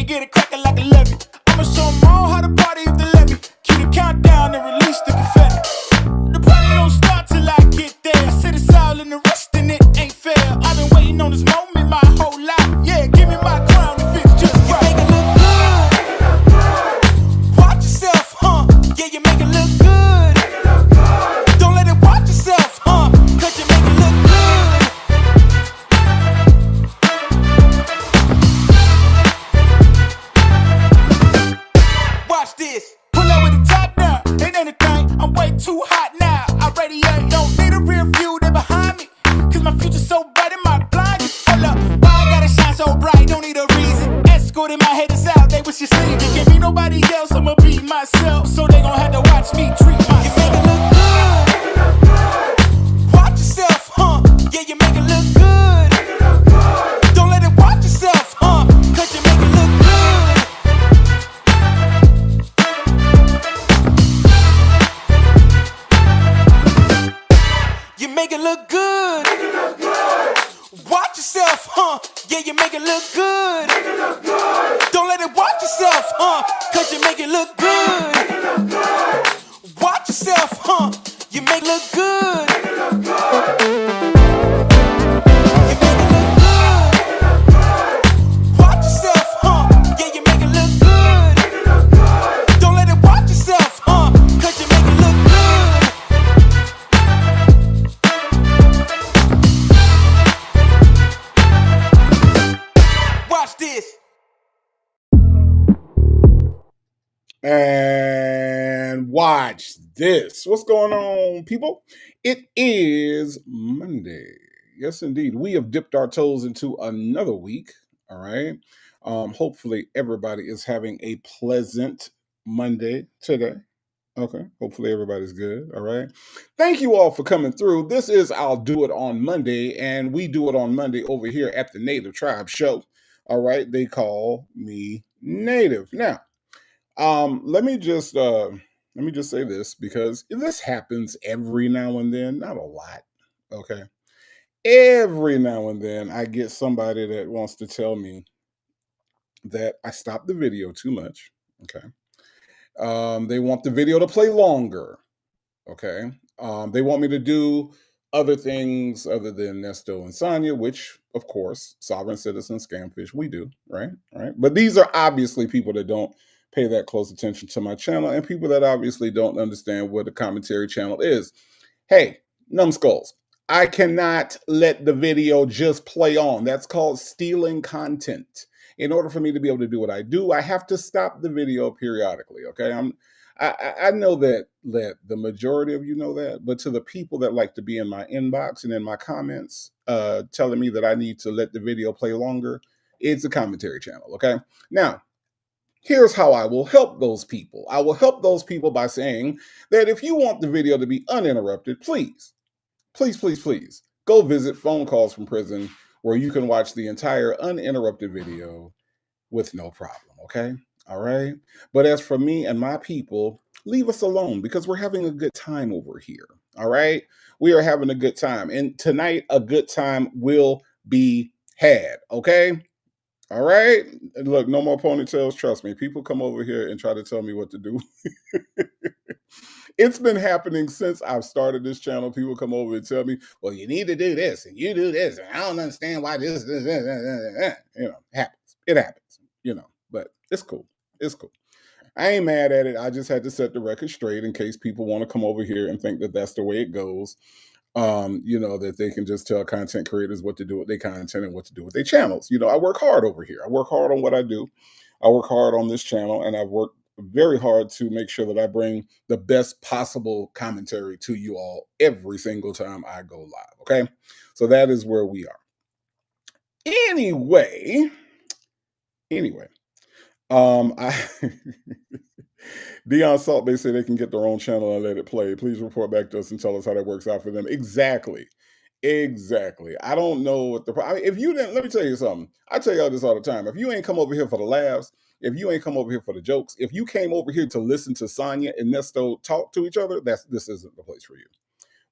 get it cracking like a levy. I'ma show them all how to party if they let me. Keep the countdown and release the confetti. The party don't start till I get there. I said it's all in the rest and it ain't fair. I've been waiting on this moment my whole life. Yeah, give me my crown if it's just right. You make it look good. Watch yourself, huh? Yeah, you make it look good. Don't let it watch yourself, huh? Cause you make it look good. Watch this. Pull up with the top down. Ain't anything. I'm way too hot now. I radiate. Don't need a rear view. They behind me. Cause my future's so bright in my blind. Hold up. Why I gotta shine so bright? Don't need a reason. Escort in my head is out. They wish you sleep. It can't be nobody else. I'ma be myself. So they gon' have to watch me treat myself. You make it look good. Watch yourself, huh? Yeah, you make it look good. Don't let it watch yourself, huh? Cause you make it look good. You make it look good. Watch yourself, huh? Yeah, you make it look good. Don't let it watch yourself, huh? Cause you make it look good. Watch yourself, huh? You make it look good. You make it look good. Watch yourself, huh? Yeah, you make it look good. Don't let it watch yourself, huh? Cause you make it look good. Watch this. And watch this. What's going on, people? It is Monday. Yes, indeed. We have dipped our toes into another week. All right. Hopefully, everybody is having a pleasant Monday today. Okay. Hopefully, everybody's good. All right. Thank you all for coming through. This is I'll Do It on Monday, and we do it on Monday over here at the Native Tribe Show. All right. They call me Native. Now, let me just say this, because this happens every now and then, not a lot. Okay. Every now and then I get somebody that wants to tell me that I stopped the video too much. Okay. They want the video to play longer. Okay. They want me to do other things other than Nesto and Sonya, which, of course, sovereign citizen scamfish, we do, right? Right. But these are obviously people that don't pay that close attention to my channel, and people that obviously don't understand what a commentary channel is. Hey, numbskulls, I cannot let the video just play on. That's called stealing content. In order for me to be able to do what I do, I have to stop the video periodically. Okay. I know that the majority of you know that, but to the people that like to be in my inbox and in my comments telling me that I need to let the video play longer, it's a commentary channel. Okay. Now, here's how I will help those people. I will help those people by saying that if you want the video to be uninterrupted, please go visit Phone Calls from Prison, where you can watch the entire uninterrupted video with no problem. Okay. All right. But as for me and my people, leave us alone, because we're having a good time over here. All right. We are having a good time. And tonight, a good time will be had. Okay. All right. Look, no more ponytails. Trust me. People come over here and try to tell me what to do. It's been happening since I've started this channel. People come over and tell me, well, you need to do this and you do this. And I don't understand why this. Happens. It happens, but it's cool. It's cool. I ain't mad at it. I just had to set the record straight in case people want to come over here and think that that's the way it goes. That they can just tell content creators what to do with their content and what to do with their channels. I work hard over here. I work hard on what I do. I work hard on this channel, and I've worked very hard to make sure that I bring the best possible commentary to you all every single time I go live. Okay. So that is where we are. Anyway, Dion Salt, they say they can get their own channel and let it play. Please report back to us and tell us how that works out for them. Exactly. I don't know what if you didn't, let me tell you something. I tell y'all this all the time. If you ain't come over here for the laughs, if you ain't come over here for the jokes, if you came over here to listen to Sonya and Nesto talk to each other, this isn't the place for you.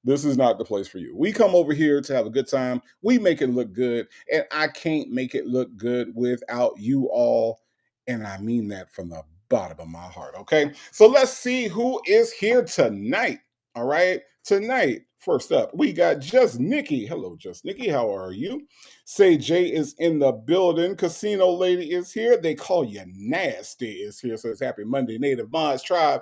This is not the place for you. We come over here to have a good time. We make it look good, and I can't make it look good without you all And I mean that from the bottom of my heart. Okay. So let's see who is here tonight. All right. Tonight, first up, we got Just Nikki. Hello, Just Nikki. How are you? Say Jay is in the building. Casino Lady is here. They call you Nasty is here. So it's happy Monday. Native Bonds Tribe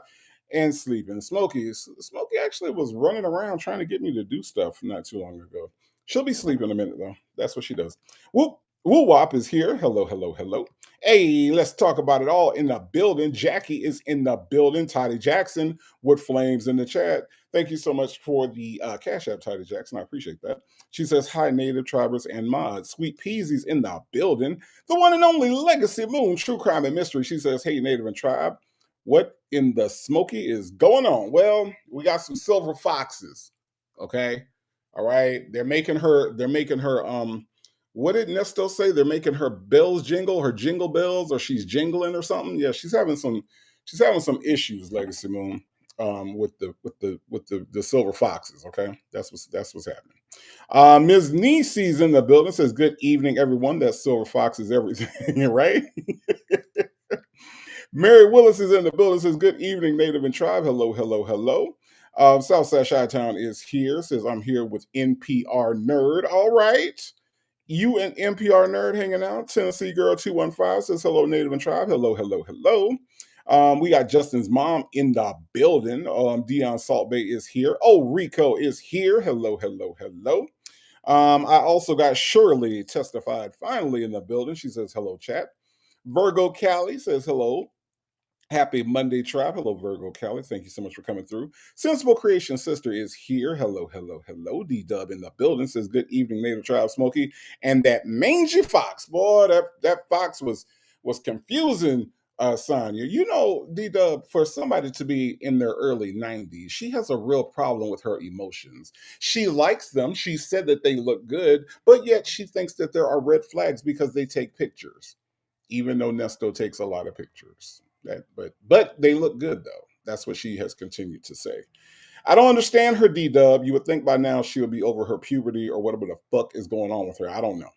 and Sleeping Smokey. Smokey actually was running around trying to get me to do stuff not too long ago. She'll be sleeping in a minute though. That's what she does. Whoop. Woo Wop is here. Hello, hello, hello. Hey, let's talk about it all in the building. Jackie is in the building. Toddy Jackson with flames in the chat. Thank you so much for the Cash App, Toddy Jackson. I appreciate that. She says, hi, Native Tribers and Mods. Sweet Peasy's in the building. The one and only Legacy Moon, True Crime and Mystery. She says, hey, Native and Tribe, what in the smoky is going on? Well, we got some silver foxes. Okay. All right. They're making her what did Nesto say? They're making her bells jingle, her jingle bells, or she's jingling or something. Yeah, she's having some issues, Legacy Moon, with the silver foxes. Okay, that's what's happening. Ms. Nisi's in the building, says, good evening, everyone. That silver fox is everything, right? Mary Willis is in the building, says, good evening, Native and Tribe. Hello, hello, hello. Southside Chi-Town is here, says, I'm here with NPR Nerd. All right. You and NPR Nerd hanging out. Tennessee Girl 215 says, hello, Native and Tribe. Hello, hello, hello. We got Justin's mom in the building. Dion Salt Bay is here. Oh, Rico is here. Hello, hello, hello. I also got Shirley testified finally in the building. She says, hello, chat. Virgo Callie says, hello. Happy Monday, Tribe. Hello, Virgo Callie. Thank you so much for coming through. Sensible Creation Sister is here. Hello, hello, hello. D-Dub in the building says, good evening, Native Tribe Smokey. And that mangy fox, boy, that fox was confusing Sonya. You know, D-Dub, for somebody to be in their early 90s, she has a real problem with her emotions. She likes them. She said that they look good, but yet she thinks that there are red flags because they take pictures, even though Nesto takes a lot of pictures. But they look good though. That's what she has continued to say. I don't understand her, D-Dub. You would think by now she would be over her puberty or whatever the fuck is going on with her. I don't know.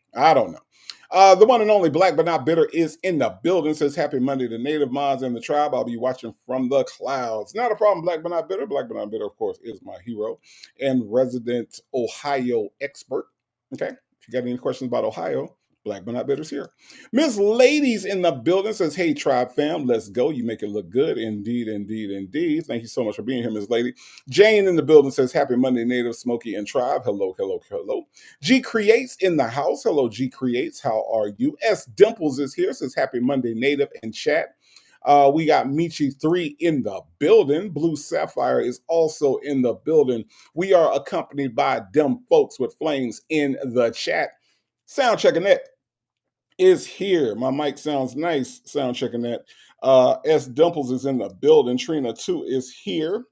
The one and only Black But Not Bitter is in the building. Says, happy Monday to Native Mods and the Tribe. I'll be watching from the clouds. Not a problem, Black But Not Bitter. Black But Not Bitter, of course, is my hero and resident Ohio expert. Okay. If you got any questions about Ohio, Black But Not Bitter's here. Miss Ladies in the building says, hey, Tribe fam, let's go. You make it look good. Indeed, indeed, indeed. Thank you so much for being here, Miss Lady. Jane in the building says, happy Monday, Native, Smokey, and Tribe. Hello, hello, hello. G Creates in the house. Hello, G Creates. How are you? S Dimples is here. Says, happy Monday, Native, and chat. We got Michi3 in the building. Blue Sapphire is also in the building. We are accompanied by them folks with flames in the chat. Sound checking that is here. My mic sounds nice. Sound checking that. S Dimples is in the building. Trina 2 is here.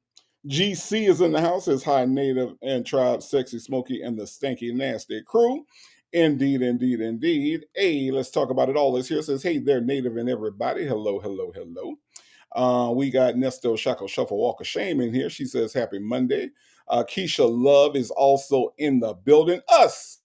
GC is in the house. Says, hi, Native and Tribe, Sexy Smokey, and the Stanky Nasty crew. Indeed, indeed, indeed. Hey, let's talk about it all. Is here. Says, hey there, Native and everybody. Hello, hello, hello. We got Nesto Shackle Shuffle Walk of Shame in here. She says, happy Monday. Keisha Love is also in the building. Us,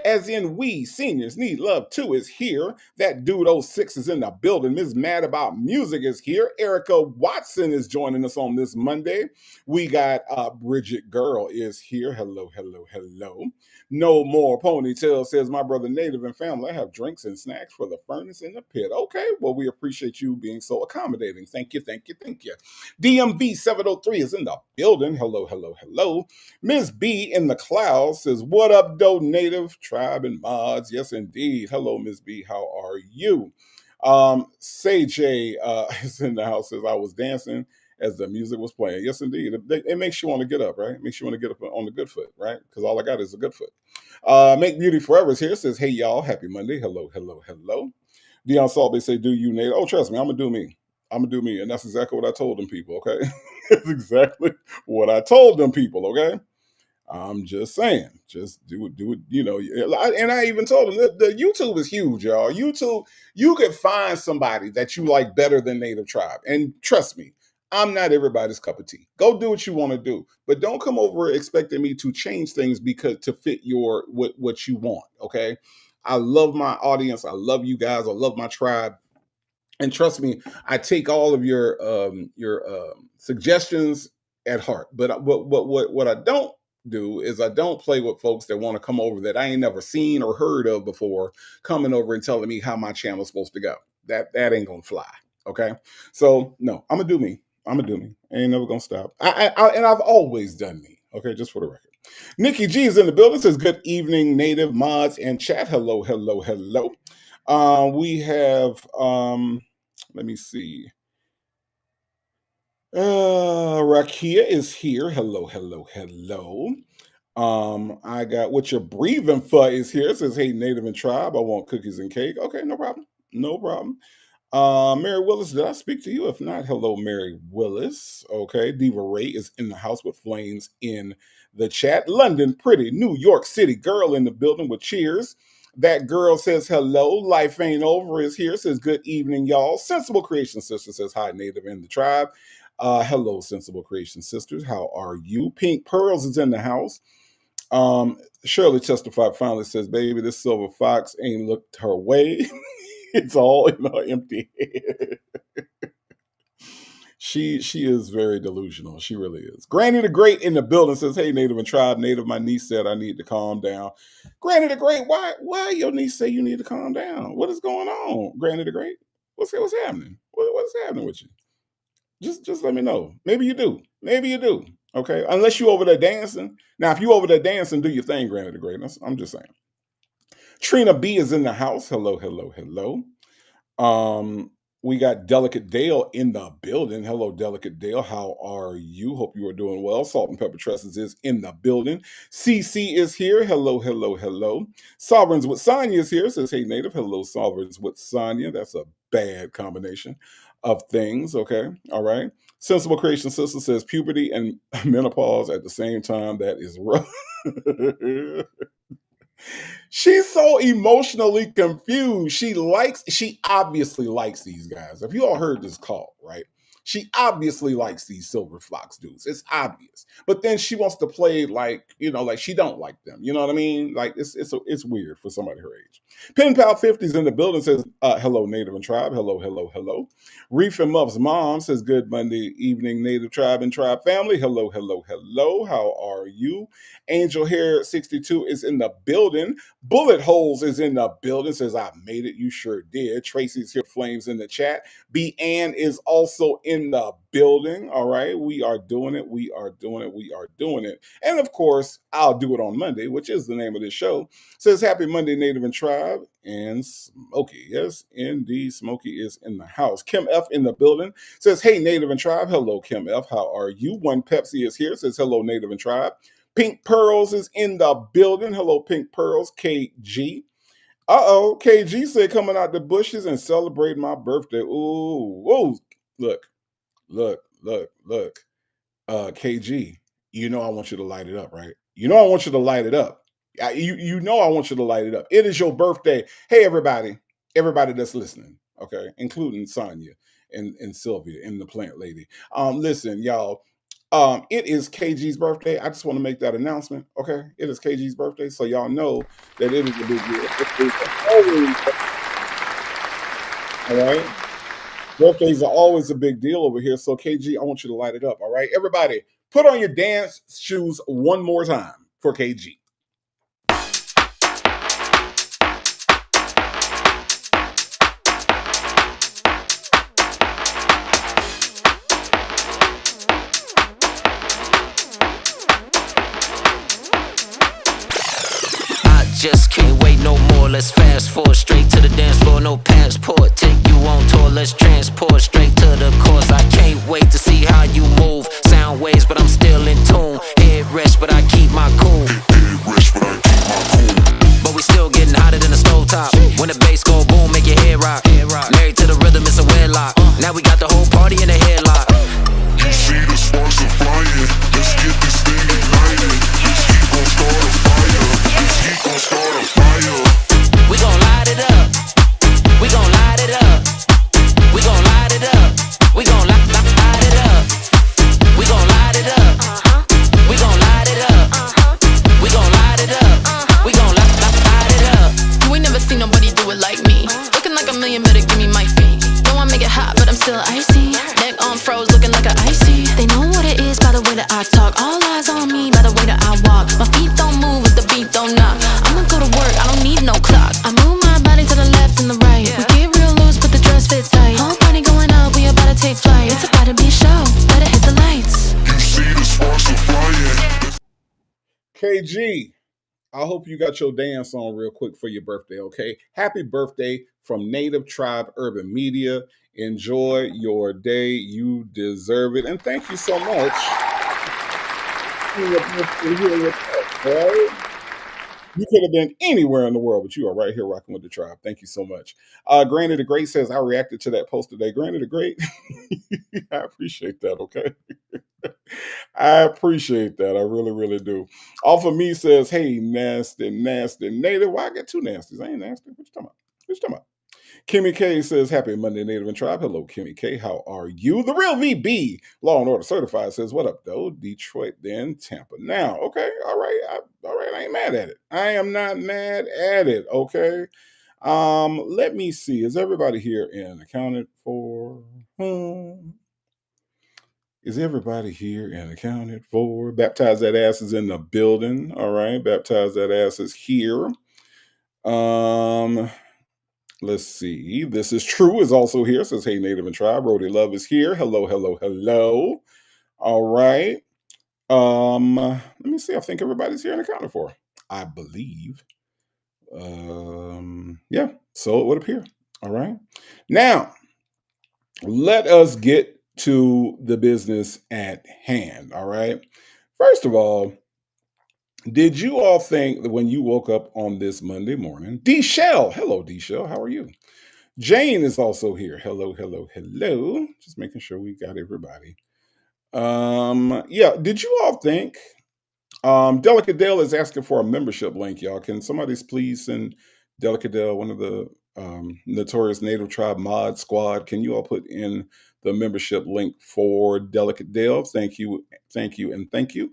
as in we seniors need love too, is here. That dude 06 is in the building. Ms. Mad About Music is here. Erica Watson is joining us on this Monday. We got Bridget Girl is here. Hello, hello, hello. No More Ponytail says, my brother Native and family, I have drinks and snacks for the furnace in the pit. Okay, well, we appreciate you being so accommodating. Thank you, thank you, thank you. DMV 703 is in the building. Hello, hello, hello. Ms. B in the clouds says, what up, though, Native, Tribe, and Mods? Yes, indeed. Hello, Ms. B. How are you? Say J is in the house, says, I was dancing as the music was playing. Yes, indeed. It makes you want to get up, right? It makes you want to get up on the good foot, right? Because all I got is a good foot. Make Beauty Forever is here. Says, hey, y'all. Happy Monday. Hello, hello, hello. Dion Salt, they say, do you, Native? Oh, trust me, I'm going to do me. I'm going to do me. And that's exactly what I told them people, okay? That's exactly what I told them people, okay? I'm just saying, just do it, you know. And I even told them that the YouTube is huge, y'all. YouTube, you could find somebody that you like better than Native Tribe. And trust me, I'm not everybody's cup of tea. Go do what you want to do, but don't come over expecting me to change things because to fit your what you want. Okay. I love my audience. I love you guys. I love my tribe. And trust me, I take all of your suggestions at heart. But what I don't do is I don't play with folks that want to come over that I ain't never seen or heard of before, coming over and telling me how my channel's supposed to go. That ain't gonna fly. Okay, so no, I'm gonna do me. I'm gonna do me. I ain't never gonna stop. And I've always done me. Okay, just for the record. Nikki G is in the building. Says good evening, native mods and chat. Hello, hello, hello. We have let me see. Rakia is here. Hello, hello, hello. I got what you're breathing for is here. It says, hey, native and tribe. I want cookies and cake. Okay, no problem. No problem. Mary Willis, did I speak to you? If not, hello, Mary Willis. Okay, Diva Ray is in the house with flames in the chat. London, pretty New York City girl in the building with cheers. That girl says hello. Life ain't over is here. Says good evening, y'all. Sensible Creation Sister says hi, native in the tribe. Hello, Sensible Creation Sisters. How are you? Pink Pearls is in the house. Shirley Testified finally says, baby, this silver fox ain't looked her way. It's all in her empty head. She is very delusional. She really is. Granny the Great in the building says, hey, native and tribe. Native, my niece said I need to calm down. Granny the Great, why your niece say you need to calm down? What is going on, Granny the Great? What's happening? What's happening with you? Just let me know. Maybe you do. Maybe you do. Okay. Unless you over there dancing. Now, if you over there dancing, do your thing, Granny the Great. I'm just saying. Trina B is in the house. Hello, hello, hello. We got Delicate Dale in the building. Hello, Delicate Dale. How are you? Hope you are doing well. Salt and Pepper Tresses is in the building. CC is here. Hello, hello, hello. Sovereigns with Sonya is here. Says, hey, native. Hello, Sovereigns with Sonya. That's a bad combination of things. Okay. All right. Sensible Creation Sister says puberty and menopause at the same time. That is rough. She's so emotionally confused. She obviously likes these guys. If you all heard this call, right? She obviously likes these silver fox dudes. It's obvious. But then she wants to play like she don't like them. You know what I mean? Like it's weird for somebody her age. Pen Pal 50's in the building says, hello, Native and Tribe. Hello, hello, hello. Reef and Muff's mom says, good Monday evening, Native Tribe and Tribe family. Hello, hello, hello. How are you? Angel Hair 62 is in the building. Bullet Holes is in the building. Says, I made it. You sure did. Tracy's here, flames in the chat. B. Ann is also in the building. All right. We are doing it. We are doing it. We are doing it. And of course, I'll do it on Monday, which is the name of this show. Says, happy Monday, Native and Tribe. And Smokey. Yes, indeed. Smokey is in the house. Kim F in the building. Says, hey, Native and Tribe. Hello, Kim F. How are you? One Pepsi is here. Says, hello, Native and Tribe. Pink Pearls is in the building. Hello, Pink Pearls. KG. KG said coming out the bushes and celebrate my birthday. Ooh. Look. KG, you know I want you to light it up, right? You know I want you to light it up. You know I want you to light it up. It is your birthday. Hey, everybody that's listening, okay, including Sonya and Sylvia and the plant lady. Listen, y'all. It is KG's birthday. I just want to make that announcement. Okay, it is KG's birthday, so y'all know that it is a big deal. All right, birthdays are always a big deal over here. So KG, I want you to light it up. All right, everybody, put on your dance shoes one more time for KG. Just can't wait no more, let's fast forward straight to the dance floor, no passport, take you on tour, let's transport straight to the course. I can't wait to see how you move, sound waves but I'm still in tune, head rest but I keep my cool, but we still getting hotter than the stove top, when the bass go boom, make your head rock, married to the rhythm, it's a wedlock, now we got the whole party in a headlock. You see the sparks are flying, let's get this thing ignited, this heat gon' start a fire, this heat gon' start a fire. We gon' light it up, we gon' light it up, we gon' light it up, we gon' light it up, we gon' light it up, we gon' light it up, we gon' light it up, we gon' light it up. You ain't never seen nobody do it like me, looking like a million, better give me my fee. No, I'm right. We get real loose, but the dress fit tight. Whole party going up, we about to take flight. It's about to be a show, better hit the lights. You see the sparks are flying. KG, I hope you got your dance on real quick for your birthday, okay? Happy birthday from Native Tribe Urban Media. Enjoy your day. You deserve it. And thank you so much. You could have been anywhere in the world, but you are right here rocking with the tribe. Thank you so much. Granny the Great says, I reacted to that post today. Granny the Great, I appreciate that, okay? I appreciate that. I really, really do. Off of me says, hey, nasty, nasty native. Why I get two nasties? I ain't nasty. What you talking about? What you talking about? Kimmy K says, happy Monday, Native and Tribe. Hello, Kimmy K. How are you? The real VB, Law and Order Certified, says, what up, though? Detroit, then Tampa. Now, okay, all right. All right, I ain't mad at it. I am not mad at it, okay? Let me see. Is everybody here and accounted for? Is everybody here and accounted for? Baptize that ass is in the building. All right. Baptize that ass is here. Let's see. This is true is also here. Says, hey, Native and Tribe. Rody Love is here. Hello, hello, hello. All right. Let me see. I think everybody's here and accounted for. I believe. Yeah, so it would appear. All right. Now, let us get to the business at hand. All right. First of all, did you all think that when you woke up on this Monday morning, D Shell, hello, D Shell, how are you? Jane is also here. Hello, hello, hello. Just making sure we got everybody. Yeah, did you all think Delicate Dale is asking for a membership link, y'all? Can somebody please send Delicate Dale, one of the notorious Native Tribe mod squad? Can you all put in the membership link for Delicate Dale? Thank you, thank you, and thank you.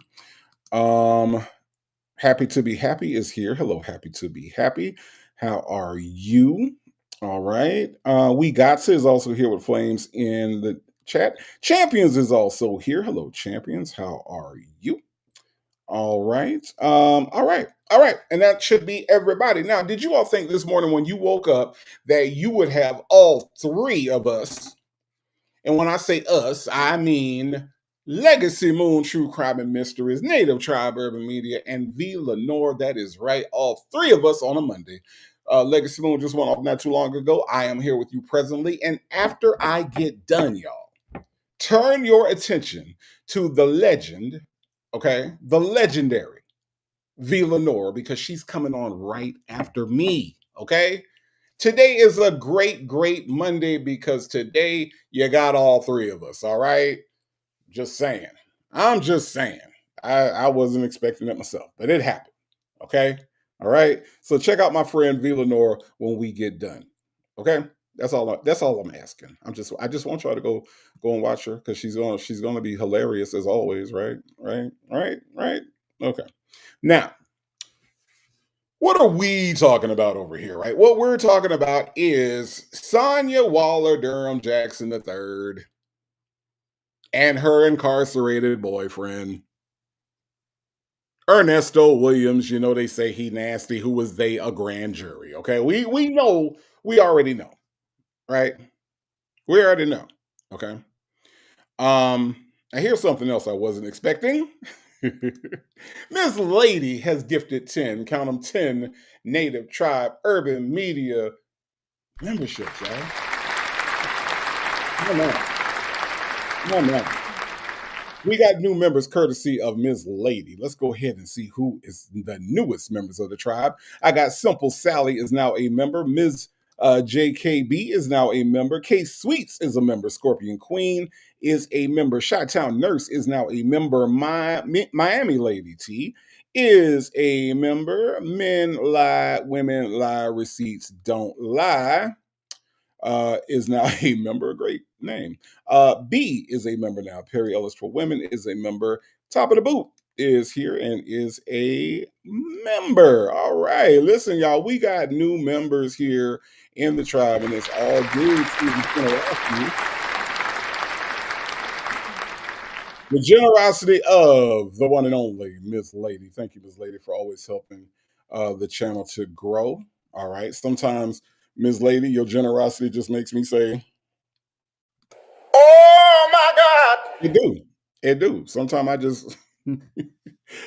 Happy to be happy is here. Hello, happy to be happy. How are you? All right. We got is also here with Flames in the chat. Champions is also here. Hello, champions. How are you? All right. All right. All right. And that should be everybody. Now, did you all think this morning when you woke up that you would have all three of us? And when I say us, I mean Legacy Moon, True Crime and Mysteries, Native Tribe Urban Media, and V. Lenore. That is right. All three of us on a Monday. Legacy Moon just went off not too long ago. I am here with you presently. And after I get done, y'all, turn your attention to the legend, okay? The legendary V. Lenore, because she's coming on right after me, okay? Today is a great, great Monday because today you got all three of us, all right? Just saying. I'm just saying. I wasn't expecting it myself, but it happened, okay? All right? So check out my friend V. Lenore when we get done, okay? That's all I'm asking. I just want y'all to go and watch her because she's gonna be hilarious as always, right? Right. Okay. Now, what are we talking about over here, right? What we're talking about is Sonya Waller Durham Jackson III and her incarcerated boyfriend, Ernesto Williams. You know, they say he nasty. Who was they? A grand jury. Okay. We know, we already know, right? We already know. Okay. And here's something else I wasn't expecting. Miss Lady has gifted 10, count them 10 Native Tribe Urban Media memberships, y'all. No, man. We got new members courtesy of Ms. Lady. Let's go ahead and see who is the newest members of the tribe. I got Simple Sally is now a member. Ms. JKB is now a member. K Sweets is a member. Scorpion Queen is a member. Chi-Town Nurse is now a member. Miami Lady T is a member. Men lie, women lie, receipts don't lie. Is now a member. Great name. B is a member now. Perry Ellis for Women is a member. Top of the Boot is here and is a member. All right. Listen, y'all, we got new members here in the tribe, and it's all due to the generosity of the one and only Miss Lady. Thank you, Miss Lady, for always helping the channel to grow. All right. Sometimes Miss Lady, your generosity just makes me say, Oh my God. it do. It do. Sometimes I just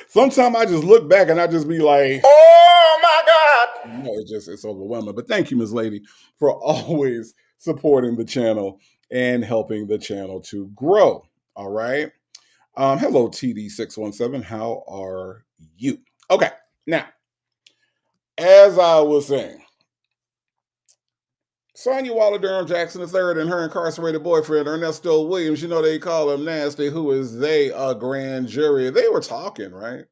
sometimes I just look back and I just be like, Oh my God. no, it's overwhelming. But thank you, Miss Lady, for always supporting the channel and helping the channel to grow. All right. Hello, TD617. How are you? Okay. Now, as I was saying, Sonya Waller Durham Jackson III and her incarcerated boyfriend, Ernesto Williams, you know they call him Nasty, who is they a grand jury. They were talking, right?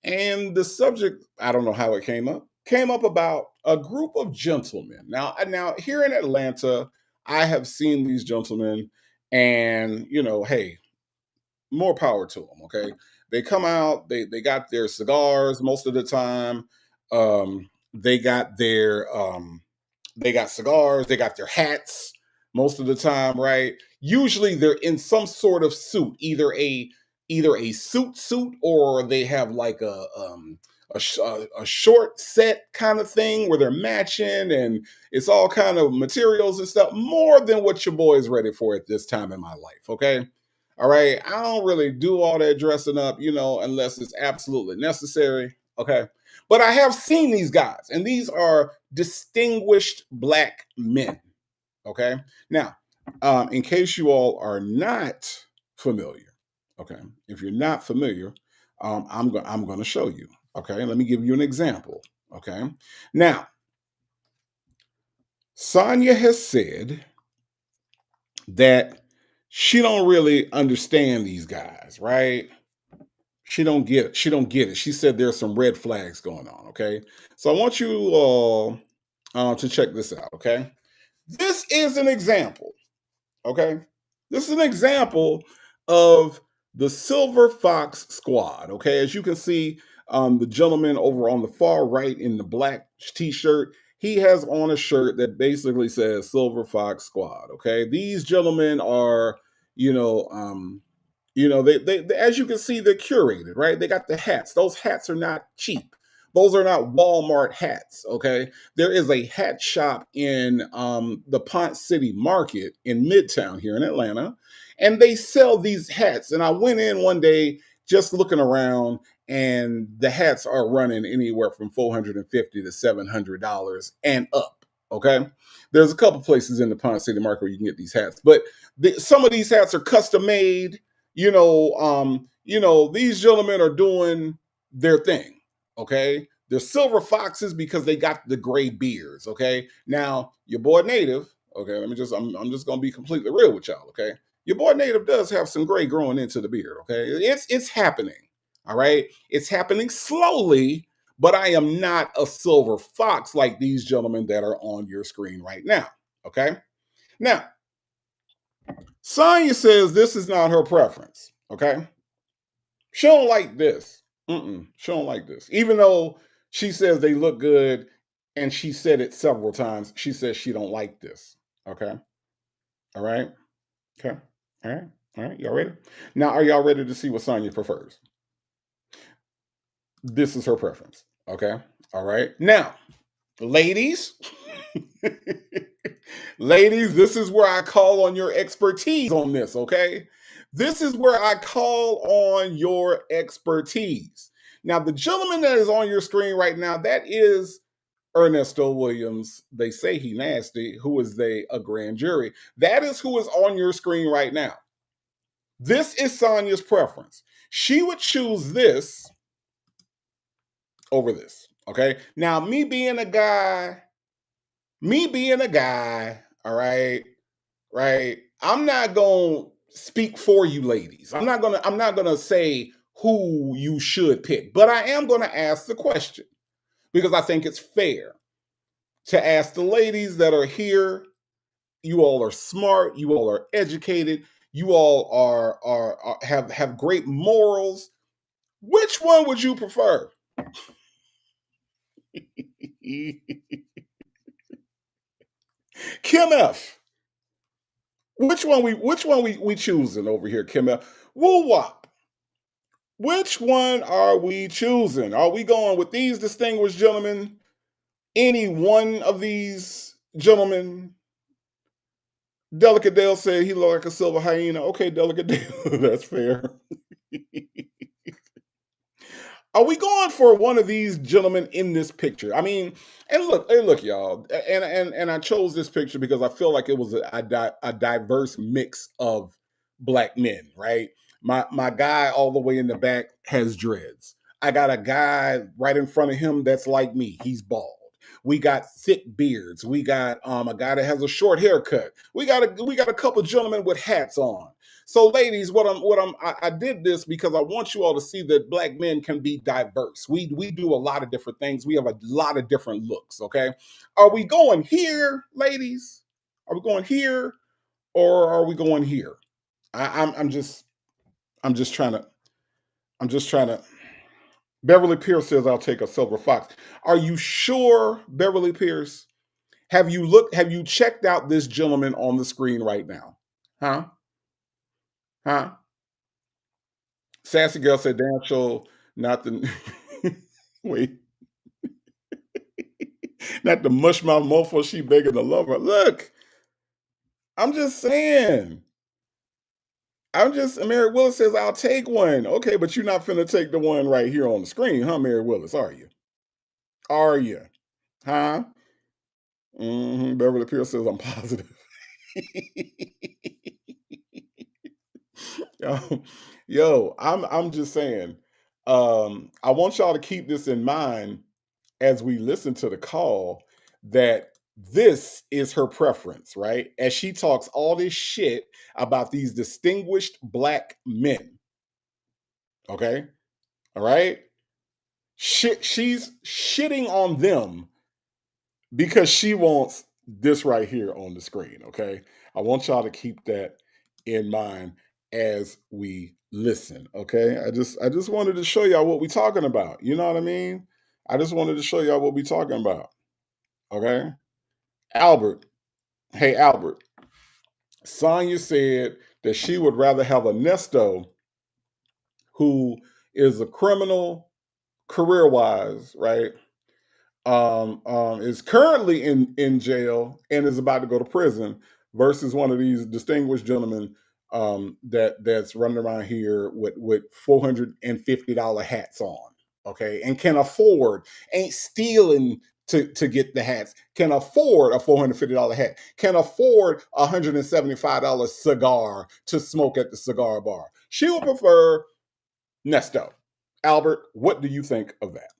And the subject, I don't know how it came up about a group of gentlemen. Now here in Atlanta, I have seen these gentlemen, and hey, more power to them. Okay, they come out, they got their cigars most of the time. They got they got cigars, they got their hats most of the time, right? Usually they're in some sort of suit, either a suit or they have like a short set kind of thing where they're matching, and it's all kind of materials and stuff, more than what your boy is ready for at this time in my life. Okay. All right. I don't really do all that dressing up, unless it's absolutely necessary. Okay. But I have seen these guys, and these are distinguished black men. Okay. Now, in case you all are not familiar, okay, if you're not familiar, I'm going to show you. Okay. Let me give you an example. Okay. Now, Sonya has said that she don't really understand these guys, right? She don't get it. She don't get it. She said there's some red flags going on. Okay. So I want you all to check this out. Okay. This is an example. Okay. This is an example of the Silver Fox Squad. Okay. As you can see, the gentleman over on the far right in the black t shirt, he has on a shirt that basically says Silver Fox Squad. Okay. These gentlemen are, you know, um, they as you can see, they're curated, right? They got the hats. Those hats are not cheap. Those are not Walmart hats. Okay. There is a hat shop in the Ponce City Market in Midtown here in Atlanta, and they sell these hats. And I went in one day just looking around, and the hats are running anywhere from $450 to $700 and up. Okay. There's a couple places in the Ponce City Market where you can get these hats, but some of these hats are custom made. These gentlemen are doing their thing. Okay. They're silver foxes because they got the gray beards. Okay. Now, your boy Native, okay, I'm just gonna be completely real with y'all. Okay. Your boy Native does have some gray growing into the beard. Okay. It's happening. All right. It's happening slowly, but I am not a silver fox like these gentlemen that are on your screen right now. Okay. Now, Sonya says this is not her preference. Okay. She don't like this. She don't like this. Even though she says they look good, and she said it several times, she says she don't like this. Okay. All right. Okay. All right. All right. Y'all ready? Now, are y'all ready to see what Sonya prefers? This is her preference. Okay. All right. Now, ladies, ladies, this is where I call on your expertise on this. Okay. This is where I call on your expertise. Now, the gentleman that is on your screen right now, that is Ernesto Williams. They say he nasty, who is a grand jury. That is who is on your screen right now. This is Sonya's preference. She would choose this over this. Okay. Now, me being a guy, all right, right. I'm not gonna speak for you ladies. I'm not gonna say who you should pick, but I am gonna ask the question because I think it's fair to ask the ladies that are here. You all are smart, you all are educated, you all are have great morals. Which one would you prefer? Kim F. Which one we choosing over here, Kim F? Woo wop. Which one are we choosing? Are we going with these distinguished gentlemen, any one of these gentlemen? Delicate Dale said he looked like a silver hyena. Okay, Delicate Dale, that's fair. Are we going for one of these gentlemen in this picture? I mean, and look, y'all, and I chose this picture because I feel like it was a diverse mix of black men. Right, my guy all the way in the back has dreads. I got a guy right in front of him that's like me. He's bald. We got thick beards. We got a guy that has a short haircut. We got a couple gentlemen with hats on. So, ladies, I did this because I want you all to see that black men can be diverse. We do a lot of different things. We have a lot of different looks. Okay, are we going here, ladies? Are we going here, or are we going here? I'm just trying to I'm just trying to. Beverly Pierce says I'll take a silver fox. Are you sure, Beverly Pierce? Have you looked? Have you checked out this gentleman on the screen right now? Huh? Huh? Sassy girl said, "Damn sure not the wait, not the mush mouth mofo. She begging the lover. Look, I'm just saying. I'm just. Mary Willis says I'll take one. Okay, but you're not finna take the one right here on the screen, huh, Mary Willis? Are you? Are you? Huh? Beverly Pierce says I'm positive. yo, I'm just saying. I want y'all to keep this in mind as we listen to the call, that this is her preference, right? As she talks all this shit about these distinguished black men. Okay. All right. She's shitting on them because she wants this right here on the screen. Okay. I want y'all to keep that in mind as we listen. Okay. I just wanted to show y'all what we're talking about. You know what I mean? I just wanted to show y'all what we're talking about. Okay. Albert, hey Albert, Sonya said that she would rather have a Nesto who is a criminal career wise, right? Is currently in jail and is about to go to prison versus one of these distinguished gentlemen that's running around here with $450 hats on, okay, and can afford, ain't stealing to get the hats, can afford a $450 hat, can afford a $175 cigar to smoke at the cigar bar. She would prefer Nesto. Albert, what do you think of that?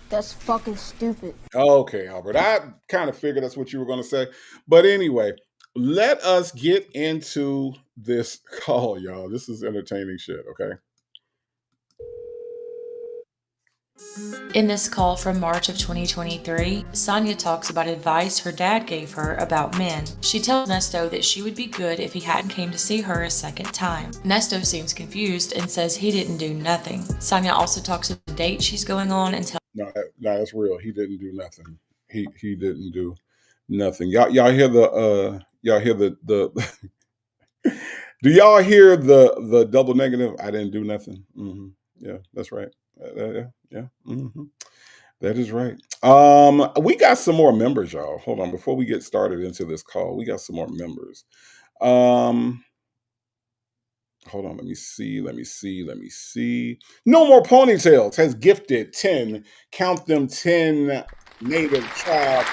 That's fucking stupid. Okay, Albert. I kind of figured that's what you were going to say. But anyway, let us get into this call, y'all. This is entertaining shit, okay? In this call from March of 2023, Sonia talks about advice her dad gave her about men. She tells Nesto that she would be good if he hadn't came to see her a second time. Nesto seems confused and says he didn't do nothing. Sonia also talks about the date she's going on and tells No, that's real. He didn't do nothing. He didn't do nothing. Y'all hear the do y'all hear the double negative? I didn't do nothing. Yeah, that's right. Yeah. That is right. We got some more members, y'all. Hold on, before we get started into this call, we got some more members. Hold on, let me see. No More Ponytails has gifted 10, count them 10 native child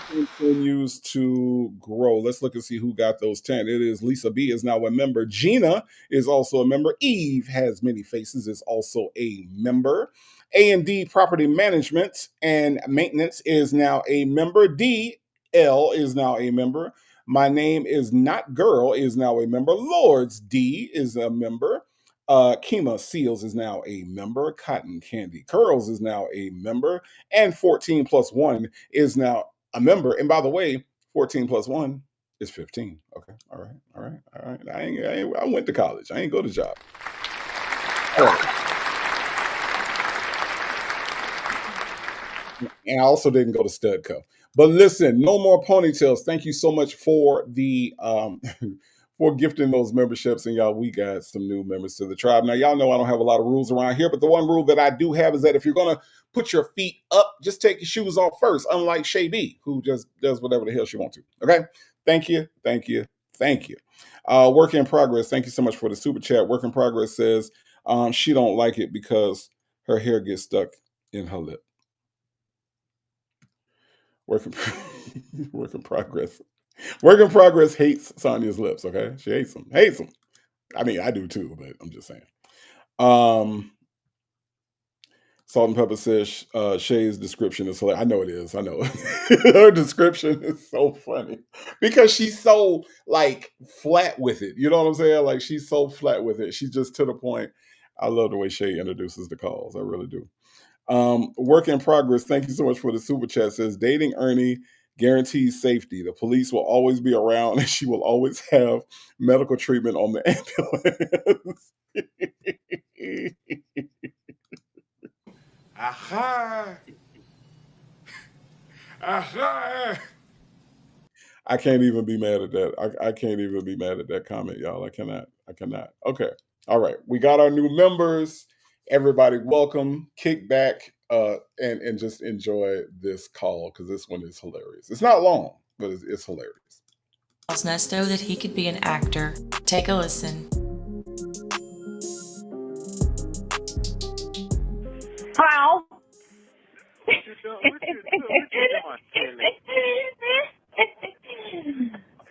continues to grow. Let's look and see who got those 10. It is Lisa B is now a member. Gina is also a member. Eve has many faces, is also a member. A&D Property Management and Maintenance is now a member. DL is now a member. My Name is Not Girl is now a member. Lords D is a member. Kima Seals is now a member. Cotton Candy Curls is now a member. And 14 plus 1 is now a member. And by the way, 14 plus 1 is 15. Okay. All right. I went to college. I ain't go to job. All right. And I also didn't go to Studco. But listen, No More Ponytails. Thank you so much for the for gifting those memberships. And y'all, we got some new members to the tribe. Now, y'all know I don't have a lot of rules around here, but the one rule that I do have is that if you're going to put your feet up, just take your shoes off first, unlike Shay B, who just does whatever the hell she wants to. Okay? Thank you. Thank you. Thank you. Work in progress. Thank you so much for the super chat. Work in progress says she don't like it because her hair gets stuck in her lip. Work in, work in progress. Work in progress hates Sonia's lips, okay? She hates them. Hates them. I mean, I do too, but I'm just saying. Salt and Pepper says Shay's description is hilarious. I know it is. I know. Her description is so funny because she's so like flat with it. You know what I'm saying? Like she's so flat with it. She's just to the point. I love the way Shay introduces the calls. I really do. Work in progress. Thank you so much for the super chat. Says dating Ernie guarantees safety. The police will always be around and she will always have medical treatment on the ambulance. Aha! Aha! I can't even be mad at that. I can't even be mad at that comment, y'all. I cannot. Okay. All right. We got our new members. Everybody welcome. Kick back and just enjoy this call because this one is hilarious. It's not long, but it's hilarious. Tells Nesto that he could be an actor. Take a listen. How? What you doing,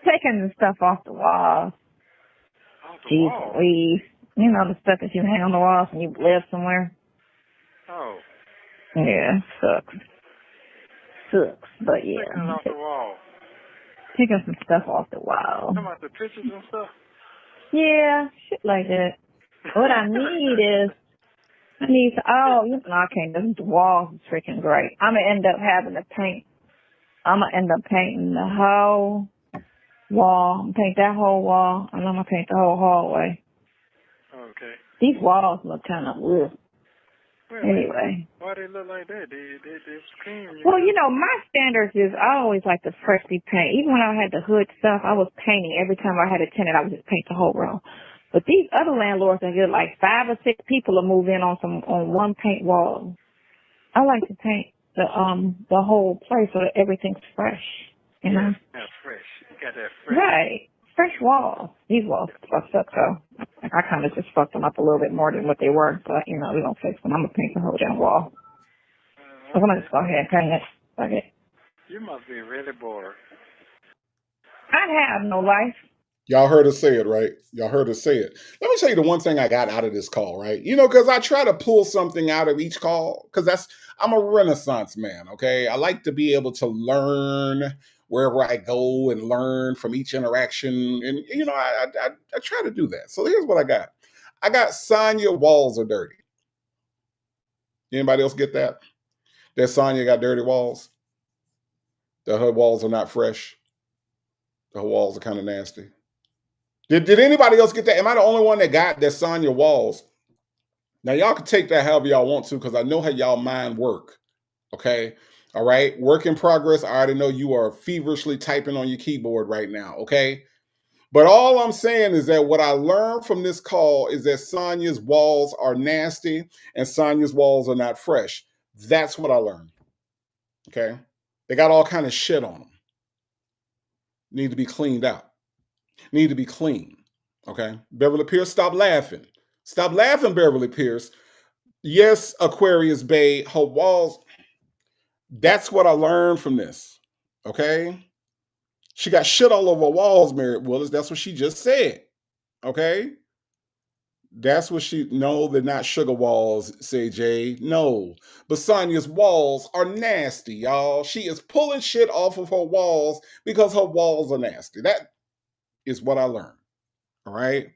Taking the stuff off the wall. Off the Jeez wall? Louise. You know the stuff that you hang on the walls when you live somewhere? Oh. Yeah, sucks. But yeah. Taking it off the wall. Taking some stuff off the wall. Talking about the pictures and stuff? Yeah, shit like that. What I need is, I can't. The walls is freaking great. I'm going to end up having to paint. I'm going to end up painting the whole wall. Paint that whole wall, and I'm going to paint the whole hallway. Okay. These walls look kind of weird. Well, Anyway. why they look like that? They scream. Well, my standards is I always like to freshly paint. Even when I had the hood stuff, I was painting. Every time I had a tenant, I would just paint the whole room. But these other landlords, I get like 5 or 6 people to move in on one paint wall. I like to paint the whole place so that everything's fresh. You know? That's fresh. You got that fresh. Right. Fresh walls. These walls fucked up, so I kind of just fucked them up a little bit more than what they were. But, we're going to fix them. I'm going to paint the whole damn wall. So I'm going to just go ahead and paint it. Fuck it. You must be really bored. I have no life. Y'all heard us say it, right? Y'all heard us say it. Let me tell you the one thing I got out of this call, right? Because I try to pull something out of each call because I'm a Renaissance man, okay? I like to be able to learn wherever I go and learn from each interaction. And, I try to do that. So here's what I got. I got Sonya walls are dirty. Anybody else get that? That Sonya got dirty walls? That her walls are not fresh? Her walls are kind of nasty? Did anybody else get that? Am I the only one that got that Sonya walls? Now, y'all can take that however y'all want to because I know how y'all mind work. Okay? All right? Work in progress. I already know you are feverishly typing on your keyboard right now. Okay? But all I'm saying is that what I learned from this call is that Sonya's walls are nasty and Sonya's walls are not fresh. That's what I learned. Okay? They got all kind of shit on them. Need to be cleaned out. Need to be clean. Okay? Beverly Pierce, stop laughing. Stop laughing, Beverly Pierce. Yes, Aquarius Bay, her walls. That's what I learned from this. Okay? She got shit all over her walls, Merritt Willis. That's what she just said. Okay? That's what no, they're not sugar walls, say Jay. No. But Sonya's walls are nasty, y'all. She is pulling shit off of her walls because her walls are nasty. That is what I learned. All right?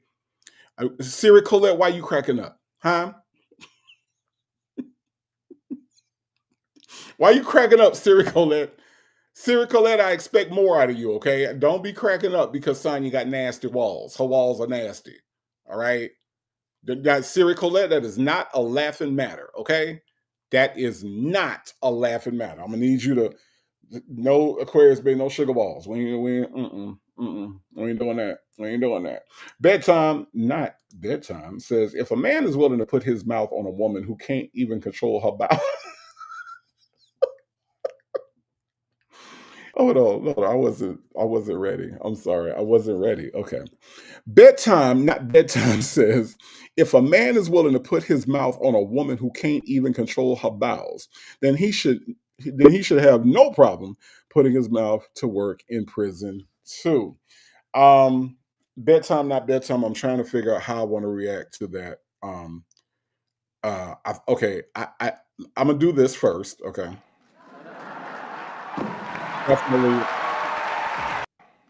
Siri Colette, why you cracking up? Huh? Why you cracking up, Siri Colette? Siri Colette, I expect more out of you, okay? Don't be cracking up because Sonya got nasty walls. Her walls are nasty. All right? That Siri Colette, that is not a laughing matter, okay? That is not a laughing matter. I'm gonna need you to no Aquarius Bay, no sugar balls. We ain't doing that. We ain't doing that. Bedtime, not bedtime, says if a man is willing to put his mouth on a woman who can't even control her bowels. Hold on. I wasn't ready. I'm sorry. I wasn't ready. Okay. Bedtime, not bedtime, says if a man is willing to put his mouth on a woman who can't even control her bowels, then he should have no problem putting his mouth to work in prison too. Um, bedtime, not bedtime. I'm trying to figure out how I want to react to that. Okay, I'm gonna do this first. Okay, definitely,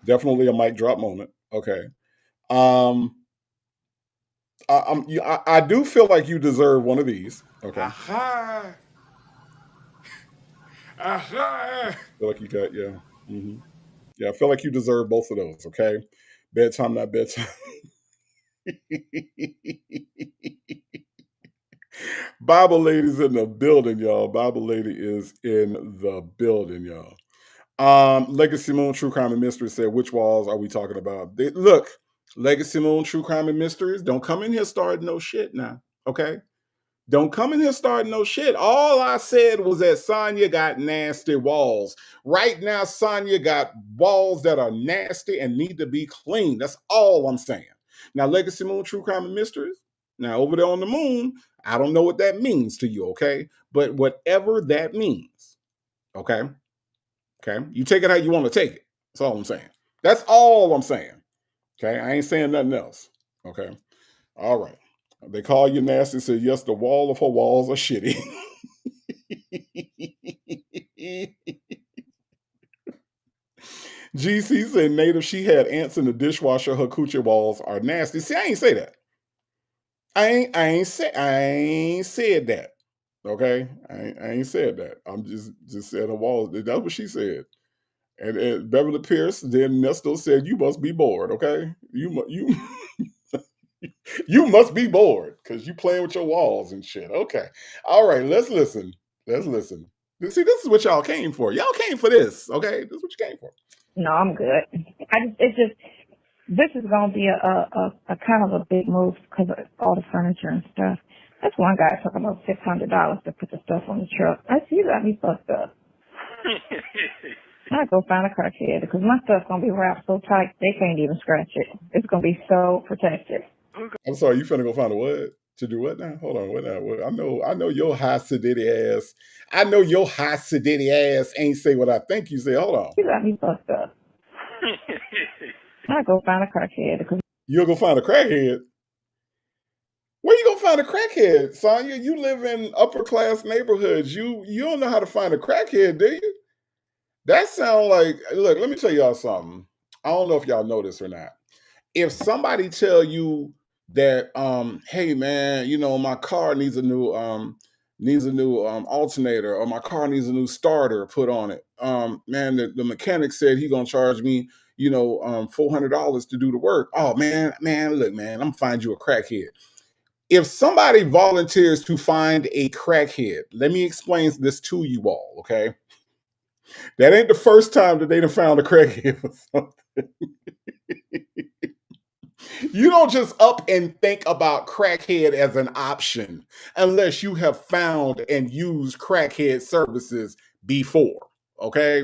definitely a mic drop moment. Okay, um, I do feel like you deserve one of these. Okay, Aha! Aha! feel like you got hmm yeah. I feel like you deserve both of those. Okay, bedtime, not bedtime. Bible lady's in the building, y'all. Bible lady is in the building, y'all. Legacy Moon True Crime and Mysteries said, which walls are we talking about? Look, Legacy Moon True Crime and Mysteries, don't come in here starting no shit now. Okay? Don't come in here starting no shit. All I said was that Sonya got nasty walls. Right now, Sonya got walls that are nasty and need to be cleaned. That's all I'm saying. Now, Legacy Moon True Crime and Mysteries. Now, over there on the moon, I don't know what that means to you, okay? But whatever that means, okay? Okay. You take it how you want to take it. That's all I'm saying. That's all I'm saying. Okay. I ain't saying nothing else. Okay. All right. They call you nasty. Say, yes, the wall of her walls are shitty. GC said native, she had ants in the dishwasher. Her coochie walls are nasty. See, I ain't say that. I ain't said that. Okay. I ain't said that. I'm just saying the walls. That's what she said. And Beverly Pierce, then Nesto said, "You must be bored, okay? You you must be bored because you playing with your walls and shit." Okay, all right, let's listen. Let's listen. See, this is what y'all came for. Y'all came for this, okay? This is what you came for. No, I'm good. This is gonna be a kind of a big move because of all the furniture and stuff. That's one guy talking about $600 to put the stuff on the truck. I see you got me fucked up. I go find a crackhead because my stuff's gonna be wrapped so tight they can't even scratch it. It's gonna be so protected. I'm sorry, you finna go find a what? To do what now? Hold on, what now? What? I know your high sedity ass. I know your high sedity ass ain't say what I think you say. Hold on. You got me fucked up. I go find a crackhead because You'll go find a crackhead. Where you gonna find a crackhead, Sonya? You live in upper class neighborhoods. You don't know how to find a crackhead, do you? That sound like, look, let me tell y'all something. I don't know if y'all know this or not. If somebody tell you that, hey man, you know, my car needs a new alternator, or my car needs a new starter put on it. Man, the mechanic said he gonna charge me, $400 to do the work. Oh man, look, man, I'm gonna find you a crackhead. If somebody volunteers to find a crackhead, let me explain this to you all, okay? That ain't the first time that they done found a crackhead or something. You don't just up and think about crackhead as an option unless you have found and used crackhead services before, okay?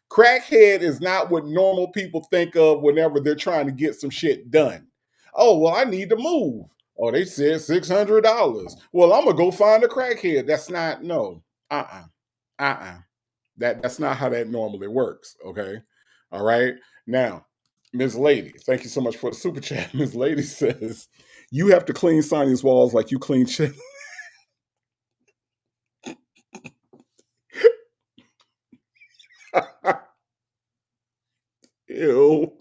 Crackhead is not what normal people think of whenever they're trying to get some shit done. Oh, well, I need to move. Oh, they said $600. Well, I'm gonna go find a crackhead. That's not, no. Uh-uh. That's not how that normally works. Okay. All right. Now, Ms. Lady, thank you so much for the super chat. Ms. Lady says, you have to clean Sonia's walls like you clean shit. Ew.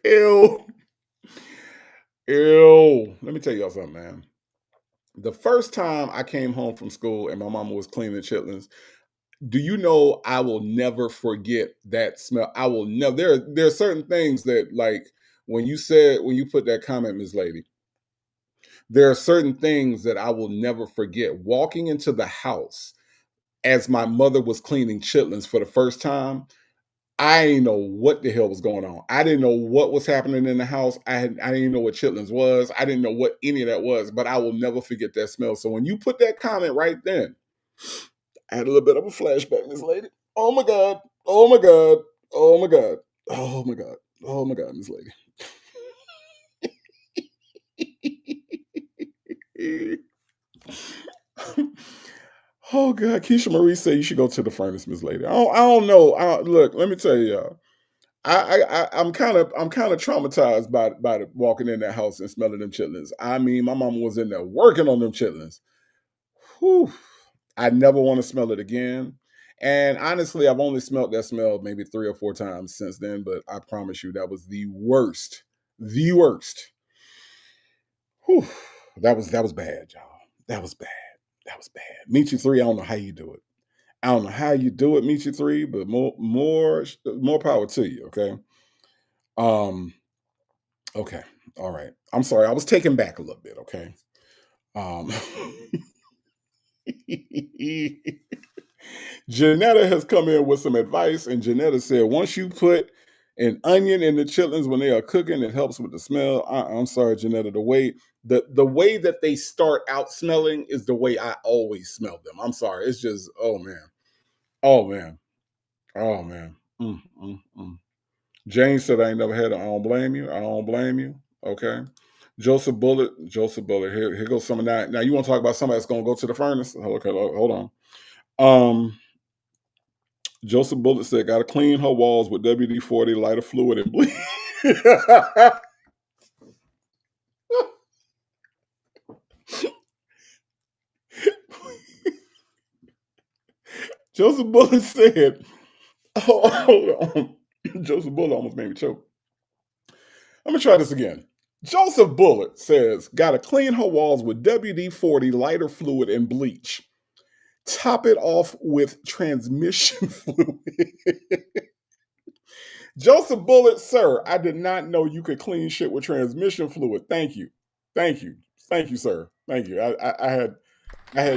Ew. Ew. Let me tell y'all something, man. The first time I came home from school and my mama was cleaning chitlins, do you know I will never forget that smell? I will never. There are certain things that, like, when you put that comment, Ms. Lady, there are certain things that I will never forget. Walking into the house as my mother was cleaning chitlins for the first time, I didn't know what the hell was going on. I didn't know what was happening in the house. I didn't know what chitlins was. I didn't know what any of that was, but I will never forget that smell. So when you put that comment right then, I had a little bit of a flashback, Miss Lady. Oh my God. Oh my God. Oh my God. Oh my God. Oh my God, Miss Lady. Oh God, Keisha Marie said you should go to the furnace, Miss Lady. I don't know. Look, let me tell you, y'all. I'm kind of traumatized by walking in that house and smelling them chitlins. I mean, my mama was in there working on them chitlins. Whew. I never want to smell it again. And honestly, I've only smelled that smell maybe 3 or 4 times since then. But I promise you, that was the worst. The worst. Whew. That was bad, y'all. That was bad. That was bad. Meet you three. I don't know how you do it. I don't know how you do it, Meet you three, but more power to you. Okay. Um. Okay. All right. I'm sorry. I was taken back a little bit. Okay. Um. Janetta has come in with some advice, and Janetta said once you put an onion in the chitlins when they are cooking, it helps with the smell. I'm sorry, Janetta. The way that they start out smelling is the way I always smell them. I'm sorry. It's just oh man, oh man. Mm. James said I ain't never had it. I don't blame you. I don't blame you. Okay. Joseph Bullet. Here goes some of that. Now you want to talk about somebody that's gonna go to the furnace? Okay, hold on. Joseph Bullet said, "Got to clean her walls with WD-40, lighter fluid, and bleach." Joseph Bullet said, "Oh, hold on." Joseph Bullet almost made me choke. I'm gonna try this again. Joseph Bullet says, "Got to clean her walls with WD-40, lighter fluid, and bleach. Top it off with transmission fluid." Joseph Bullet, sir, I did not know you could clean shit with transmission fluid. Thank you. Thank you. Thank you, sir. Thank you. I had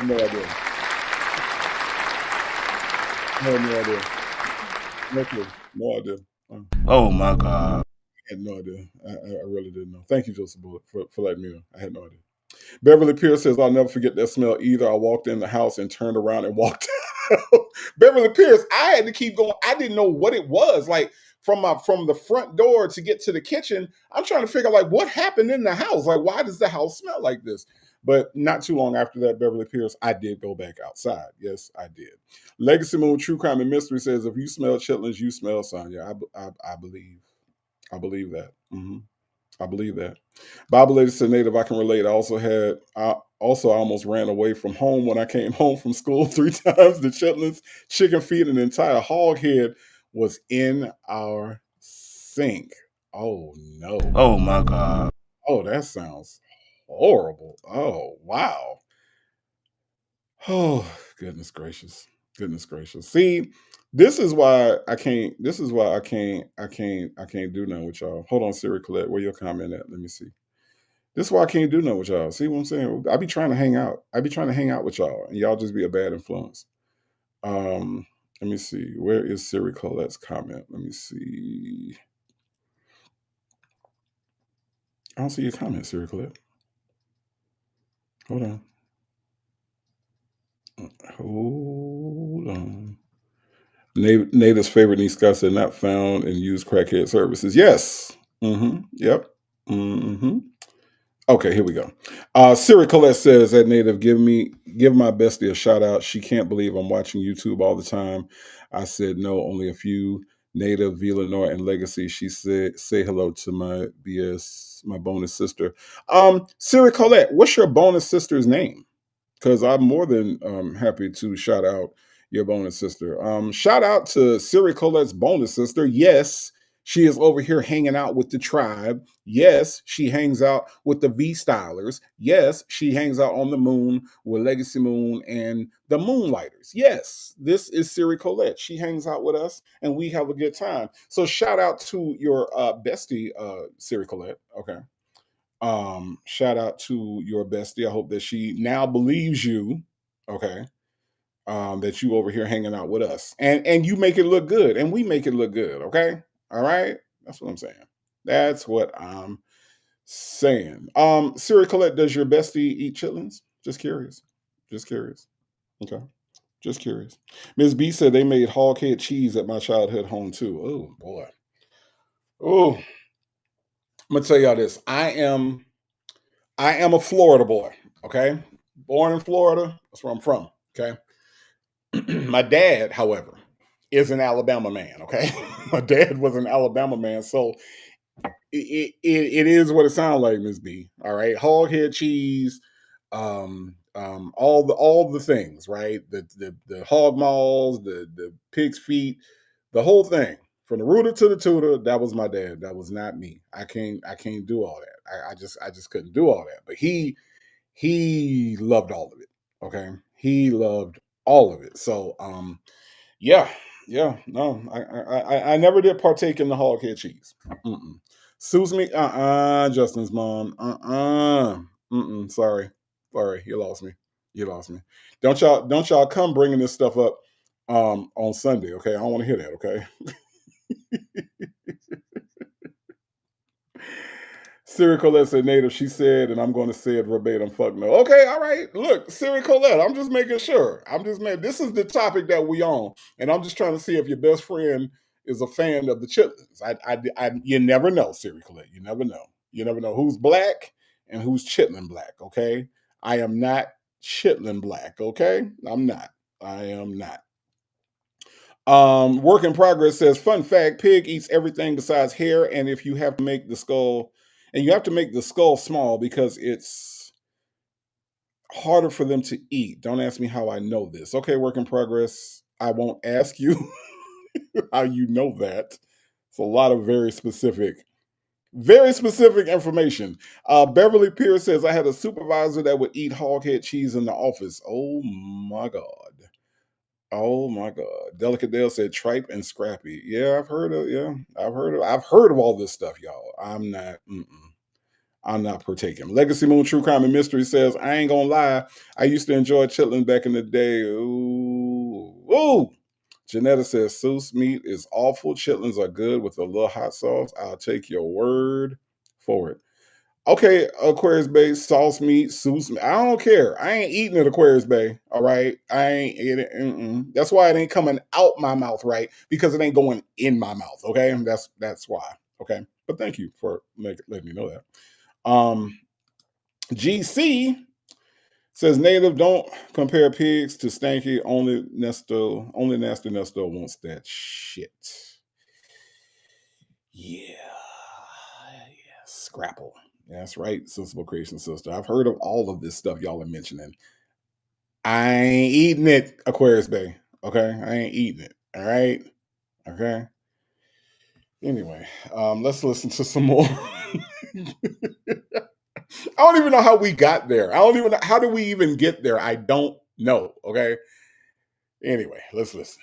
no idea. I had no idea. No clue. No idea. Oh my God. I had no idea. I really didn't know. Thank you, Joseph Bullet, for letting me know. I had no idea. Beverly Pierce says, I'll never forget that smell either. I walked in the house and turned around and walked out. Beverly Pierce, I had to keep going. I didn't know what it was. Like from the front door to get to the kitchen, I'm trying to figure out like what happened in the house. Like, why does the house smell like this? But not too long after that, Beverly Pierce, I did go back outside. Yes, I did. Legacy Moon True Crime and Mystery says, if you smell chitlins, you smell Sonya. I believe. I believe that. I believe that. Bible Lady said, Native, I can relate. I almost ran away from home when I came home from school 3 times. The chitlins, chicken feet, and an entire hog head was in our sink. Oh no. Oh my God. Oh, that sounds horrible. Oh, wow. Oh, goodness gracious. Goodness gracious. See, this is why I can't do nothing with y'all. Hold on, Siri Colette, where your comment at? Let me see. This is why I can't do nothing with y'all. See what I'm saying? I be trying to hang out. I be trying to hang out with y'all, and y'all just be a bad influence. Let me see. Where is Siri Colette's comment? Let me see. I don't see your comment, Siri Colette. Hold on. Hold on. Native's favorite niece Scott said not found and used crackhead services. Yes. Yep. Okay, here we go. Siri Colette says that Native, give my bestie a shout out. She can't believe I'm watching YouTube all the time. I said no, only a few. Native, Villanor, and Legacy. She said, say hello to my my bonus sister. Siri Colette, what's your bonus sister's name? Because I'm more than happy to shout out your bonus sister. Shout out to Siri Colette's bonus sister. Yes, she is over here hanging out with the tribe. Yes, she hangs out with the V Stylers. Yes, she hangs out on the moon with Legacy Moon and the Moonlighters. Yes, this is Siri Colette. She hangs out with us and we have a good time. So shout out to your bestie, Siri Colette. Okay. Shout out to your bestie. I hope that she now believes you. Okay. that you over here hanging out with us, and you make it look good, and we make it look good. Okay, all right. That's what I'm saying. That's what I'm saying. Siri Colette, does your bestie eat chitlins? Just curious. Just curious. Okay. Just curious. Ms. B said they made hog head cheese at my childhood home too. Oh boy. Oh, I'm gonna tell y'all this. I am a Florida boy. Okay. Born in Florida. That's where I'm from. Okay. My dad, however, is an Alabama man. Okay. My dad was an Alabama man. So it is what it sounds like, Miss B. All right, hog head cheese, all the things, right? The hog maws, the pig's feet, the whole thing from the rooter to the tutor. That was my dad. That was not me. I can't do all that. I just couldn't do all that. But he loved all of it. Okay, he loved all of it. So yeah, yeah, no, I never did partake in the hog head cheese. Mm-mm. Sues me, Justin's mom, sorry, sorry, you lost me, you lost me. Don't y'all come bringing this stuff up on Sunday, okay? I don't want to hear that, okay? Siri Colette said native. She said, and I'm going to say it verbatim. Fuck no. Okay, all right. Look, Siri Colette. I'm just making sure. I'm just making. This is the topic that we on, and I'm just trying to see if your best friend is a fan of the chitlins. You never know, Siri Colette. You never know. You never know who's black and who's chitlin black. Okay, I am not chitlin black. Okay, I'm not. I am not. Work in progress says, fun fact, pig eats everything besides hair, and if you have to make the skull, and you have to make the skull small because it's harder for them to eat. Don't ask me how I know this. Okay, work in progress. I won't ask you how you know that. It's a lot of very specific information. Beverly Pierce says, I had a supervisor that would eat hog head cheese in the office. Oh my God. Oh my God. Delicate Dale said tripe and scrappy. Yeah, I've heard of all this stuff, y'all. I'm not partaking. Legacy Moon True Crime and Mystery says, I ain't gonna lie. I used to enjoy chitlins back in the day. Ooh. Ooh. Janetta says, Seuss meat is awful. Chitlins are good with a little hot sauce. I'll take your word for it. Okay, Aquarius Bay, sauce meat, Seuss meat. I don't care. I ain't eating at Aquarius Bay. All right. I ain't eating it. That's why it ain't coming out my mouth, right? Because it ain't going in my mouth. Okay. That's why. Okay. But thank you for letting me know that. GC says native don't compare pigs to stanky. Only nasty Nesto wants that shit. Yeah. Scrapple. That's right, Sensible Creation Sister. I've heard of all of this stuff y'all are mentioning. I ain't eating it, Aquarius Bay. Okay? I ain't eating it. All right? Okay. Anyway, let's listen to some more. I don't even know how we got there. I don't even know. How do we even get there? I don't know. Okay. Anyway, let's listen.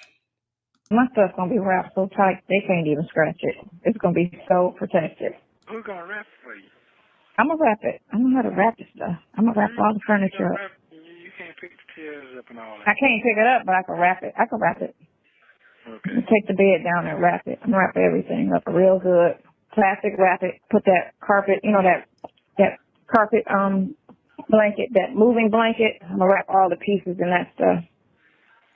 My stuff's gonna be wrapped so tight they can't even scratch it. It's gonna be so protected. Who's gonna rap for you? I'm gonna wrap it. I know how to wrap this stuff. I'm gonna wrap all the furniture up. You can't pick the chairs up and all that. I can't pick it up, but I can wrap it. I can wrap it. Okay. Take the bed down and wrap it. I'm gonna wrap everything up real good. Plastic wrap it. Put that carpet, that carpet blanket, that moving blanket. I'm gonna wrap all the pieces in that stuff.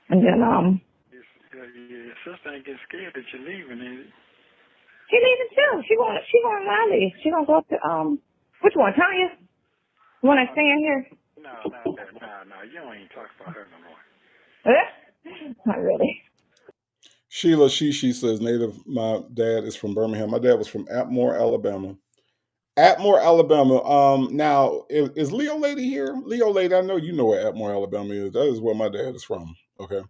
And then Your sister ain't get scared that you're leaving, is it? she leaving too. She gonna not leave. She gonna go up to which one, Sonya? The one that's staying here? No, not that. No. You don't even talk about her no more. Not really. Sheila Shishi says native. My dad is from Birmingham. My dad was from Atmore, Alabama. Atmore, Alabama. Now is Leo Lady here? Leo Lady, I know you know where Atmore, Alabama is. That is where my dad is from. Okay.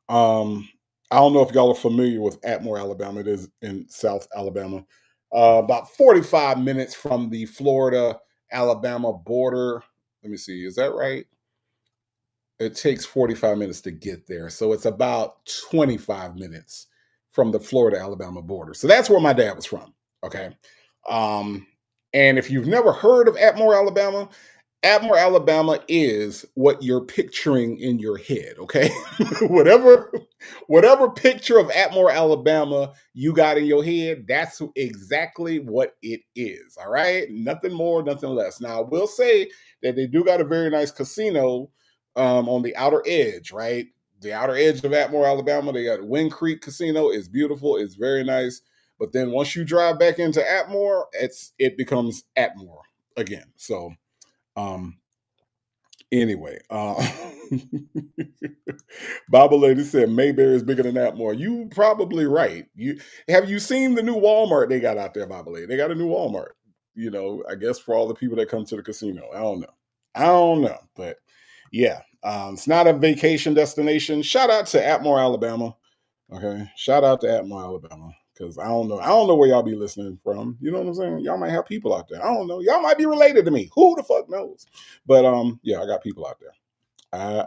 I don't know if y'all are familiar with Atmore, Alabama. It is in South Alabama. About 45 minutes from the Florida Alabama border. Let me see. Is that right? It takes 45 minutes to get there. So it's about 25 minutes from the Florida Alabama border. So that's where my dad was from. Okay. And if you've never heard of Atmore, Alabama, Atmore, Alabama is what you're picturing in your head, okay? whatever picture of Atmore, Alabama you got in your head, that's exactly what it is, all right? Nothing more, nothing less. Now, I will say that they do got a very nice casino on the outer edge, right? The outer edge of Atmore, Alabama, they got Wind Creek Casino. It's beautiful. It's very nice. But then once you drive back into Atmore, it becomes Atmore again. So um, anyway, Bible Lady said Mayberry is bigger than Atmore. You probably right. Have you seen the new Walmart they got out there, Bible Lady? They got a new Walmart. You know, I guess for all the people that come to the casino. I don't know, but yeah, it's not a vacation destination. Shout out to Atmore, Alabama. Okay, shout out to Atmore, Alabama. Because I don't know where y'all be listening from. You know what I'm saying? Y'all might have people out there. I don't know. Y'all might be related to me. Who the fuck knows? But yeah, I got people out there.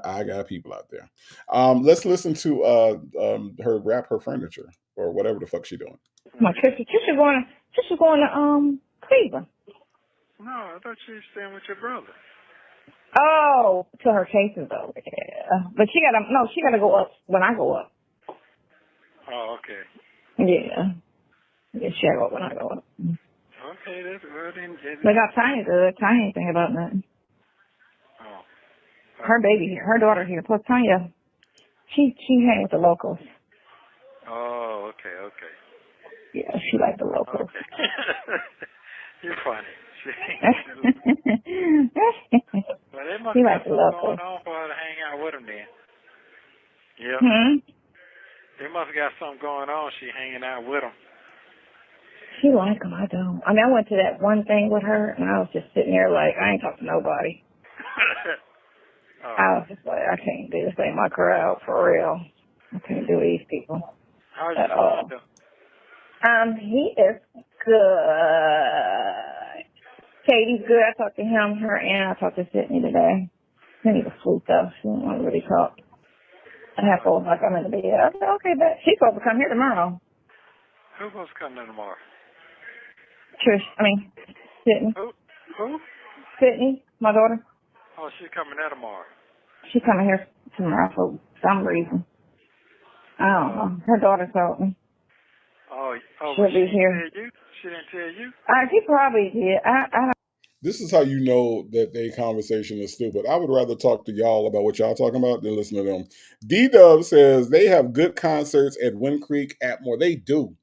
I got people out there. Let's listen to her wrap her furniture or whatever the fuck she doing. My Trisha going to Cleveland. No, I thought you were staying with your brother. Oh, to her cases over there. But she gotta go up when I go up. Oh, okay. Yeah. Yeah, she gotta go up when I go up. Okay, that's well then. They got Tiny good. Tiny ain't thinking about nothing. Oh. Her baby here, her daughter here. Plus Sonya, she hang with the locals. Oh, okay. Yeah, she like the locals. Okay. You're funny. Well, there must She have like the something locals. going on for her to hang out with him then. Yep. They must have got something going on. She hanging out with him. She like him, I don't. I mean, I went to that one thing with her, and I was just sitting there like, I ain't talking to nobody. I was just like, I can't do this. Ain't my crowd, for real. I can't do these people How's at your all. son doing? He is good. Katie's good. I talked to him, her, and I talked to Sydney today. Sydney was asleep, though. She didn't want to really talk. I have to like I'm in the bed. I said, okay, but she's supposed to come here tomorrow. Who's supposed to come in tomorrow? Sydney. Who? Sydney, my daughter. Oh, she's coming in tomorrow. She's coming here tomorrow for some reason. I don't know. Her daughter told me. She'll be here. Tell you? She didn't tell you? She probably did. I don't. This is how you know that their conversation is stupid. I would rather talk to y'all about what y'all talking about than listen to them. D-Dub says they have good concerts at Wind Creek, Atmore. They do.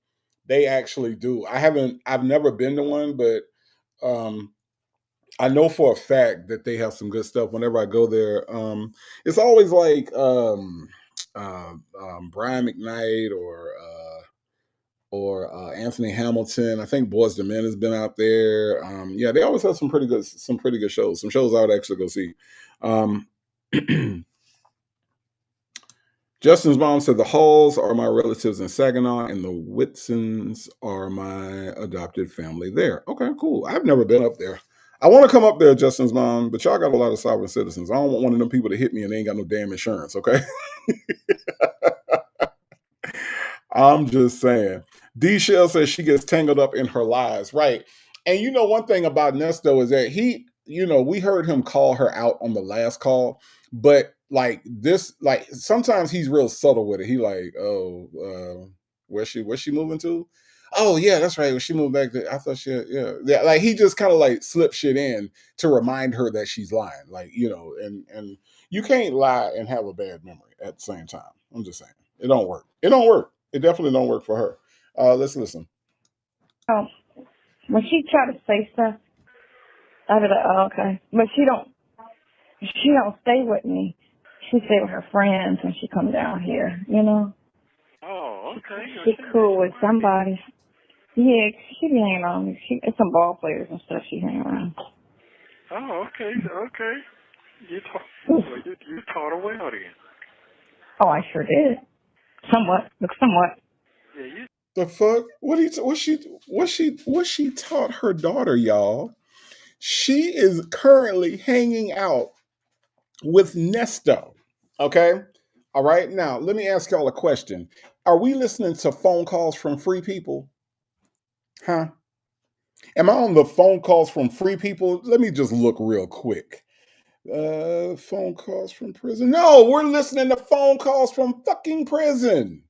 They actually do. I've never been to one, but I know for a fact that they have some good stuff whenever I go there. It's always like Brian McKnight or Anthony Hamilton. I think Boyz II Men has been out there. Yeah, they always have some pretty good shows. Some shows I would actually go see. Justin's mom said the Halls are my relatives in Saginaw, and the Whitsons are my adopted family there. Okay, cool. I've never been up there. I want to come up there, Justin's mom, but y'all got a lot of sovereign citizens. I don't want one of them people to hit me and they ain't got no damn insurance. Okay. I'm just saying. D Shell says she gets tangled up in her lies, right? And you know, one thing about Nesto is that we heard him call her out on the last call, but sometimes he's real subtle with it. He like, where's she moving to? Oh yeah, that's right. When she moved back to, I thought yeah. Like he just kind of like slips shit in to remind her that she's lying. Like, and you can't lie and have a bad memory at the same time. I'm just saying. It don't work. It definitely don't work for her. Let's listen. Oh, when she try to say stuff, I be like, oh, okay. But she don't stay with me. She stay with her friends when she come down here, Oh, okay. She cool with somebody. Yeah, she be hanging around. It's some ball players and stuff she hang around. Oh, okay. You taught her well then. Oh, I sure did. Somewhat. Yeah, you. The fuck? What she taught her daughter, y'all? She is currently hanging out with Nesto. Okay? All right. Now, let me ask y'all a question. Are we listening to phone calls from free people? Huh? Am I on the phone calls from free people? Let me just look real quick. Phone calls from prison. No, we're listening to phone calls from fucking prison.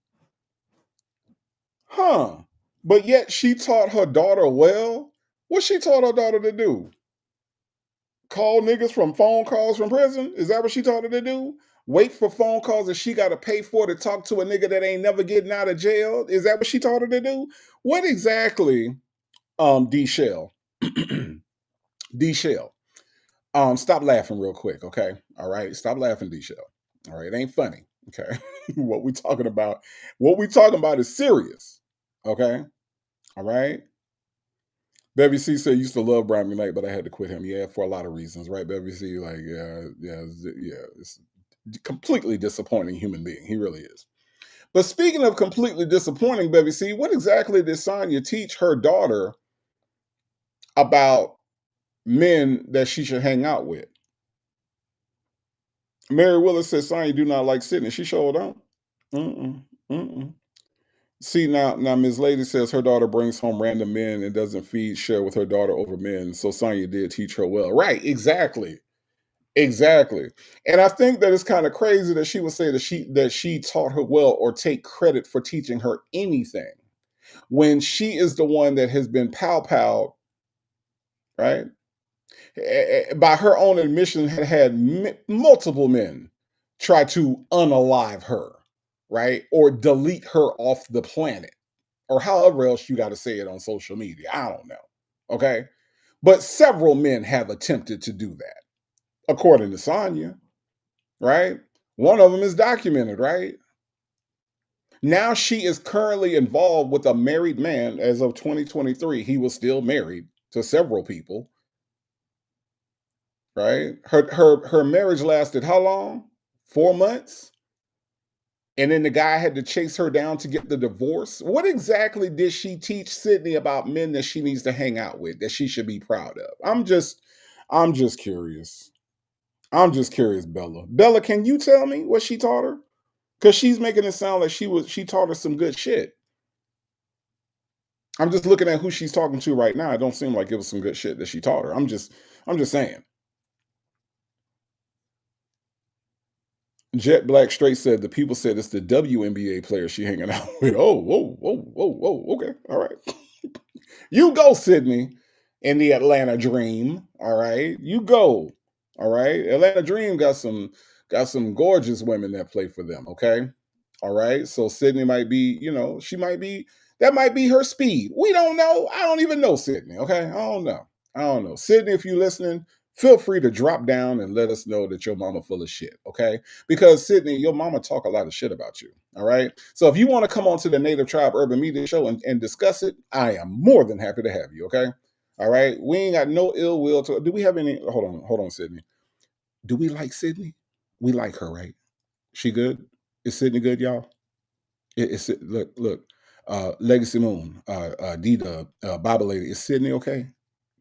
Huh. But yet she taught her daughter well. What she taught her daughter to do? Call niggas from phone calls from prison? Is that what she taught her to do? Wait for phone calls that she got to pay for to talk to a nigga that ain't never getting out of jail? Is that what she taught her to do? What exactly, D Shell? D Shell. Stop laughing real quick, okay? All right, stop laughing, D Shell. All right, it ain't funny, okay? What we talking about is serious, okay? All right. Bevy C said used to love Brian McKnight, but I had to quit him. Yeah, for a lot of reasons, right? Bevy C, like, yeah, it's completely disappointing human being. He really is. But speaking of completely disappointing, Bevy C, what exactly did Sonya teach her daughter about men that she should hang out with? Mary Willis says Sonya do not like Sydney. She showed up. See now Ms. Lady says her daughter brings home random men and doesn't share with her daughter over men. So Sonya did teach her well. Right, exactly. Exactly. And I think that it's kind of crazy that she would say that she taught her well or take credit for teaching her anything when she is the one that has been pow, right? By her own admission, had multiple men try to unalive her, right? Or delete her off the planet, or however else you got to say it on social media. I don't know. Okay. But several men have attempted to do that, according to Sonya, right? One of them is documented, right? Now she is currently involved with a married man as of 2023. He was still married to several people, right? Her marriage lasted how long? 4 months? And then the guy had to chase her down to get the divorce. What exactly did she teach Sydney about men that she needs to hang out with, that she should be proud of? I'm just curious. I'm just curious, Bella. Bella, can you tell me what she taught her? Because she's making it sound like she taught her some good shit. I'm just looking at who she's talking to right now. It don't seem like it was some good shit that she taught her. I'm just saying. Jet Black Straight said the people said it's the WNBA player she hanging out with. Oh, whoa. Okay, all right. You go, Sydney, in the Atlanta Dream. All right, you go. All right, Atlanta Dream got some gorgeous women that play for them. Okay, all right. So Sydney might be, she might be, that might be her speed. We don't know. I don't even know Sydney. Okay, I don't know. Sydney, if you're listening, feel free to drop down and let us know that your mama full of shit. Okay, because Sydney, your mama talk a lot of shit about you. All right. So if you want to come on to the Native Tribe Urban Media Show and discuss it, I am more than happy to have you. Okay. All right. We ain't got no ill will to. Do we have any? Hold on, Sydney. Do we like Sydney? We like her, right? She good? Is Sydney good, y'all? It's look. Legacy Moon, D-Dub, Bible Lady. Is Sydney okay?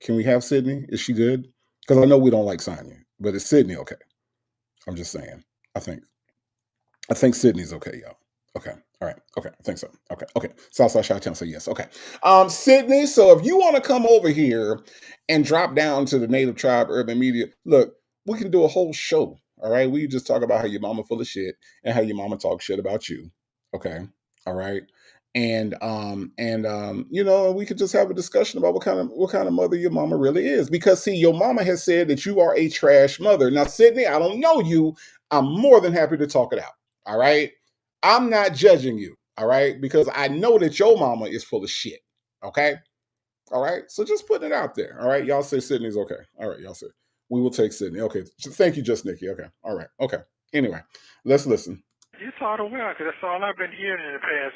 Can we have Sydney? Is she good? Because I know we don't like Sonya, but is Sydney okay? I'm just saying. I think Sydney's okay, y'all. Okay. All right. Okay. I think so. Okay. Southside Chi-Town say yes. Okay. Sydney, so if you want to come over here and drop down to the Native Tribe Urban Media, look, we can do a whole show. All right. We just talk about how your mama full of shit and how your mama talk shit about you. Okay. All right. And we could just have a discussion about what kind of mother your mama really is. Because see, your mama has said that you are a trash mother. Now, Sydney, I don't know you. I'm more than happy to talk it out. All right. I'm not judging you. All right. Because I know that your mama is full of shit. Okay. All right. So just putting it out there. All right. Y'all say Sydney's okay. All right. Y'all say we will take Sydney. Okay. Thank you, Just Nikki. Okay. All right. Okay. Anyway, let's listen. You taught her well, because that's all I've been hearing in the past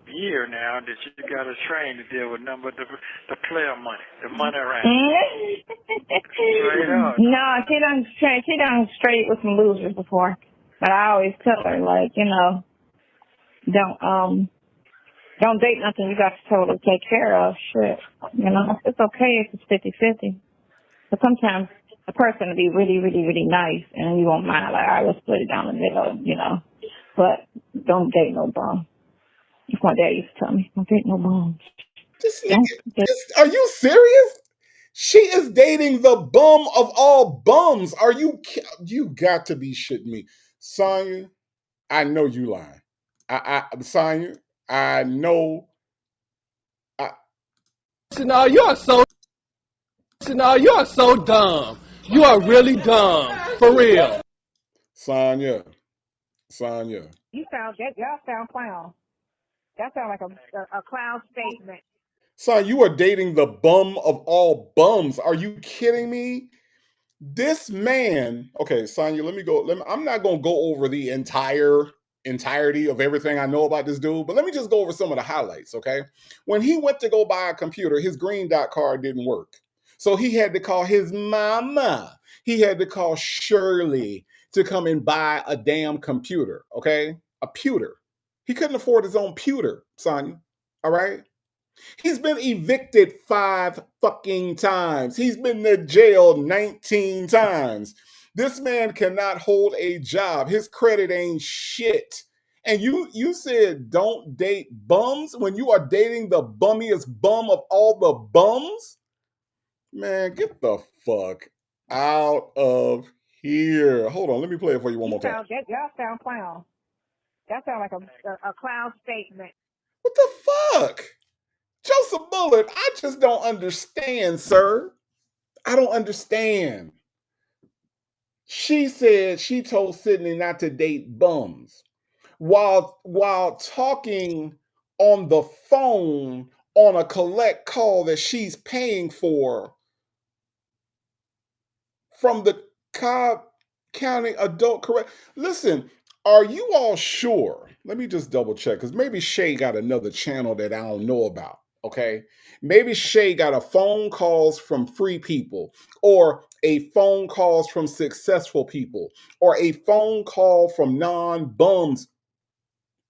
year now, that you got to train to deal with nothing but the player money, the money around. Straight up. No, she done straight with some losers before. But I always tell her, like, don't date nothing you got to totally take care of. Shit. It's okay if it's 50-50. But sometimes a person will be really, really, really nice, and you won't mind, like, all right, let's split it down the middle, But don't date no bum. That's my dad used to tell me. Don't date no bums. Are you serious? She is dating the bum of all bums. Are you? You got to be shitting me, Sonya. I know you lying. Sonya, I know. No, you're so. No, you're so dumb. You are really dumb, for real. Sonya. You sound that y'all sound clown. That sound like a clown statement. Son, you are dating the bum of all bums. Are you kidding me? This man, okay, Sonya, let me go. I'm not gonna go over the entirety of everything I know about this dude, but let me just go over some of the highlights, okay? When he went to go buy a computer, his green dot card didn't work. So he had to call his mama. He had to call Shirley to come and buy a damn computer, okay? A pewter. He couldn't afford his own pewter, Sonya. All right? He's been evicted 5 fucking times. He's been to jail 19 times. This man cannot hold a job. His credit ain't shit. And you said don't date bums when you are dating the bummiest bum of all the bums? Man, get the fuck out of here. Hold on, let me play it for you one more time. Y'all sound clown. That sound like a clown statement. What the fuck? Joseph Bullard, I just don't understand, sir. I don't understand. She said she told Sydney not to date bums while talking on the phone on a collect call that she's paying for from the Cobb County Adult Correct. Listen, are you all sure? Let me just double check because maybe Shay got another channel that I don't know about. Okay. Maybe Shay got a phone calls from free people or a phone calls from successful people or a phone call from non-bums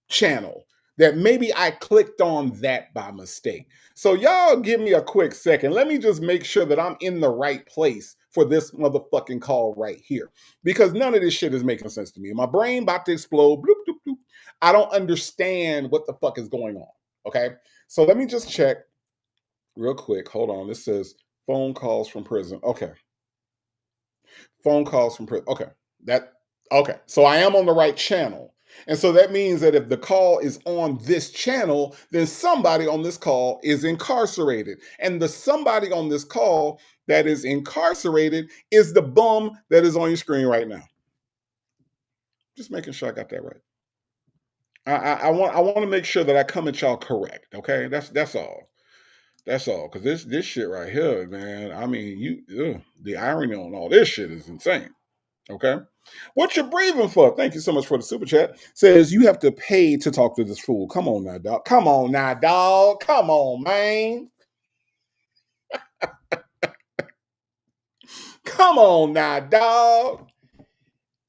channel that maybe I clicked on that by mistake. So y'all give me a quick second. Let me just make sure that I'm in the right place for this motherfucking call right here. Because none of this shit is making sense to me. My brain about to explode. Bloop, bloop, bloop. I don't understand what the fuck is going on. Okay. So let me just check real quick. Hold on. This says phone calls from prison. Okay. Phone calls from prison. Okay. So I am on the right channel. And so that means that if the call is on this channel, then somebody on this call is incarcerated. And the somebody on this call that is incarcerated is the bum that is on your screen right now. Just making sure I got that right. I want to make sure that I come at y'all correct. Okay, that's all. That's all. Because this shit right here, man. I mean, the irony on all this shit is insane. Okay. What you're breathing for? Thank you so much for the super chat. Says you have to pay to talk to this fool. Come on now, dog. Come on now, dog. Come on, man. Come on now, dog.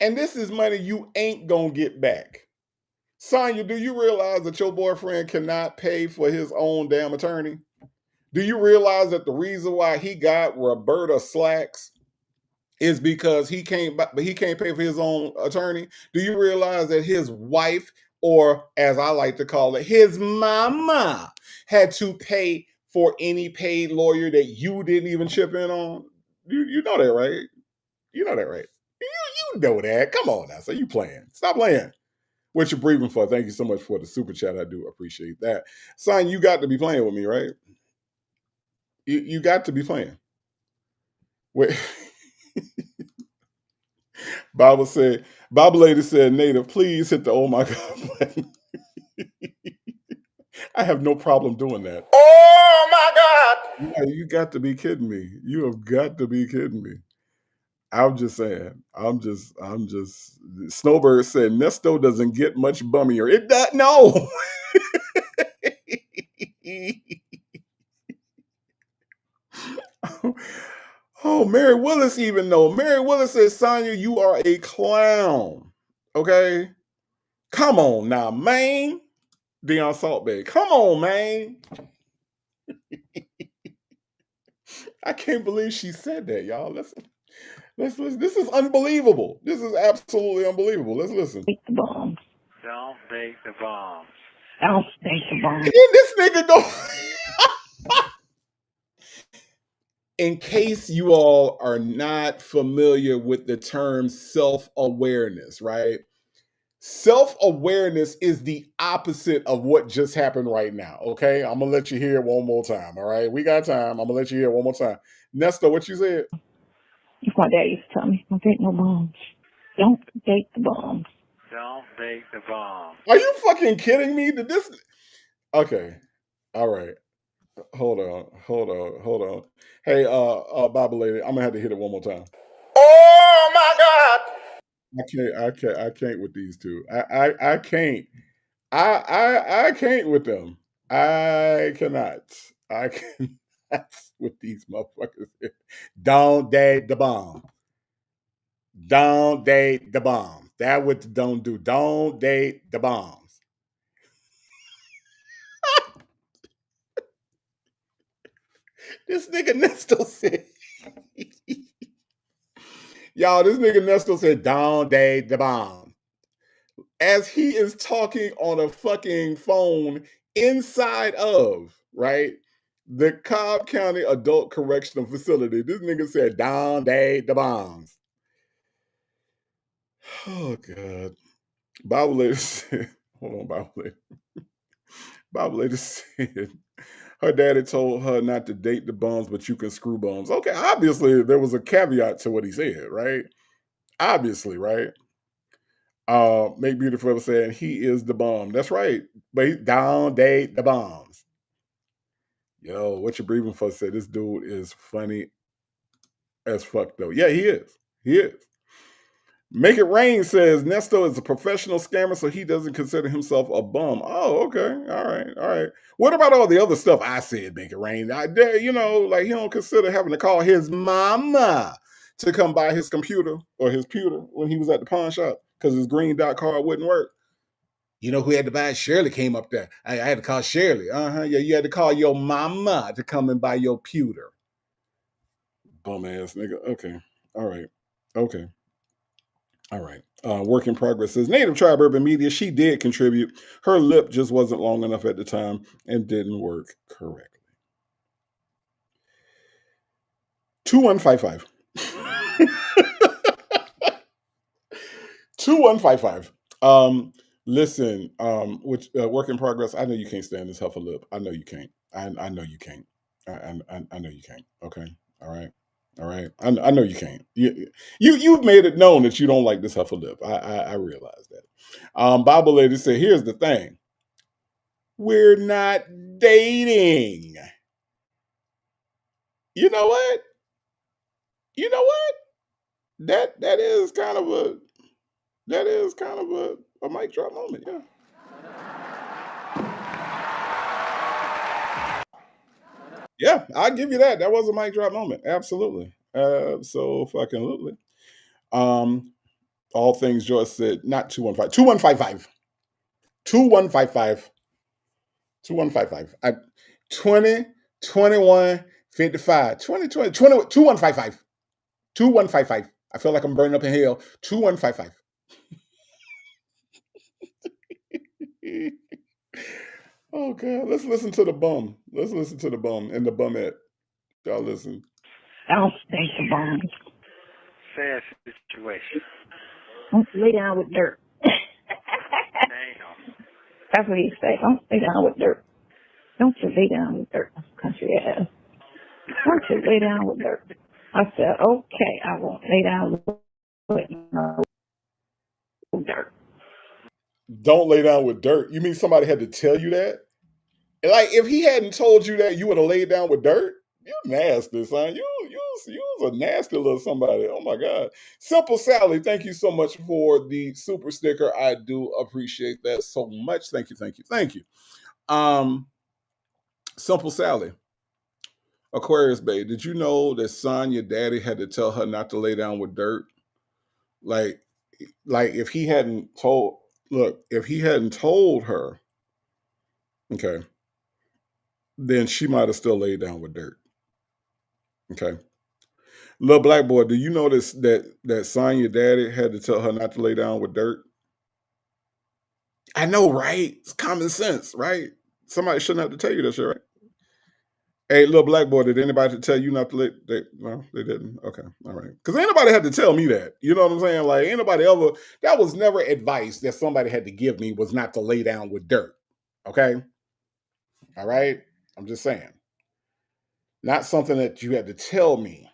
And this is money you ain't gonna get back. Sonya, do you realize that your boyfriend cannot pay for his own damn attorney? Do you realize that the reason why he got Roberta slacks is because he can't pay for his own attorney? Do you realize that his wife, or as I like to call it, his mama, had to pay for any paid lawyer that you didn't even chip in on? You know that, right? You know that, right? You know that. Come on now. So you playing. Stop playing. What you're breathing for. Thank you so much for the super chat. I do appreciate that. Son, you got to be playing with me, right? You got to be playing. Wait. Bible lady said, Native, please hit the oh my God button. I have no problem doing that. Oh my God! Yeah, you got to be kidding me. You have got to be kidding me. I'm just saying. Snowbird said, Nesto doesn't get much bummier. It does. No. Oh, Mary Willis even know. Mary Willis says, Sonya, you are a clown. Okay? Come on now, man. Deion Saltbay. Come on, man. I can't believe she said that, y'all. Listen. This is unbelievable. This is absolutely unbelievable. Let's listen. Take the bombs. Don't bake the bombs. Don't take the bombs. And then this nigga go. in case you all are not familiar with the term self-awareness, right? Self-awareness is the opposite of what just happened right now. Okay. I'm gonna let you hear it one more time. All right. We got time. I'm gonna let you hear it one more time. Nesto, what you said? That's my dad used to tell me, don't date no bums. Don't date the bums. Don't date the bomb. Are you fucking kidding me? Did this okay. All right. Hold on. Hey, Bible lady, I'm gonna have to hit it one more time. Oh my God! I can't with these two. I can't. I can't with them. I cannot. I cannot with these motherfuckers. Don't date the bomb. Don't date the bomb. That what don't do. Don't date the bombs. This nigga Nesto said, y'all, this nigga Nesto said, don't date the bomb. As he is talking on a fucking phone inside of, right? The Cobb County Adult Correctional Facility. This nigga said, don't date the bombs. Oh, God. Bible lady said, hold on, Bible lady. Bible lady said, her daddy told her not to date the bums, but you can screw bums. Okay, obviously there was a caveat to what he said, right? Obviously, right? Make Beauty Forever saying he is the bomb. That's right. But he down date the bombs. Yo, what you breathing for said this dude is funny as fuck though. Yeah, he is. He is. Make It Rain says Nesto is a professional scammer, so he doesn't consider himself a bum. Oh, okay. All right. What about all the other stuff I said, Make It Rain? You know, like he don't consider having to call his mama to come buy his computer or his pewter when he was at the pawn shop because his green dot card wouldn't work. You know who had to buy it? Shirley came up there. I had to call Shirley. Yeah, you had to call your mama to come and buy your pewter. Bum ass nigga. Okay. All right. Okay. All right. Work in progress says Native Tribe Urban Media. She did contribute. Her lip just wasn't long enough at the time and didn't work correctly. 2155. 2155. Listen, which work in progress. I know you can't stand this huff a lip. I know you can't. I know you can't. I know you can't. Okay. All right. All right. I know you can't. You've made it known that you don't like this huff a lip. I realize that. Bible lady said, here's the thing. We're not dating. You know what? You know what? That is kind of a mic drop moment, yeah. Yeah, I'll give you that. That was a mic drop moment. Absolutely. So fucking absolutely. All things Joyce said, not 2155. 2155. 2155. 2155. 20, 21, 55. 20, 20, 20, 2155. 2155. I feel like I'm burning up in hell. 2155. Oh God. Let's listen to the bum. Let's listen to the bum and the bumette. Y'all listen. Don't date the bums. Sad situation. Don't lay down with dirt. Damn. That's what he say. Don't lay down with dirt. Don't you lay down with dirt, country ass. Don't you lay down with dirt. I said, okay, I won't lay down with no dirt. Don't lay down with dirt. You mean somebody had to tell you that? Like if he hadn't told you that, you would have laid down with dirt. You nasty, son. You was a nasty little somebody. Oh my God. Simple Sally, thank you so much for the super sticker. I do appreciate that so much. Thank you. Simple Sally. Aquarius Bay, did you know that Sonya daddy had to tell her not to lay down with dirt? Like if he hadn't told her, okay, then she might have still laid down with dirt. Okay. Little black boy, do you notice that Sonya daddy had to tell her not to lay down with dirt? I know, right? It's common sense, right? Somebody shouldn't have to tell you that shit, right? Hey, little black boy, did anybody tell you not to lay? No, they didn't. Okay, all right. Because anybody had to tell me that. You know what I'm saying? Like anybody ever, that was never advice that somebody had to give me was not to lay down with dirt. Okay, all right. I'm just saying, not something that you had to tell me.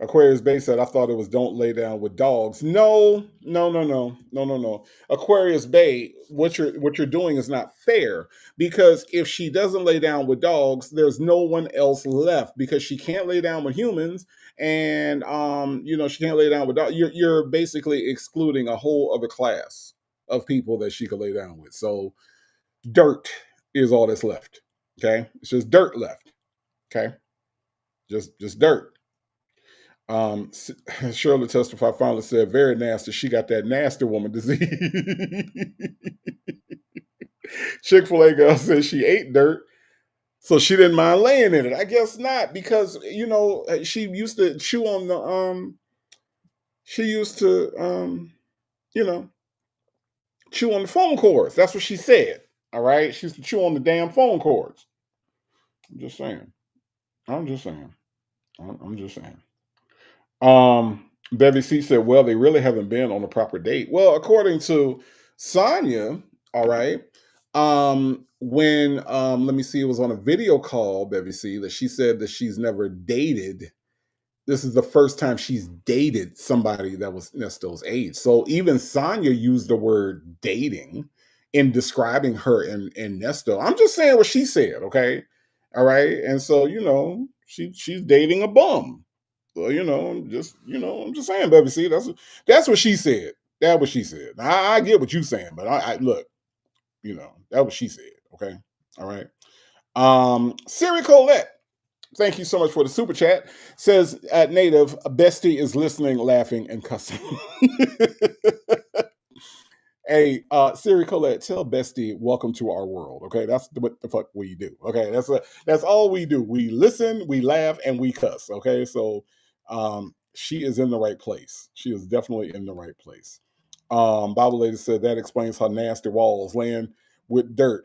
Aquarius Bay said, I thought it was don't lay down with dogs. No, no, no, no, no, no, no. Aquarius Bay, what you're doing is not fair because if she doesn't lay down with dogs, there's no one else left because she can't lay down with humans and she can't lay down with dogs. You're basically excluding a whole other class of people that she could lay down with. So dirt is all that's left. Okay. It's just dirt left. Okay. Just dirt. Shirley testified finally said, very nasty. She got that nasty woman disease. Chick-fil-A girl said she ate dirt, so she didn't mind laying in it. I guess not, because she used to chew on the she used to chew on the phone cords. That's what she said. All right. She used to chew on the damn phone cords. I'm just saying. I'm just saying. I'm just saying. Bevy C said, well, they really haven't been on a proper date. Well, according to Sonya, all right, when let me see, it was on a video call, Bevy C, that she said that she's never dated. This is the first time she's dated somebody that was Nesto's age. So even Sonya used the word dating in describing her and Nesto. I'm just saying what she said, okay? All right. And so, she's dating a bum. Well, I'm just saying, baby. See, that's what she said. That's what she said. I get what you're saying, but I look, that what she said. Okay, all right. Siri Colette, thank you so much for the super chat. Says at native, bestie is listening, laughing, and cussing. Hey, Siri Colette, tell Bestie, welcome to our world. Okay, that's what the fuck we do. Okay, that's all we do. We listen, we laugh, and we cuss. Okay, so she is in the right place. She is definitely in the right place. Bible lady said that explains how nasty walls laying with dirt.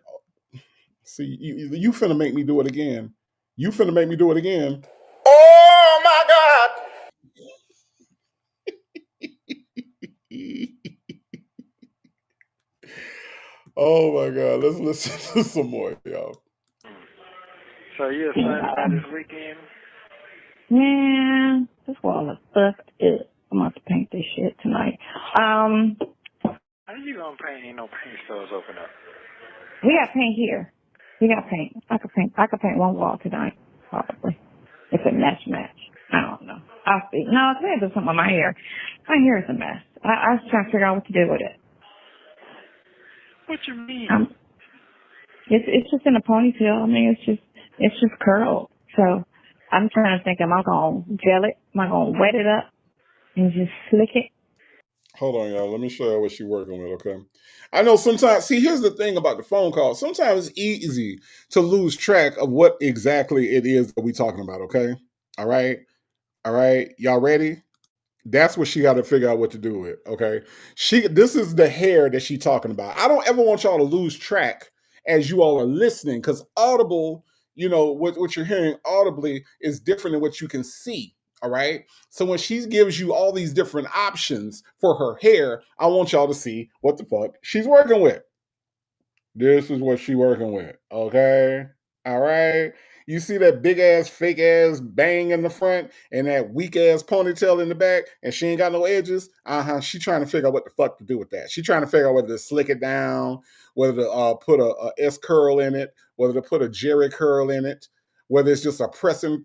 See, you finna make me do it again. You finna make me do it again. Oh my God. Oh my God, let's listen to some more, y'all. So you're excited about this weekend? Man, this wall is fucked up. I'm about to paint this shit tonight. How you gonna paint? Ain't no paint stores open up. We got paint here. We got paint. I could paint one wall tonight, probably. It's a match. I don't know. I'll see. No, it's gonna do something with my hair. My hair is a mess. I was trying to figure out what to do with it. What you mean? It's just in a ponytail. I mean, it's just curled. So I'm trying to think, am I gonna gel it? Am I gonna wet it up and just slick it? Hold on, y'all. Let me show you what she's working with, okay? I know sometimes, see, here's the thing about the phone call. Sometimes it's easy to lose track of what exactly it is that we're talking about, okay? All right? All right? Y'all ready? That's what she got to figure out what to do with, okay? This is the hair that she's talking about. I don't ever want y'all to lose track as you all are listening, because audible, what you're hearing audibly is different than what you can see. All right. So when she gives you all these different options for her hair, I want y'all to see what the fuck she's working with. This is what she's working with. Okay. All right. You see that big ass, fake ass bang in the front and that weak ass ponytail in the back, and she ain't got no edges. She trying to figure out what the fuck to do with that. She trying to figure out whether to slick it down, whether to put a S curl in it, whether to put a Jerry curl in it, whether it's just a pressing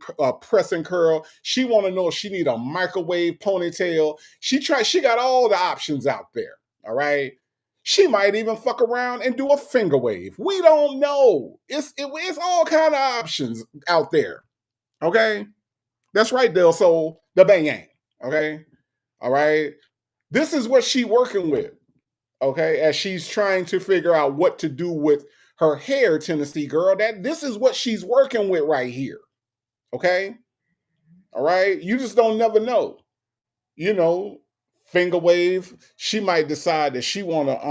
curl. She want to know if she need a microwave ponytail. She got all the options out there. All right. She might even fuck around and do a finger wave. We don't know. It's all kind of options out there. Okay, that's right, Del Sol, the bang yang. Okay, all right. This is what she working with. Okay, as she's trying to figure out what to do with her hair, Tennessee girl. This is what she's working with right here. Okay, all right. You just don't never know. Finger wave. She might decide that she want to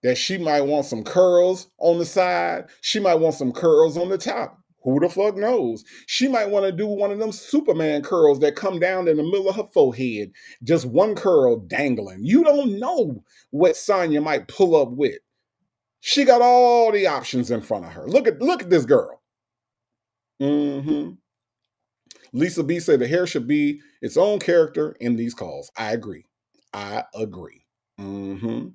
that she might want some curls on the side. She might want some curls on the top. Who the fuck knows? She might want to do one of them Superman curls that come down in the middle of her forehead, just one curl dangling. You don't know what Sonya might pull up with. She got all the options in front of her. Look at this girl. Mm-hmm. Lisa B said the hair should be its own character in these calls. I agree. I agree. Mm-hmm.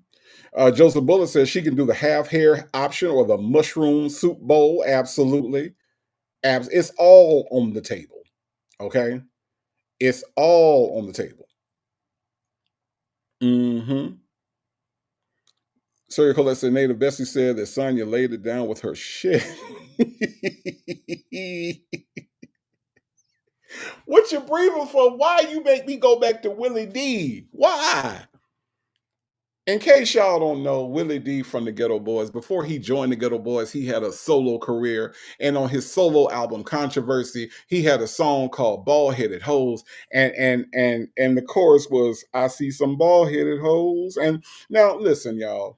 Joseph Bullet says she can do the half hair option or the mushroom soup bowl. Absolutely. It's all on the table. Okay. It's all on the table. Mm-hmm. Sir Colette said Native Bessie said that Sonya laid it down with her shit. What you breathing for? Why you make me go back to Willie D? Why? In case y'all don't know, Willie D from the Ghetto Boys, before he joined the Ghetto Boys, he had a solo career. And on his solo album, Controversy, he had a song called Bald Headed Hoes. And the chorus was, I see some bald headed hoes. And now listen, y'all.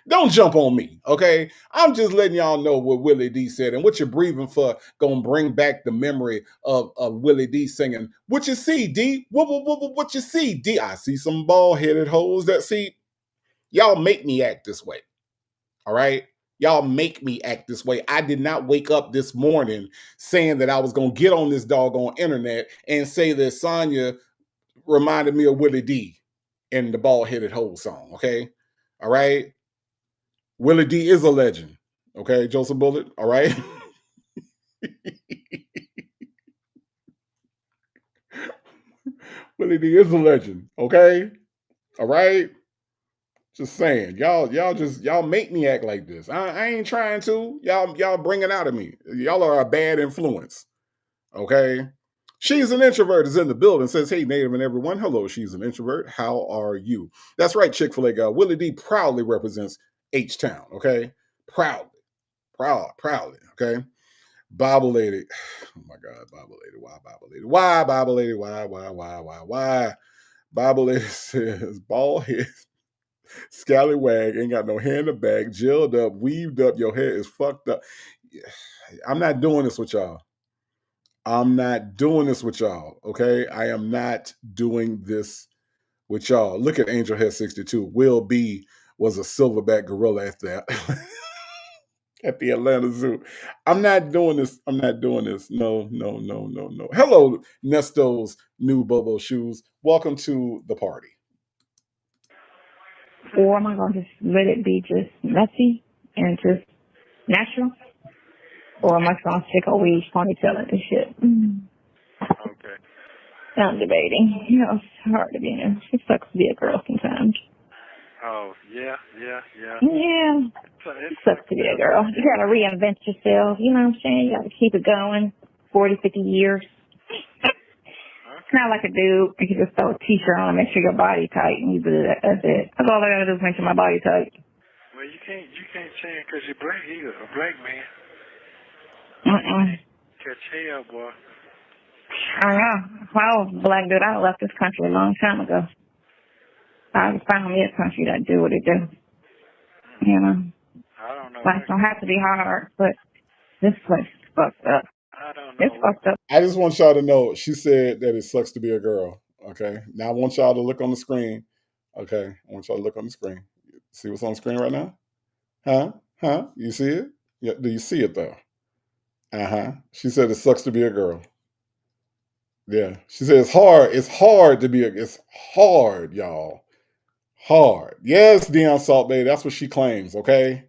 Don't jump on me, okay? I'm just letting y'all know what Willie D said, and what you're breathing for gonna bring back the memory of Willie D singing. What you see, D? What you see, D? I see some bald-headed hoes that see. Y'all make me act this way, all right? Y'all make me act this way. I did not wake up this morning saying that I was gonna get on this doggone internet and say that Sonya reminded me of Willie D in the bald-headed hole song, okay? All right? Willie D is a legend. Okay, Joseph Bullet. All right. Willie D is a legend. Okay. All right. Just saying. Y'all make me act like this. I ain't trying to. Y'all bring it out of me. Y'all are a bad influence. Okay. She's an introvert is in the building. Says, hey, Native and everyone. Hello, she's an introvert. How are you? That's right, Chick-fil-A guy. Willie D proudly represents H-Town. Okay. Proudly. Okay. Bible lady. Oh my God, Bible lady. Why Bible lady? Why Bible lady? Why? Bible lady says, bald head, scallywag, ain't got no hair in the back, gelled up, weaved up, your hair is fucked up. I'm not doing this with y'all. I'm not doing this with y'all, okay? I am not doing this with y'all. Look at Angel Head 62. Will B was a silverback gorilla at that. At the Atlanta Zoo. I'm not doing this. No. Hello, Nesto's new Bobo shoes. Welcome to the party. Or am I going to just let it be just messy and just natural? Or am I going to stick a weave ponytail and shit? Okay. I'm debating. You know, it's hard to be in. It sucks to be a girl sometimes. Oh, yeah. Yeah. It sucks to be a girl. You got to reinvent yourself. You know what I'm saying? You got to keep it going 40, 50 years. It's not like a dude. You can just throw a t-shirt on and make sure your body tight, and you do that. That's it. That's all I got to do is make sure my body tight. Well, you can't change because you're black either. A black man. Catch hell, boy. I know. If I was a black dude, I would have left this country a long time ago. I would find me a country that do what it do. You know? I don't know. Life don't have to be hard, but this place is fucked up. I don't know. It's fucked up. I just want y'all to know, she said that it sucks to be a girl. Okay. Now I want y'all to look on the screen. Okay. I want y'all to look on the screen. See what's on the screen right now? Huh? You see it? Yeah. Do you see it though? She said it sucks to be a girl. Yeah. She said it's hard. It's hard, y'all. Hard. Yes, Deion Salt Bay. That's what she claims. Okay.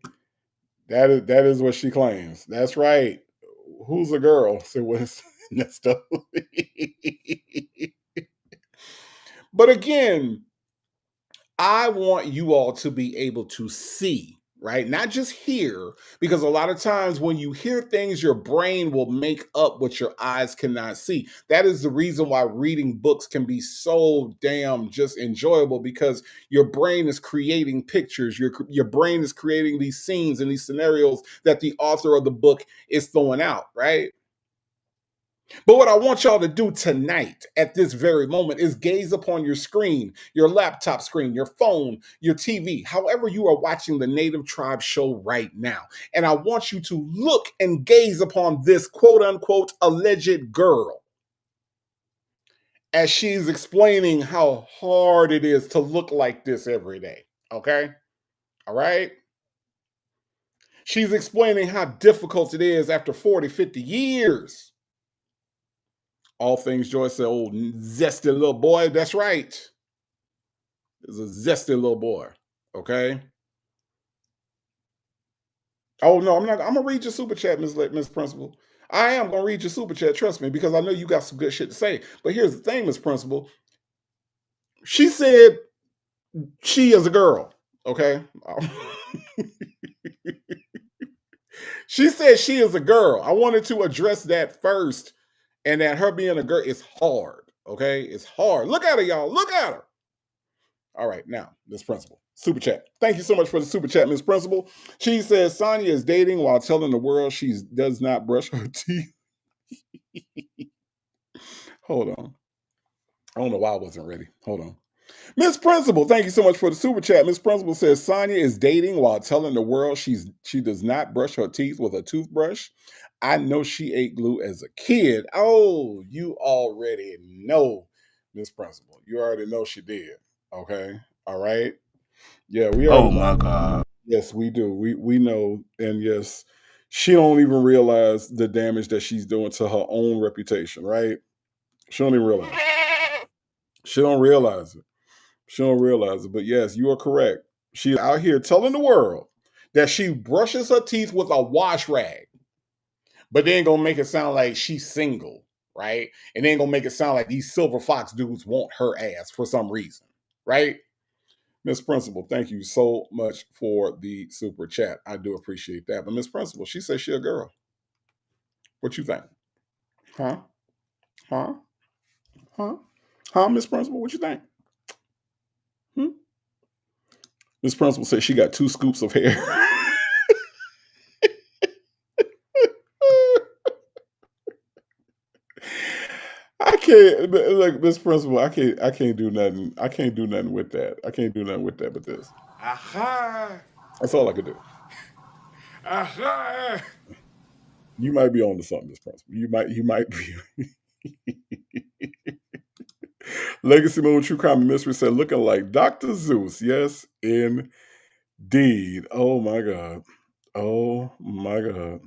That is what she claims. That's right. Who's a girl? So what's Nesto? But again, I want you all to be able to see, right? Not just hear, because a lot of times when you hear things, your brain will make up what your eyes cannot see. That is the reason why reading books can be so damn just enjoyable, because your brain is creating pictures. Your brain is creating these scenes and these scenarios that the author of the book is throwing out, right? But what I want y'all to do tonight at this very moment is gaze upon your screen, your laptop screen, your phone, your TV, however you are watching the Native Tribe show right now. And I want you to look and gaze upon this quote unquote alleged girl as she's explaining how hard it is to look like this every day. Okay? All right? She's explaining how difficult it is after 40, 50 years. All things Joy said, old zesty little boy. That's right. Is a zesty little boy. Okay. Oh no, I'm not. I'm gonna read your super chat, Miss Principal. I am gonna read your super chat. Trust me, because I know you got some good shit to say. But here's the thing, Miss Principal. She said she is a girl. Okay. She said she is a girl. I wanted to address that first, and that her being a girl is hard. Okay, it's hard. Look at her, y'all. Look at her. All right, now, Miss Principal, super chat. Thank you so much for the super chat, Miss Principal. She says Sonya is dating while telling the world she does not brush her teeth. Hold on. I don't know why I wasn't ready. Hold on. Miss Principal, thank you so much for the super chat. Miss Principal says Sonya is dating while telling the world she does not brush her teeth with a toothbrush. I know she ate glue as a kid. Oh, you already know, Miss Principal. You already know she did. Okay. All right. Yeah, we already Oh know. my God. Yes, we do. We know, and yes, she don't even realize the damage that she's doing to her own reputation, right? She don't even realize it. She don't realize it. She don't realize it. But yes, you are correct. She's out here telling the world that she brushes her teeth with a wash rag, but then gonna make it sound like she's single, right? And then gonna make it sound like these silver fox dudes want her ass for some reason, right? Miss Principal, thank you so much for the super chat. I do appreciate that. But Miss Principal, she says she a girl. What you think? Huh? Huh? Huh? Huh, Miss Principal? What you think? Hmm? Miss Principal says she got 2 scoops of hair. I can't look, Miss Principal. I can't do nothing. I can't do nothing with that. I can't do nothing with that but this. Aha! That's all I could do. Aha! You might be on to something, Miss Principal. You might be. Legacy Moon True Crime and Mystery said, looking like Dr. Zeus. Yes, indeed. Oh my God. Oh my God.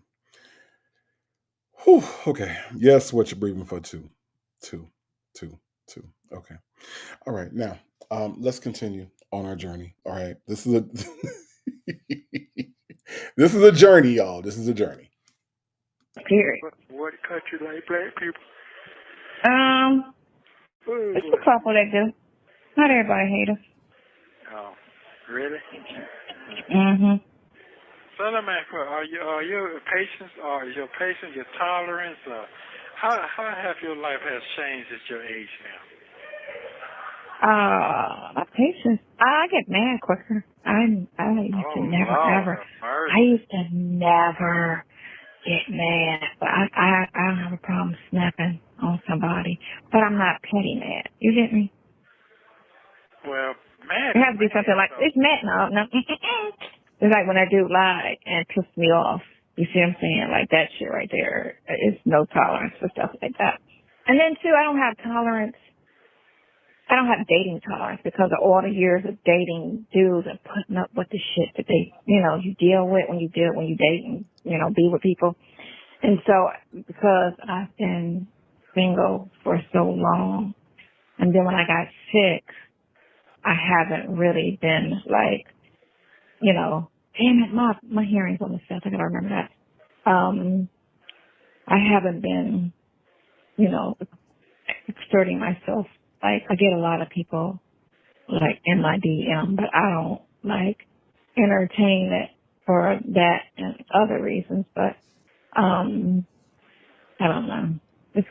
Whew, okay. Yes, what you're breathing for two. Two. Okay. All right. Now, let's continue on our journey. All right. This is a this is a journey, y'all. This is a journey. Period. What country like black people? It's a couple that do. Not everybody hate us. Oh, really? Mm-hmm. So let me ask you, are your patience, or is your patience, your tolerance, how have your life has changed at your age now? My patience. I get mad quicker. I used to never ever. I used to never get mad, but I don't have a problem snapping on somebody. But I'm not petty mad. You get me? Well, mad. It has to be something like it's mad. No. It's like when I do lie and piss me off. You see what I'm saying? Like that shit right there. It's no tolerance for stuff like that. And then too, I don't have dating tolerance because of all the years of dating dudes and putting up with the shit that they, you deal with when you date and, be with people. And so because I've been single for so long, and then when I got sick, I haven't really been like, damn it, my hearing's on the 7th. I gotta remember that. I haven't been, exerting myself. Like, I get a lot of people, like, in my DM, but I don't, like, entertain it for that and other reasons. But, I don't know. It's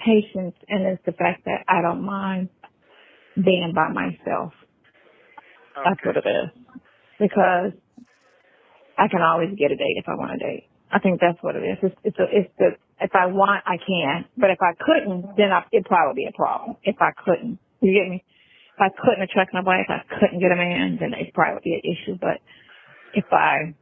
patience, and it's the fact that I don't mind being by myself. Okay. That's what it is. Because I can always get a date if I want a date. I think that's what it is. It's If I want, I can. But if I couldn't, then it'd probably be a problem. If I couldn't. You get me? If I couldn't attract nobody, if I couldn't get a man, then it'd probably be an issue. But if I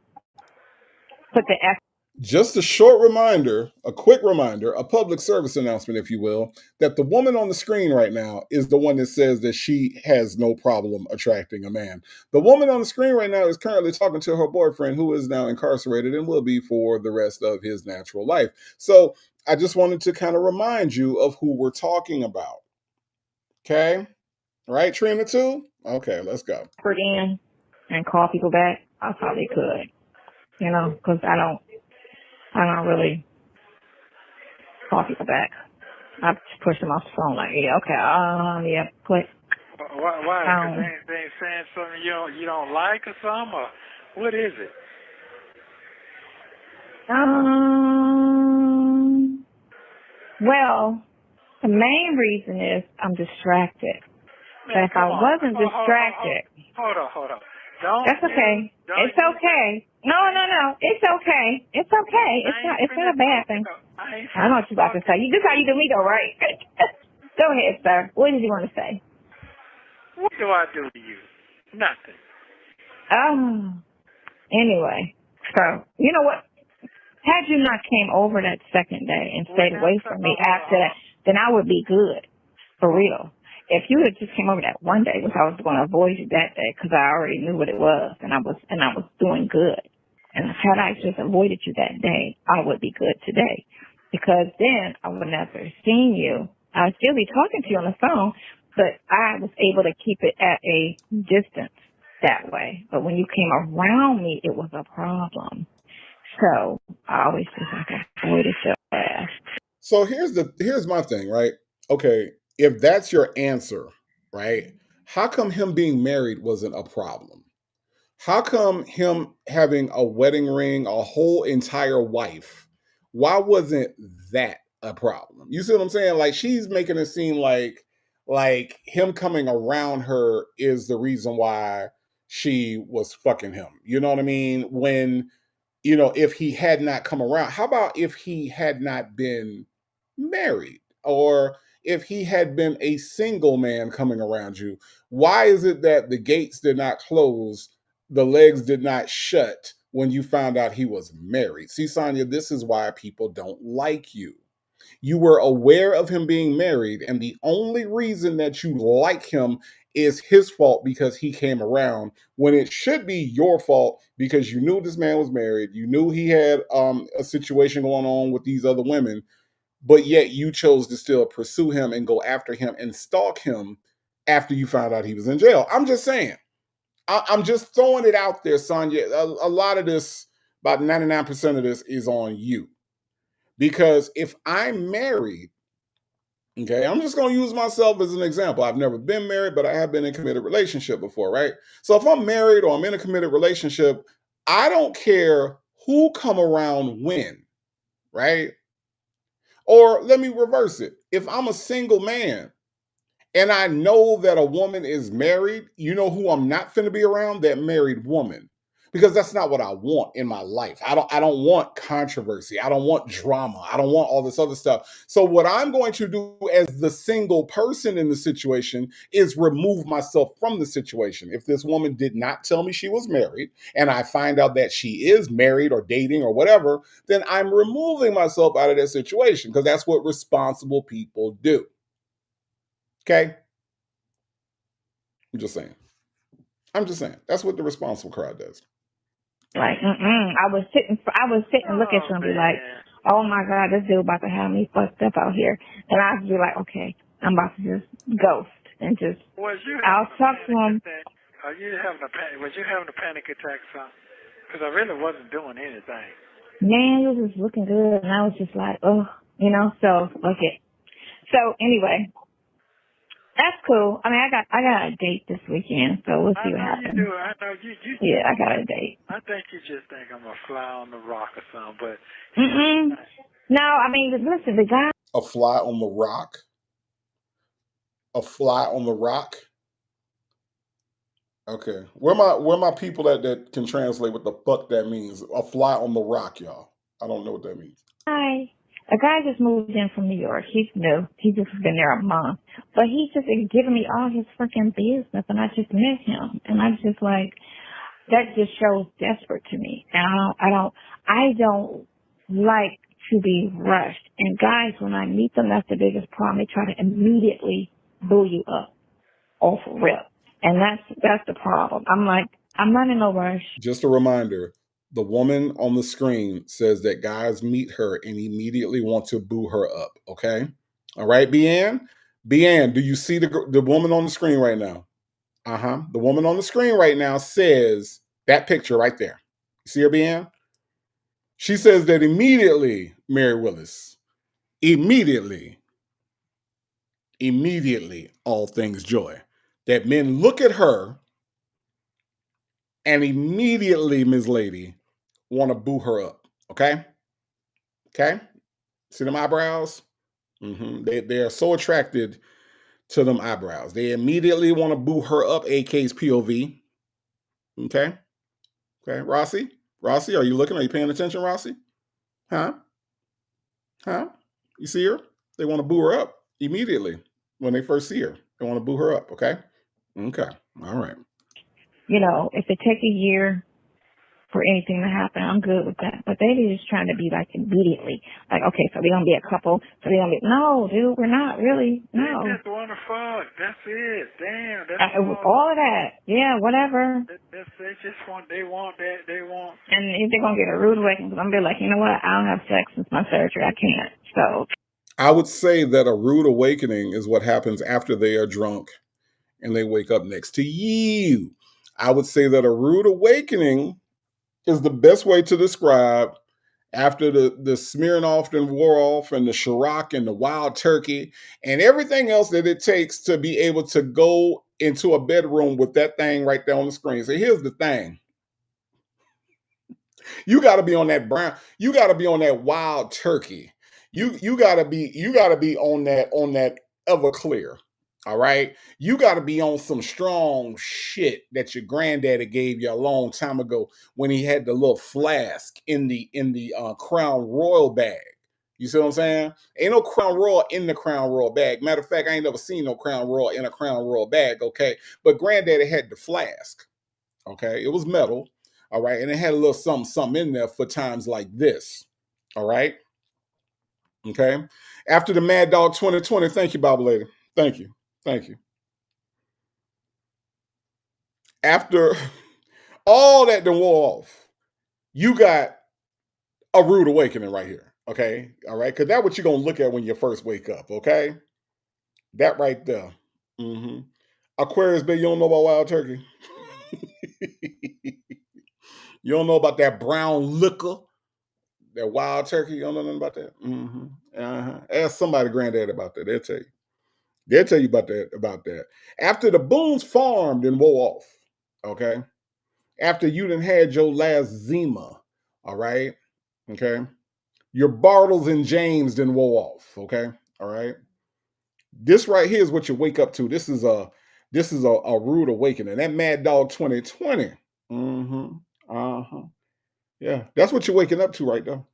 put the effort. Just a short reminder, a quick reminder, a public service announcement, if you will, that the woman on the screen right now is the one that says that she has no problem attracting a man. The woman on the screen right now is currently talking to her boyfriend, who is now incarcerated and will be for the rest of his natural life. So I just wanted to kind of remind you of who we're talking about. Okay? Right, Trina, too? Okay, let's go. In and call people back, I probably could. You know, because I don't really call people back. I just push them off the phone like, yeah, okay, yeah, click. Why? Because they ain't saying something you don't like or something? Or what is it? Well, the main reason is I'm distracted. Man, but if I wasn't distracted. Hold on. That's okay. It's okay. No. It's okay. It's okay. It's not a bad thing. I know what you're about to say. This is how you do me though, right? Go ahead, sir. What did you want to say? What do I do to you? Nothing. Anyway, so you know what? Had you not came over that second day and stayed away from me after that, then I would be good, for real. If you had just came over that one day, which I was going to avoid you that day because I already knew what it was, and I was doing good. And had I just avoided you that day, I would be good today, because then I would never seen you. I'd still be talking to you on the phone, but I was able to keep it at a distance that way. But when you came around me, it was a problem. So I always just avoided your ass. So here's my thing, right? Okay, if that's your answer, right? How come him being married wasn't a problem? How come him having a wedding ring, a whole entire wife, why wasn't that a problem? You see what I'm saying? Like, she's making it seem like him coming around her is the reason why she was fucking him. You know what I mean? When, if he had not come around, how about if he had not been married, or if he had been a single man coming around you? Why is it that the gates did not close, the legs did not shut when you found out he was married? See, Sonya, this is why people don't like you. You were aware of him being married, and the only reason that you like him is his fault because he came around, when it should be your fault because you knew this man was married, you knew he had a situation going on with these other women, but yet you chose to still pursue him and go after him and stalk him after you found out he was in jail. I'm just saying. I'm just throwing it out there, Sonya. A lot of this, about 99% of this, is on you. Because if I'm married, okay, I'm just going to use myself as an example. I've never been married, but I have been in a committed relationship before, right? So if I'm married or I'm in a committed relationship, I don't care who come around when, right? Or let me reverse it. If I'm a single man and I know that a woman is married, you know who I'm not finna be around? That married woman. Because that's not what I want in my life. I don't want controversy. I don't want drama. I don't want all this other stuff. So what I'm going to do as the single person in the situation is remove myself from the situation. If this woman did not tell me she was married and I find out that she is married or dating or whatever, then I'm removing myself out of that situation, because that's what responsible people do. Okay? I'm just saying. That's what the responsible crowd does. Like, I would sit and look at you and be like, oh my God, this dude about to have me fucked up out here. And I'd be like, okay, I'm about to just ghost and just, I'll talk to him. Was you having a panic attack or something? Because I really wasn't doing anything. Man, you was just looking good, and I was just like, so, okay. So, anyway. That's cool. I mean, I got a date this weekend, so we'll see what happens. You do. I know you. Yeah, I got a date. I think you just think I'm a fly on the rock or something, but. No, I mean, listen, the guy. A fly on the rock. A fly on the rock. Okay, where my people that can translate what the fuck that means? A fly on the rock, y'all. I don't know what that means. Hi. A guy just moved in from New York. He's new. He just been there a month. But he's just giving me all his freaking business, and I just met him. And I'm just like, that just shows desperate to me. And I don't like to be rushed. And guys, when I meet them, that's the biggest problem. They try to immediately boo you up off rip. And that's the problem. I'm like, I'm not in no rush. Just a reminder, the woman on the screen says that guys meet her and immediately want to boo her up, okay? All right, Bianne? Bianne, do you see the woman on the screen right now? The woman on the screen right now says that picture right there. See her, Bianne? She says that immediately, Mary Willis, immediately, all things joy, that men look at her and immediately, Ms. Lady, want to boo her up. Okay? Okay? See them eyebrows? They are so attracted to them eyebrows. They immediately want to boo her up, AK's POV. Okay? Okay, Rossi? Rossi, are you looking? Are you paying attention, Rossi? Huh? You see her? They want to boo her up immediately when they first see her. They want to boo her up, okay? Okay. All right. You know, if it take a year for anything to happen, I'm good with that. But they be just trying to be like immediately. Like, okay, so we're going to be a couple. So we're going to be, no, dude, we're not really. No. They just want to fuck. That's it. Damn. That's all of that. Yeah, whatever. They just want, they want that. They want. And if they're going to get a rude awakening, I'm going to be like, you know what? I don't have sex since my surgery. I can't. So. I would say that a rude awakening is what happens after they are drunk and they wake up next to you. I would say that a rude awakening is the best way to describe after the Smirnoff and wore off and the Ciroc and the wild turkey and everything else that it takes to be able to go into a bedroom with that thing right there on the screen. So here's the thing. You got to be on that brown. You got to be on that wild turkey. You got to be on that Everclear. All right. You got to be on some strong shit that your granddaddy gave you a long time ago when he had the little flask in the Crown Royal bag. You see what I'm saying? Ain't no Crown Royal in the Crown Royal bag. Matter of fact, I ain't never seen no Crown Royal in a Crown Royal bag. Okay. But granddaddy had the flask. Okay. It was metal. All right. And it had a little something in there for times like this. All right. Okay. After the Mad Dog 2020, thank you, Bible Lady. Thank you. Thank you. After all that done wore off, you got a rude awakening right here. Okay. All right. Because that's what you're going to look at when you first wake up. Okay. That right there. Aquarius, baby, you don't know about wild turkey. You don't know about that brown liquor. That wild turkey, you don't know nothing about that? Ask somebody granddad about that. They'll tell you. They'll tell you about that. After the Boone's farmed and wore off, okay? After you done had your last Zima, all right? Okay? Your Bartles and James done wore off, okay? All right? This right here is what you wake up to. This is a rude awakening. That Mad Dog 2020. Yeah, that's what you're waking up to right there.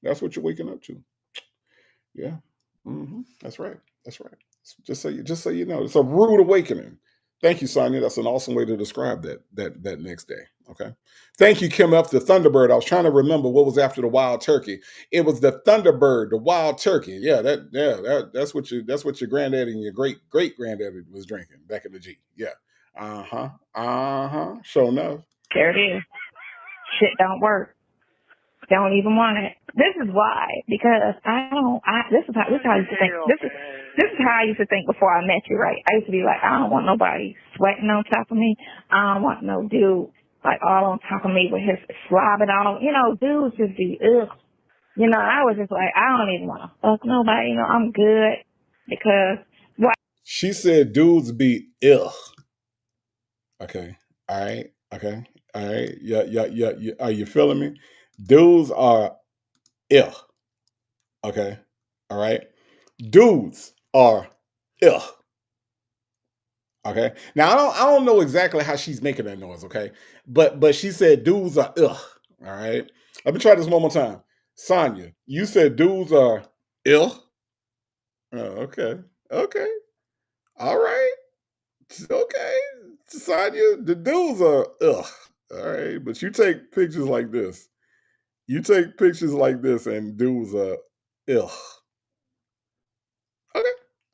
That's what you're waking up to. Yeah. That's right. That's right. Just so you know, it's a rude awakening. Thank you, Sonia. That's an awesome way to describe that next day. Okay. Thank you, Kim F. The Thunderbird. I was trying to remember what was after the wild turkey. It was the Thunderbird, the wild turkey. Yeah, that's what your granddaddy and your great granddaddy was drinking back in the G. Yeah. Sure enough. There it is. Shit don't work. Don't even want it. This is why, because this is how I used to think. This is how I used to think before I met you, right? I used to be like, I don't want nobody sweating on top of me. I don't want no dude like all on top of me with his slobbing on. You know, dudes just be ugh. You know, I was just like, I don't even want to fuck nobody. You know, I'm good because why? She said dudes be ill. Okay. All right. Okay. All right. Yeah. Are you feeling me? Dudes are ill. Okay. All right. Dudes are ill. Okay. Now I don't know exactly how she's making that noise. Okay. But she said dudes are ill. All right. Let me try this one more time. Sonya, you said dudes are ill. Oh, okay. Okay. All right. Okay. Sonya, the dudes are ugh. All right. But you take pictures like this. You take pictures like this and dudes are ugh. Okay.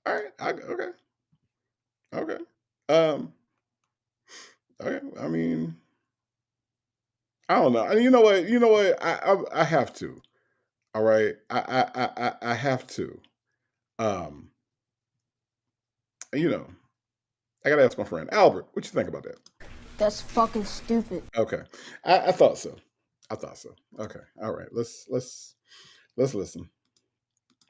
All right. Okay. Okay. Um, okay. I mean, I don't know. And you know what? You know what? I have to. All right. I have to. Um, you know, I gotta ask my friend Albert. What you think about that? That's fucking stupid. Okay. I thought so. I thought so. Okay. All right. Let's listen.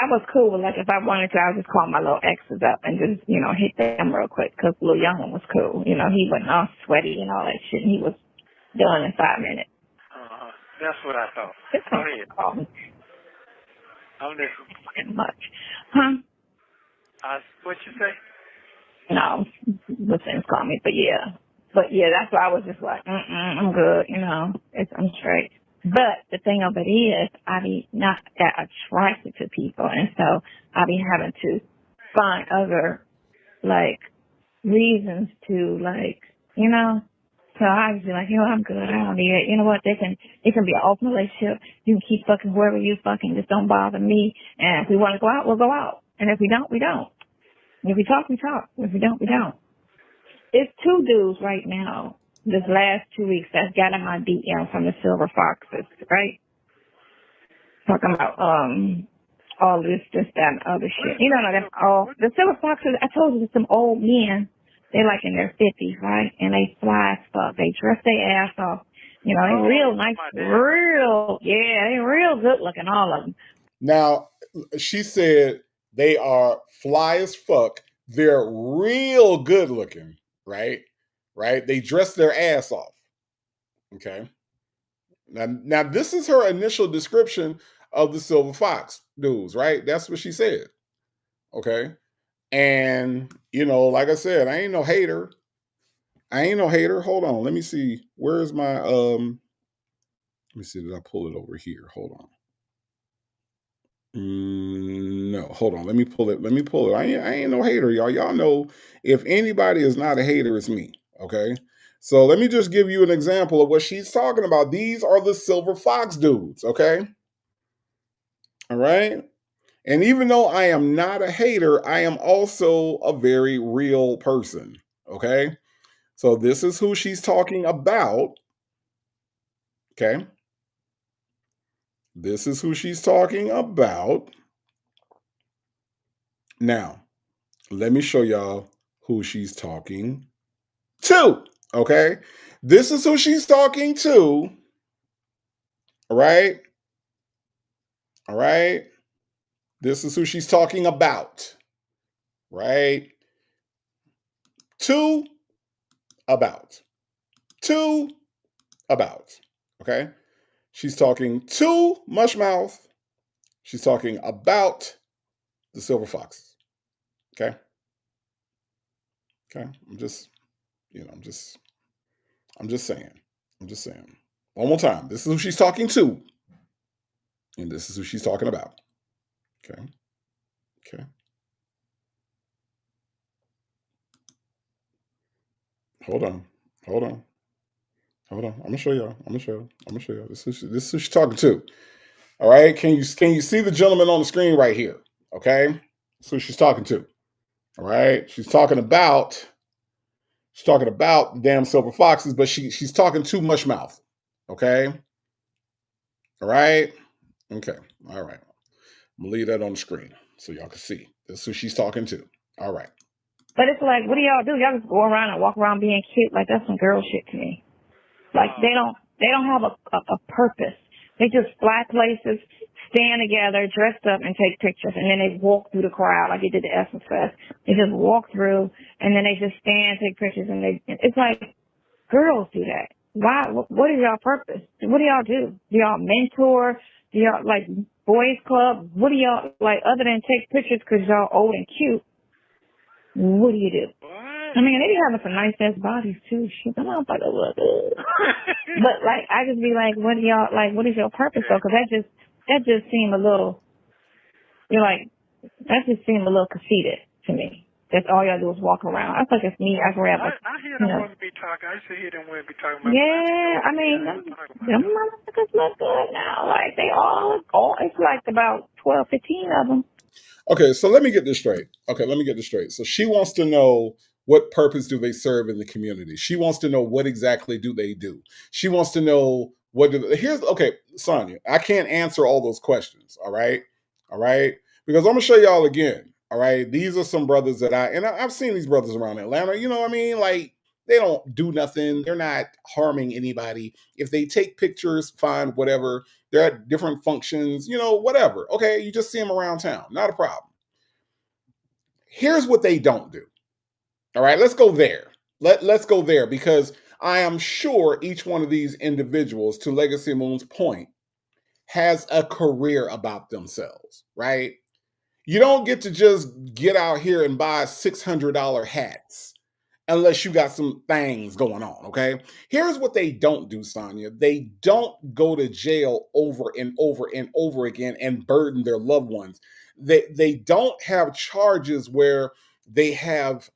I was cool with, like, if I wanted to, I would just call my little exes up and just, you know, hit them real quick because little young one was cool. You know, he wasn't all sweaty and all that shit. And he was done in 5 minutes. That's what I thought. It's Go ahead. call me I'm listening. fucking much. Huh? What you say? No, the things call me, but yeah. But yeah, that's why I was just like, I'm good, you know, I'm straight. But the thing of it is, I be not that attracted to people, and so I be having to find other, like, reasons to, like, you know. So I just be like, you know, I'm good, I don't need it. You know what, it can be an open relationship. You can keep fucking whoever you fucking, just don't bother me. And if we want to go out, we'll go out. And if we don't, we don't. If we talk, we talk. If we don't, we don't. It's 2 dudes right now, this last 2 weeks, that's got in my DM from the Silver Foxes, right? Talking about all this, that, and other shit. You know, that's all. The Silver Foxes, I told you, some old men. They're like in their 50s, right? And they fly as fuck. They dress their ass off. You know, they real nice, they real good looking, all of them. Now, she said they are fly as fuck. They're real good looking, right? Right? They dress their ass off. Okay. Now this is her initial description of the Silver Fox dudes, right? That's what she said. Okay. And, you know, like I said, I ain't no hater. Hold on. Let me see. Where's my let me see. Did I pull it over here? Hold on. No, hold on. Let me pull it. I ain't no hater, y'all. Y'all know if anybody is not a hater, it's me. Okay. So let me just give you an example of what she's talking about. These are the Silver Fox dudes. Okay. All right. And even though I am not a hater, I am also a very real person. Okay. So this is who she's talking about. Okay. This is who she's talking about. Now, let me show y'all who she's talking to. Okay. This is who she's talking to. All right. All right. This is who she's talking about. Right. To about. To about. Okay. She's talking to Mushmouth. She's talking about the Silver Foxes. Okay. Okay. I'm just saying. I'm just saying. One more time. This is who she's talking to. And this is who she's talking about. Okay. Okay. Hold on. I'm gonna show y'all. This is who she's talking to. All right. Can you see the gentleman on the screen right here? Okay. That's who she's talking to. All right. She's talking about the damn Silver Foxes, but she's talking to Mushmouth. Okay. All right. Okay. All right. I'm gonna leave that on the screen so y'all can see. This is who she's talking to. All right. But it's like, what do y'all do? Y'all just go around and walk around being cute? Like, that's some girl shit to me. Like, they don't have a purpose. They just fly places, stand together, dressed up, and take pictures. And then they walk through the crowd like they did the Essence Fest. They just walk through, and then they just stand, take pictures, and it's like, girls do that. Why? What is y'all purpose? What do y'all do? Do y'all mentor? Do y'all, like, boys club? What do y'all, like, other than take pictures because y'all old and cute? What do you do? I mean, they be having some nice ass bodies too. Shit, I'm not like, but like, I just be like, what is your purpose though? Because that just that just seemed a little, that just seemed a little conceited to me. That's all y'all do is walk around. I thought it's me. I grab I hear them women be talking. I used to hear them women be talking about. Yeah, I mean, them motherfuckers look good now. Like they all, it's like about 12, 15 of them. Okay, so let me get this straight. So she wants to know, what purpose do they serve in the community? She wants to know, what exactly do they do? She wants to know okay, Sonya, I can't answer all those questions, all right? Because I'm gonna show y'all again. All right. These are some brothers that I've seen these brothers around Atlanta. You know what I mean? Like, they don't do nothing. They're not harming anybody. If they take pictures, fine, whatever. They're at different functions, whatever. Okay, you just see them around town. Not a problem. Here's what they don't do. All right, let's go there. Let's go there, because I am sure each one of these individuals, to Legacy Moon's point, has a career about themselves, right? You don't get to just get out here and buy $600 hats unless you got some things going on, okay? Here's what they don't do, Sonya. They don't go to jail over and over and over again and burden their loved ones. They don't have charges where they have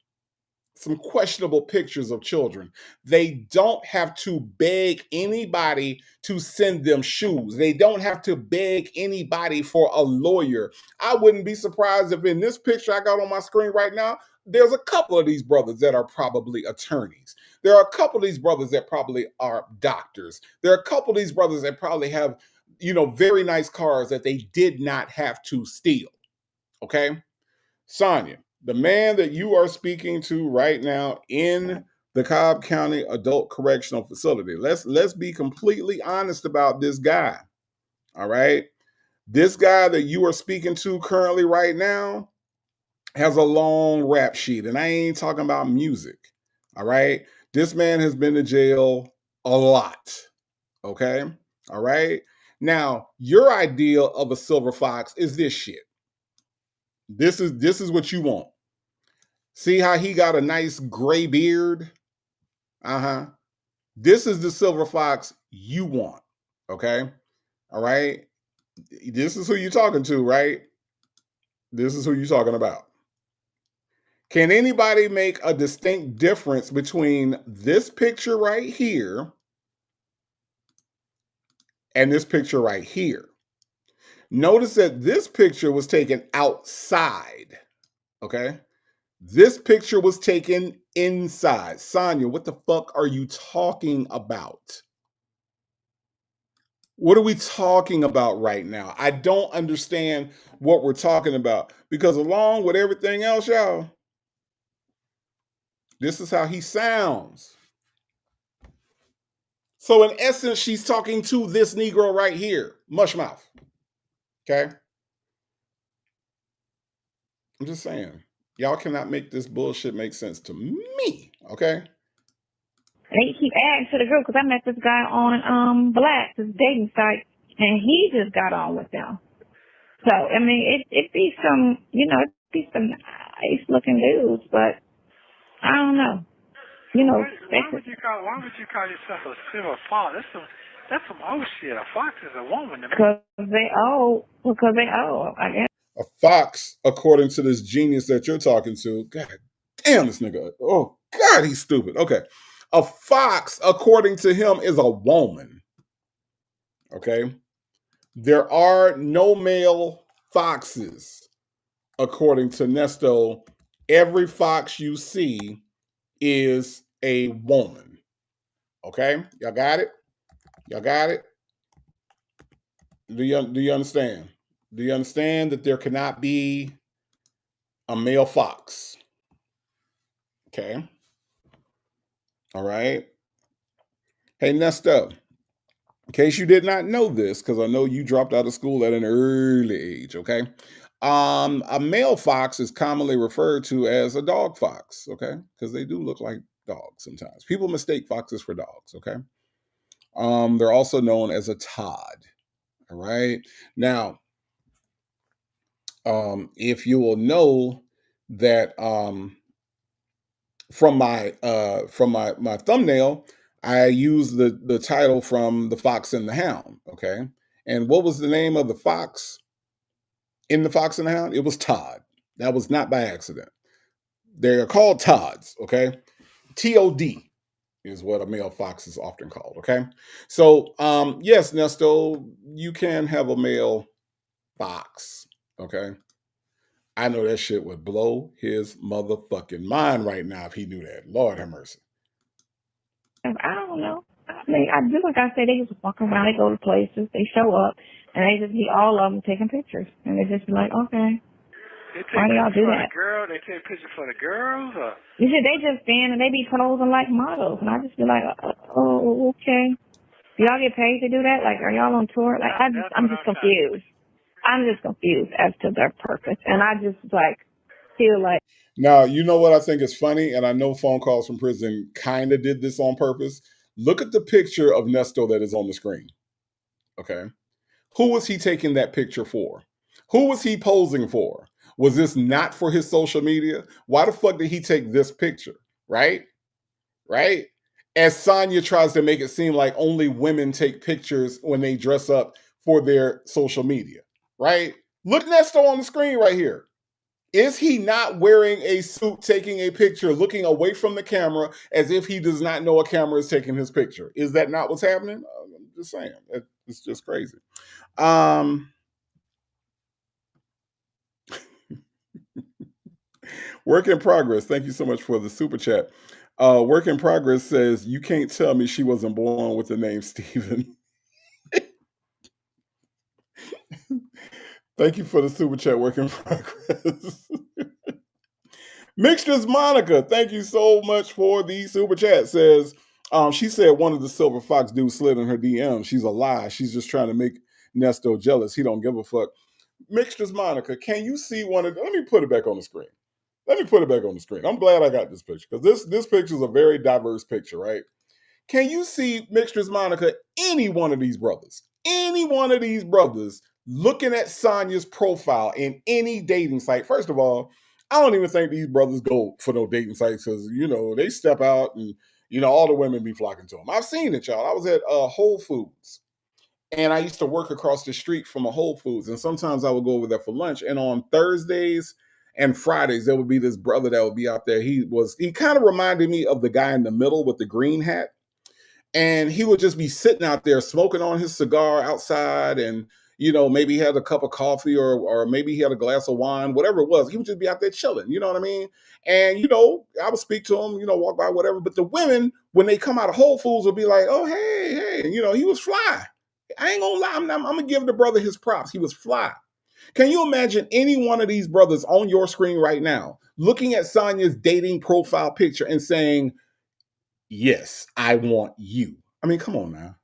some questionable pictures of children. They don't have to beg anybody to send them shoes. They don't have to beg anybody for a lawyer. I wouldn't be surprised if in this picture I got on my screen right now, there's a couple of these brothers that are probably attorneys. There are a couple of these brothers that probably are doctors. There are a couple of these brothers that probably have, very nice cars that they did not have to steal. Okay? Sonya, the man that you are speaking to right now in the Cobb County Adult Correctional Facility. Let's be completely honest about this guy. All right? This guy that you are speaking to currently right now has a long rap sheet, and I ain't talking about music. All right? This man has been to jail a lot. Okay? All right? Now, your idea of a silver fox is this shit. This is what you want. See how he got a nice gray beard? Uh-huh. This is the silver fox you want. Okay? All right? This is who you're talking to, right? This is who you're talking about. Can anybody make a distinct difference between this picture right here and this picture right here? Notice that this picture was taken outside. Okay? This picture was taken inside. Sonya, what the fuck are you talking about? What are we talking about right now? I don't understand what we're talking about, because along with everything else, y'all, this is how he sounds. So in essence, she's talking to this Negro right here, Mushmouth. Okay? I'm just saying, y'all cannot make this bullshit make sense to me. Okay? They keep adding to the group because I met this guy on Black, this dating site, and he just got on with them. So I mean, it be some, it be some nice looking dudes, but I don't know. Why would you call yourself a silver fox? That's some old shit. A fox is a woman to me. Because they old, I guess. A fox, according to this genius that you're talking to, God damn, this nigga. Oh, God, he's stupid. Okay. A fox, according to him, is a woman. Okay. There are no male foxes, according to Nesto. Every fox you see is a woman. Okay? Y'all got it? Y'all got it? Do you understand? Do you understand that there cannot be a male fox? Okay. All right. Hey, Nesto, in case you did not know this, because I know you dropped out of school at an early age, okay? A male fox is commonly referred to as a dog fox, okay? Because they do look like dogs sometimes. People mistake foxes for dogs, okay? They're also known as a Todd, all right? Now, if you will know that from my thumbnail, I use the title from The Fox and the Hound, okay? And what was the name of the fox in The Fox and the Hound? It was Todd. That was not by accident. They're called Todds, okay? TOD is what a male fox is often called, okay? So, yes, Nesto, you can have a male fox, okay? I know that shit would blow his motherfucking mind right now if he knew that. Lord have mercy. I don't know. I mean, I do like I said, they just walk around, they go to places, they show up, and they just be all of them taking pictures, and they just be like, okay, They take why do y'all pictures do for that? the girl. They take pictures for the girls. Or? You see, they just stand and they be posing like models, and I just be like, oh, okay. Do y'all get paid to do that? Like, are y'all on tour? Like, I'm just confused. I'm just confused as to their purpose, and I just like feel like. Now, you know what I think is funny, and I know Phone Calls from Prison kind of did this on purpose. Look at the picture of Nesto that is on the screen. Okay. Who was he taking that picture for? Who was he posing for? Was this not for his social media? Why the fuck did he take this picture? Right? Right? As Sonya tries to make it seem like only women take pictures when they dress up for their social media. Right? Look Nesto on the screen right here. Is he not wearing a suit, taking a picture, looking away from the camera as if he does not know a camera is taking his picture? Is that not what's happening? I'm just saying. It's just crazy. Work in progress. Thank you so much for the super chat. Work in progress says, you can't tell me she wasn't born with the name Steven. Thank you for the super chat, work in progress. Mixtures Monica, thank you so much for the super chat. Says, she said one of the Silver Fox dudes slid in her DM. She's a lie. She's just trying to make Nesto jealous. He don't give a fuck. Mixtures Monica, can you see one of? Let me put it back on the screen. Let me put it back on the screen. I'm glad I got this picture because this picture is a very diverse picture, right? Can you see Mixtures Monica, any one of these brothers? Any one of these brothers looking at Sonya's profile in any dating site? First of all, I don't even think these brothers go for no dating sites because, you know, they step out and, you know, all the women be flocking to them. I've seen it, y'all. I was at Whole Foods and I used to work across the street from a Whole Foods. And sometimes I would go over there for lunch. And on Thursdays and Fridays, there would be this brother that would be out there. He kind of reminded me of the guy in the middle with the green hat. And he would just be sitting out there smoking on his cigar outside, and you know, maybe he had a cup of coffee or maybe he had a glass of wine, whatever it was. He would just be out there chilling, you know what I mean? And you know, I would speak to him, you know, walk by, whatever. But the women, when they come out of Whole Foods, would be like, "Oh, hey," and you know, he was fly. I ain't gonna lie, I'm gonna give the brother his props. He was fly. Can you imagine any one of these brothers on your screen right now looking at Sonya's dating profile picture and saying, yes, I want you? I mean, come on now.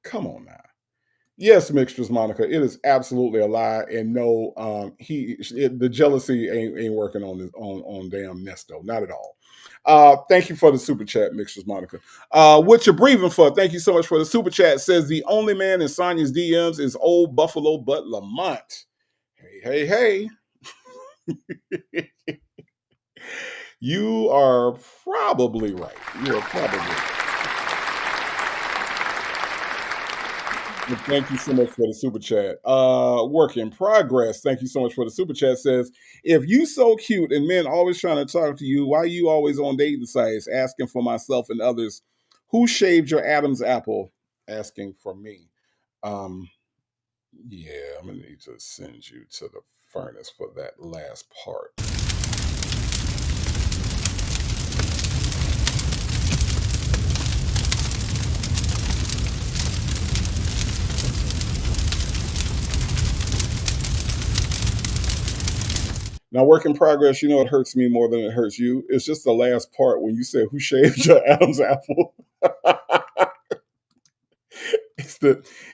Come on now. Yes, Mixtures Monica, it is absolutely a lie. And no, the jealousy ain't working on this on damn Nesto. Not at all. Thank you for the super chat, Mixtures Monica. What you're breathing for, thank you so much for the super chat. Says the only man in Sonya's DMs is old Buffalo Butt Lamont. Hey. You are probably right. You are probably right. Well, thank you so much for the super chat. Work in progress. Thank you so much for the super chat. Says, if you so cute and men always trying to talk to you, why you always on dating sites asking for myself and others? Who shaved your Adam's apple? Asking for me. Yeah, I'm gonna need to send you to the furnace for that last part. Now, work in progress, you know it hurts me more than it hurts you. It's just the last part when you said, who shaved your Adam's apple?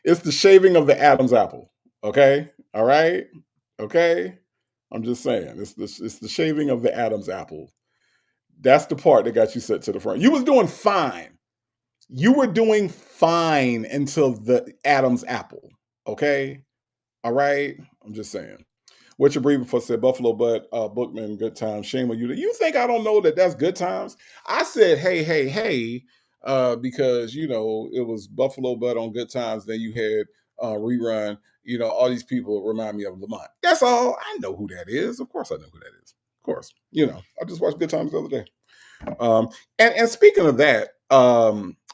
It's the shaving of the Adam's apple. Okay? All right? Okay? I'm just saying. It's the shaving of the Adam's apple. That's the part that got you set to the front. You was doing fine. You were doing fine until the Adam's apple. Okay? All right? I'm just saying. What you're breathing for said Buffalo Butt, Bookman, good times. Shame on you. You think I don't know that that's good times? I said, hey, because, you know, it was Buffalo Butt on good times. Then you had rerun. You know, all these people remind me of Lamont. That's all. I know who that is. Of course I know who that is. Of course. You know, I just watched Good Times the other day. And speaking of that,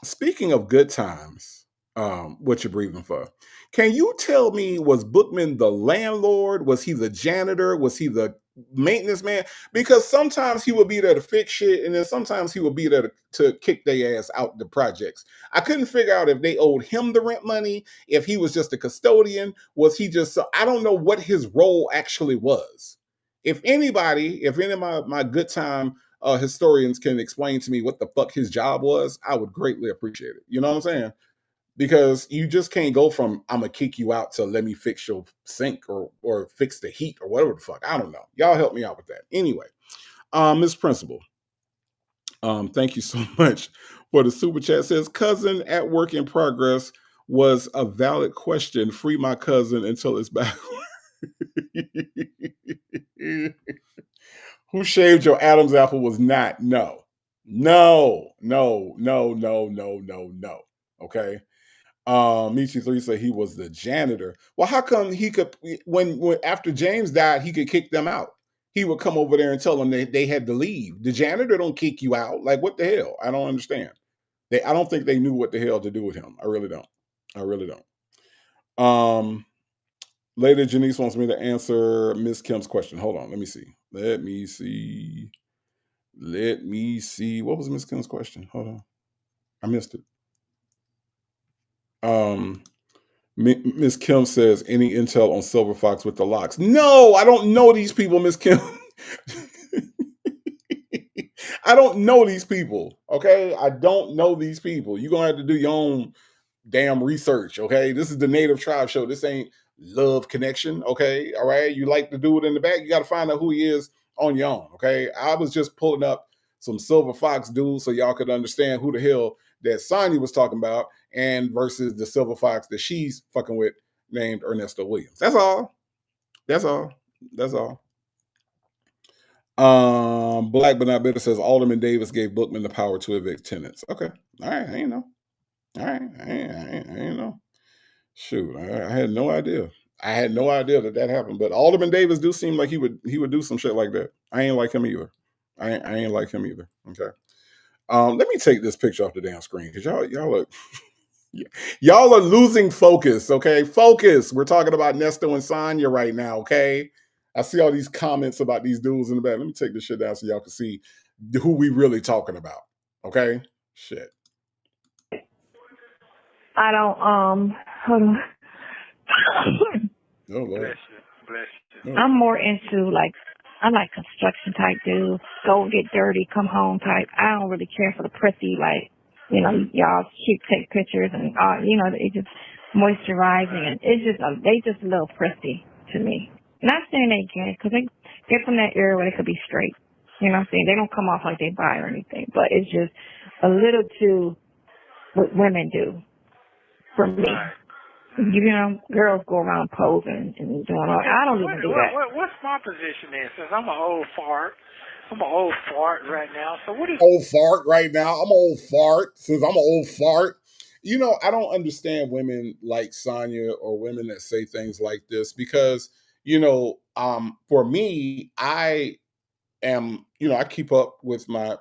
speaking of good times, what you're breathing for, can you tell me, was Bookman the landlord? Was he the janitor? Was he the maintenance man? Because sometimes he would be there to fix shit, and then sometimes he would be there to kick their ass out the projects. I couldn't figure out if they owed him the rent money, if he was just a custodian. Was he just, I don't know what his role actually was. If any of my good time historians can explain to me what the fuck his job was, I would greatly appreciate it. You know what I'm saying? Because you just can't go from I'm gonna kick you out to let me fix your sink or fix the heat or whatever the fuck. I don't know. Y'all help me out with that. Anyway, Miss Principal, thank you so much for the super chat. Says cousin at work in progress was a valid question. Free my cousin until it's back. Who shaved your Adam's apple was not. No. Okay. Michi3 said he was the janitor. Well, how come he could, when after James died, he could kick them out? He would come over there and tell them they had to leave. The janitor don't kick you out. Like, what the hell? I don't understand. I don't think they knew what the hell to do with him. I really don't. Later, Janice wants me to answer Miss Kim's question. Hold on, let me see. What was Miss Kim's question? Hold on, I missed it. Miss Kim says, any intel on Silver Fox with the locks? No, I don't know these people, Miss Kim. I don't know these people. Okay, I don't know these people. You're gonna have to do your own damn research. Okay, this is the Native Tribe Show. This ain't Love Connection. Okay, all right. You like the dude in the back, you got to find out who he is on your own. Okay, I was just pulling up some Silver Fox dudes so y'all could understand who the hell that Sonya was talking about, and versus the Silver Fox that she's fucking with named Ernesto Williams. That's all. Black but not bitter says Alderman Davis gave Bookman the power to evict tenants. Okay, all right. I ain't know. All right, I ain't know. Shoot, I had no idea. I had no idea that happened. But Alderman Davis do seem like he would do some shit like that. I ain't like him either. I ain't like him either. Okay. Let me take this picture off the damn screen because y'all are losing focus. Okay, focus. We're talking about Nesto and Sonya right now. Okay. I see all these comments about these dudes in the back. Let me take this shit down so y'all can see who we really talking about. Okay. Shit. I don't, hold on. Oh, Lord. Bless you. I'm more into I like construction type dudes. Go get dirty, come home type. I don't really care for the prissy, y'all keep take pictures and, it just moisturizing and it's just, they just a little prissy to me. Not saying they can't, because they're from that area where they could be straight. You know what I'm saying? They don't come off like they bi or anything, but it's just a little too what women do for me. You know, girls go around posing and doing all. I don't even do that. What's my position then? Since I'm an old fart right now. So what is old fart right now? I'm an old fart since I'm an old fart. You know, I don't understand women like Sonya or women that say things like this because, for me, I am, I keep up with my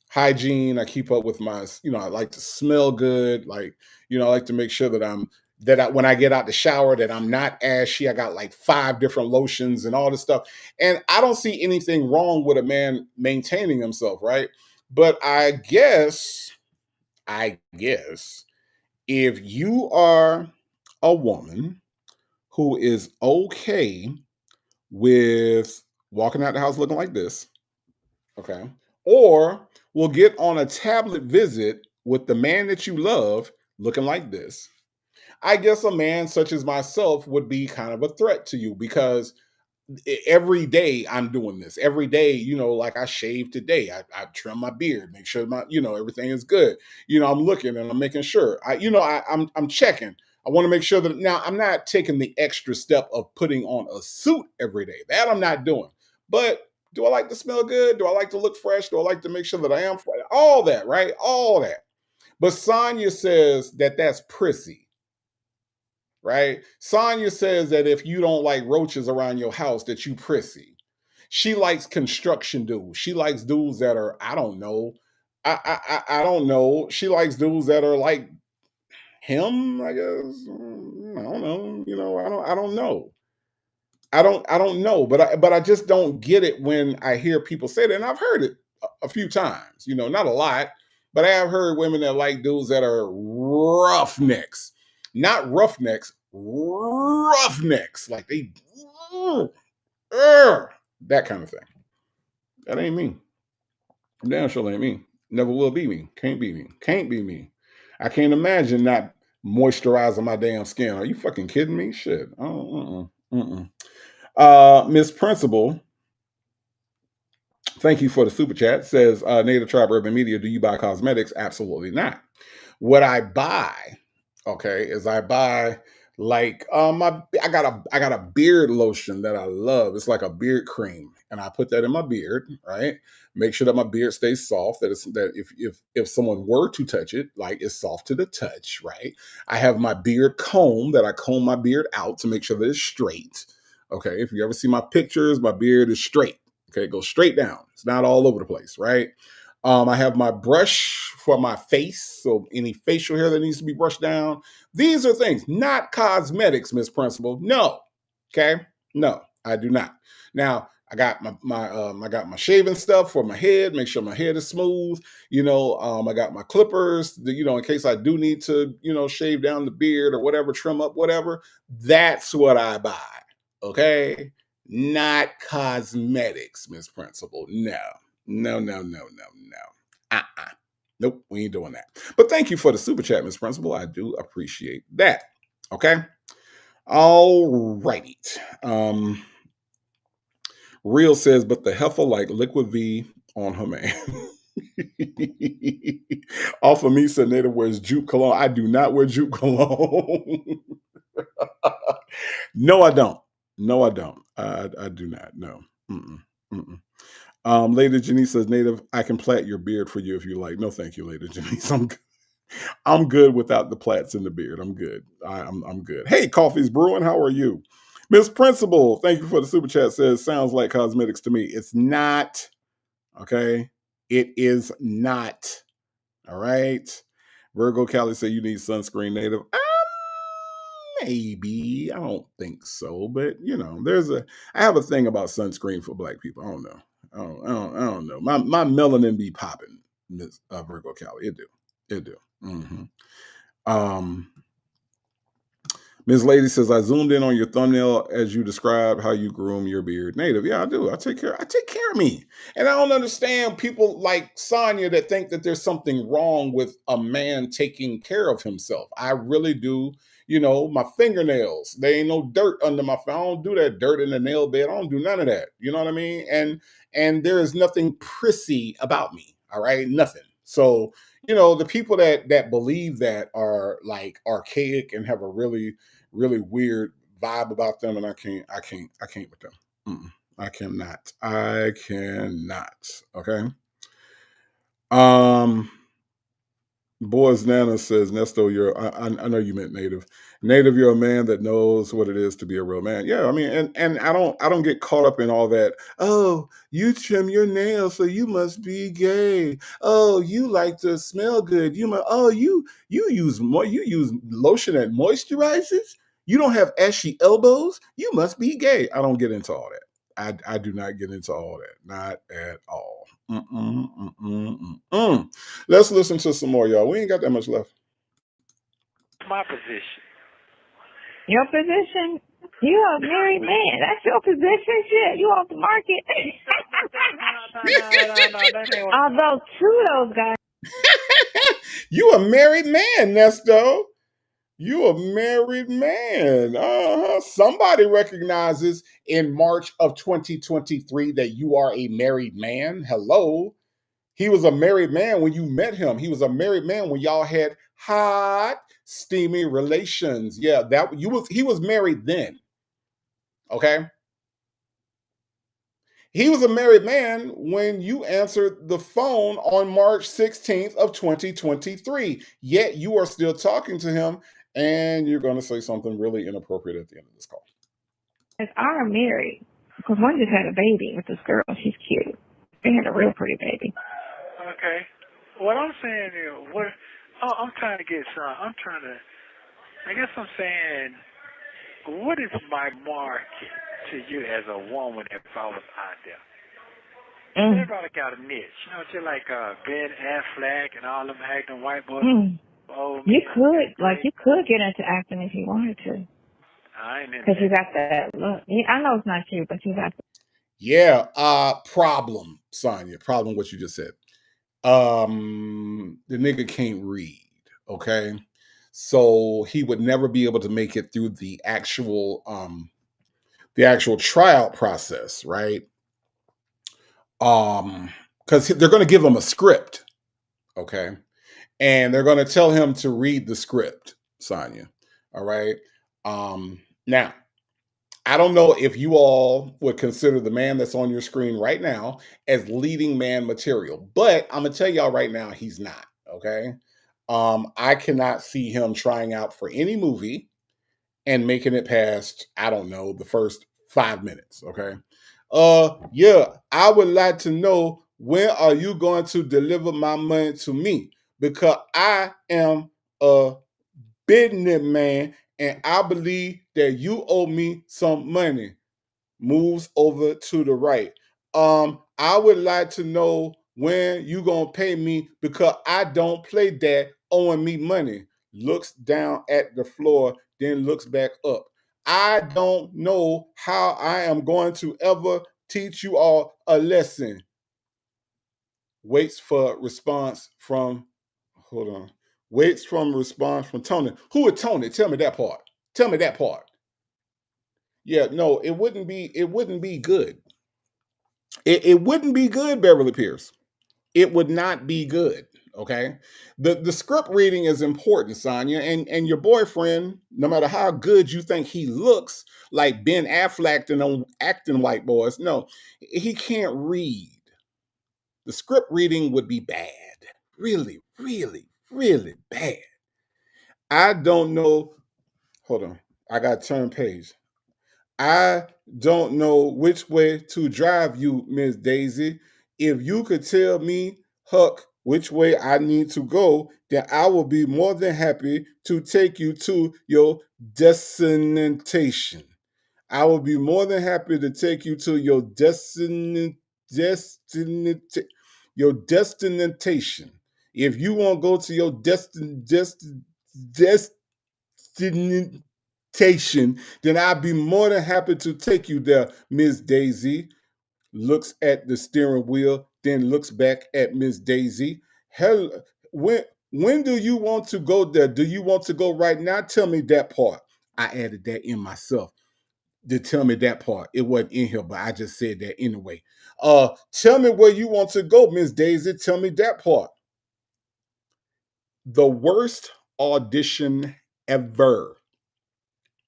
hygiene. I keep up with my, I like to smell good. Like, I like to make sure that when I get out the shower, that I'm not ashy. I got like 5 different lotions and all this stuff. And I don't see anything wrong with a man maintaining himself, right? But I guess if you are a woman who is okay with walking out the house looking like this, okay, or will get on a tablet visit with the man that you love looking like this, I guess a man such as myself would be kind of a threat to you because every day I'm doing this. Every day, like I shave today. I trim my beard, make sure my, everything is good. I'm looking and I'm making sure. I'm checking. I want to make sure that now I'm not taking the extra step of putting on a suit every day. That I'm not doing. But do I like to smell good? Do I like to look fresh? Do I like to make sure that I am fresh? All that, right? All that. But Sonya says that that's prissy. right? Sonya says that if you don't like roaches around your house, that you prissy. She likes construction dudes. She likes dudes that are, I don't know. I don't know. She likes dudes that are like him, I guess. I don't know. I don't know. I don't know, but I just don't get it when I hear people say that. And I've heard it a few times, not a lot, but I have heard women that like dudes that are roughnecks. Not roughnecks, roughnecks. Like they that kind of thing. That ain't me. Damn sure ain't me. Never will be me. Can't be me. Can't be me. I can't imagine not moisturizing my damn skin. Are you fucking kidding me? Shit. Oh, Miss Principal, thank you for the super chat. Says Native Tribe Urban Media, do you buy cosmetics? Absolutely not. What I buy, okay, is I buy like I got a beard lotion that I love. It's like a beard cream, and I put that in my beard, right? Make sure that my beard stays soft. That if someone were to touch it, like it's soft to the touch, right? I have my beard comb that I comb my beard out to make sure that it's straight. Okay, if you ever see my pictures, my beard is straight. Okay, it goes straight down. It's not all over the place, right? I have my brush for my face, so any facial hair that needs to be brushed down. These are things, not cosmetics, Miss Principal. No, okay, no, I do not. Now I got I got my shaving stuff for my head. Make sure my head is smooth. I got my clippers. In case I do need to, shave down the beard or whatever, trim up whatever. That's what I buy. Okay, not cosmetics, Miss Principal. No. No. Nope, we ain't doing that. But thank you for the super chat, Miss Principal. I do appreciate that. Okay. All right. Real says, but the heifer like liquid V on her man. Off of me said Native wears juke cologne. I do not wear juke cologne. No, I don't. No, I don't. I do not. No. Lady Janice says, Native, I can plait your beard for you if you like. No, thank you, Lady Janice. I'm good without the plaits in the beard. I'm good. I'm good. Hey, Coffee's Brewing, how are you? Miss Principal, thank you for the super chat. Says, sounds like cosmetics to me. It's not. Okay? It is not. All right? Virgo Cali say you need sunscreen, Native. Maybe. I don't think so. But, I have a thing about sunscreen for black people. I don't know. I don't know. My melanin be popping, Miss Virgo Cali. It do. Ms. Lady says, I zoomed in on your thumbnail as you described how you groom your beard. Native, yeah, I do. I take care of me. And I don't understand people like Sonya that think that there's something wrong with a man taking care of himself. I really do. My fingernails, they ain't no dirt under my I don't do that dirt in the nail bed. I don't do none of that. You know what I mean? And there is nothing prissy about me. All right. Nothing. So, the people that believe that are like archaic and have a really, really weird vibe about them, and I can't with them. I cannot. Okay. Boys Nana says, Nesto, I know you meant Native. Native, you're a man that knows what it is to be a real man. Yeah, I mean, and I don't get caught up in all that. Oh, you trim your nails, so you must be gay. Oh, you like to smell good. You use lotion that moisturizes. You don't have ashy elbows. You must be gay. I don't get into all that. I do not get into all that. Not at all. Let's listen to some more, y'all. We ain't got that much left. My position. Your position? You a married man. That's your position. Shit, you off the market. No. Although two of those guys. You a married man, Nesto. You a married man. Somebody recognizes in March of 2023 that you are a married man. Hello. He was a married man when you met him. He was a married man when y'all had hot, steamy relations. Yeah, he was married then. Okay? He was a married man when you answered the phone on March 16th of 2023. Yet you are still talking to him And you're going to say something really inappropriate at the end of this call. As are married, because one just had a baby with this girl. She's cute. They had a real pretty baby. Okay. What I'm saying is, I'm trying to get some. I guess I'm saying, what is my market to you as a woman if I was out there? Everybody got a niche. You know, just like Ben Affleck and all them acting white boys. You could get into acting if you wanted to. I ain't into because you got that look. I know it's not you, but you got. Yeah. Problem, Sonya. Problem. What you just said. The nigga can't read. Okay. So he would never be able to make it through the actual tryout process, right? Because they're going to give him a script, okay, and they're going to tell him to read the script, Sonya. All right. Now, I don't know if you all would consider the man that's on your screen right now as leading man material, but I'm gonna tell y'all right now he's not. Okay. I cannot see him trying out for any movie and making it past, I don't know, the first 5 minutes. Okay. Yeah, I would like to know, when are you going to deliver my money to me? Because I am a businessman and I believe that you owe me some money. Moves over to the right. I would like to know when you gonna pay me because I don't play that owing me money. Looks down at the floor, then looks back up. I don't know how I am going to ever teach you all a lesson. Waits for response from, hold on. Waits from response from Tony. Who is Tony? Tell me that part. Tell me that part. Yeah, no, it wouldn't be good. It wouldn't be good, Beverly Pierce. It would not be good. Okay. The script reading is important, Sonya. And your boyfriend, no matter how good you think he looks, like Ben Affleck and acting white boys, no, he can't read. The script reading would be bad. Really, really, really bad. I don't know. Hold on. I got to turn page. I don't know which way to drive you, Miss Daisy. If you could tell me, Huck, which way I need to go, then I will be more than happy to take you to your destination. I will be more than happy to take you to your destination. If you want to go to your destination, then I'd be more than happy to take you there, Miss Daisy. Looks at the steering wheel, then looks back at Miss Daisy. Hell, when do you want to go there? Do you want to go right now? Tell me that part. I added that in myself to tell me that part. It wasn't in here, but I just said that anyway. Tell me where you want to go, Miss Daisy. Tell me that part. The worst audition ever.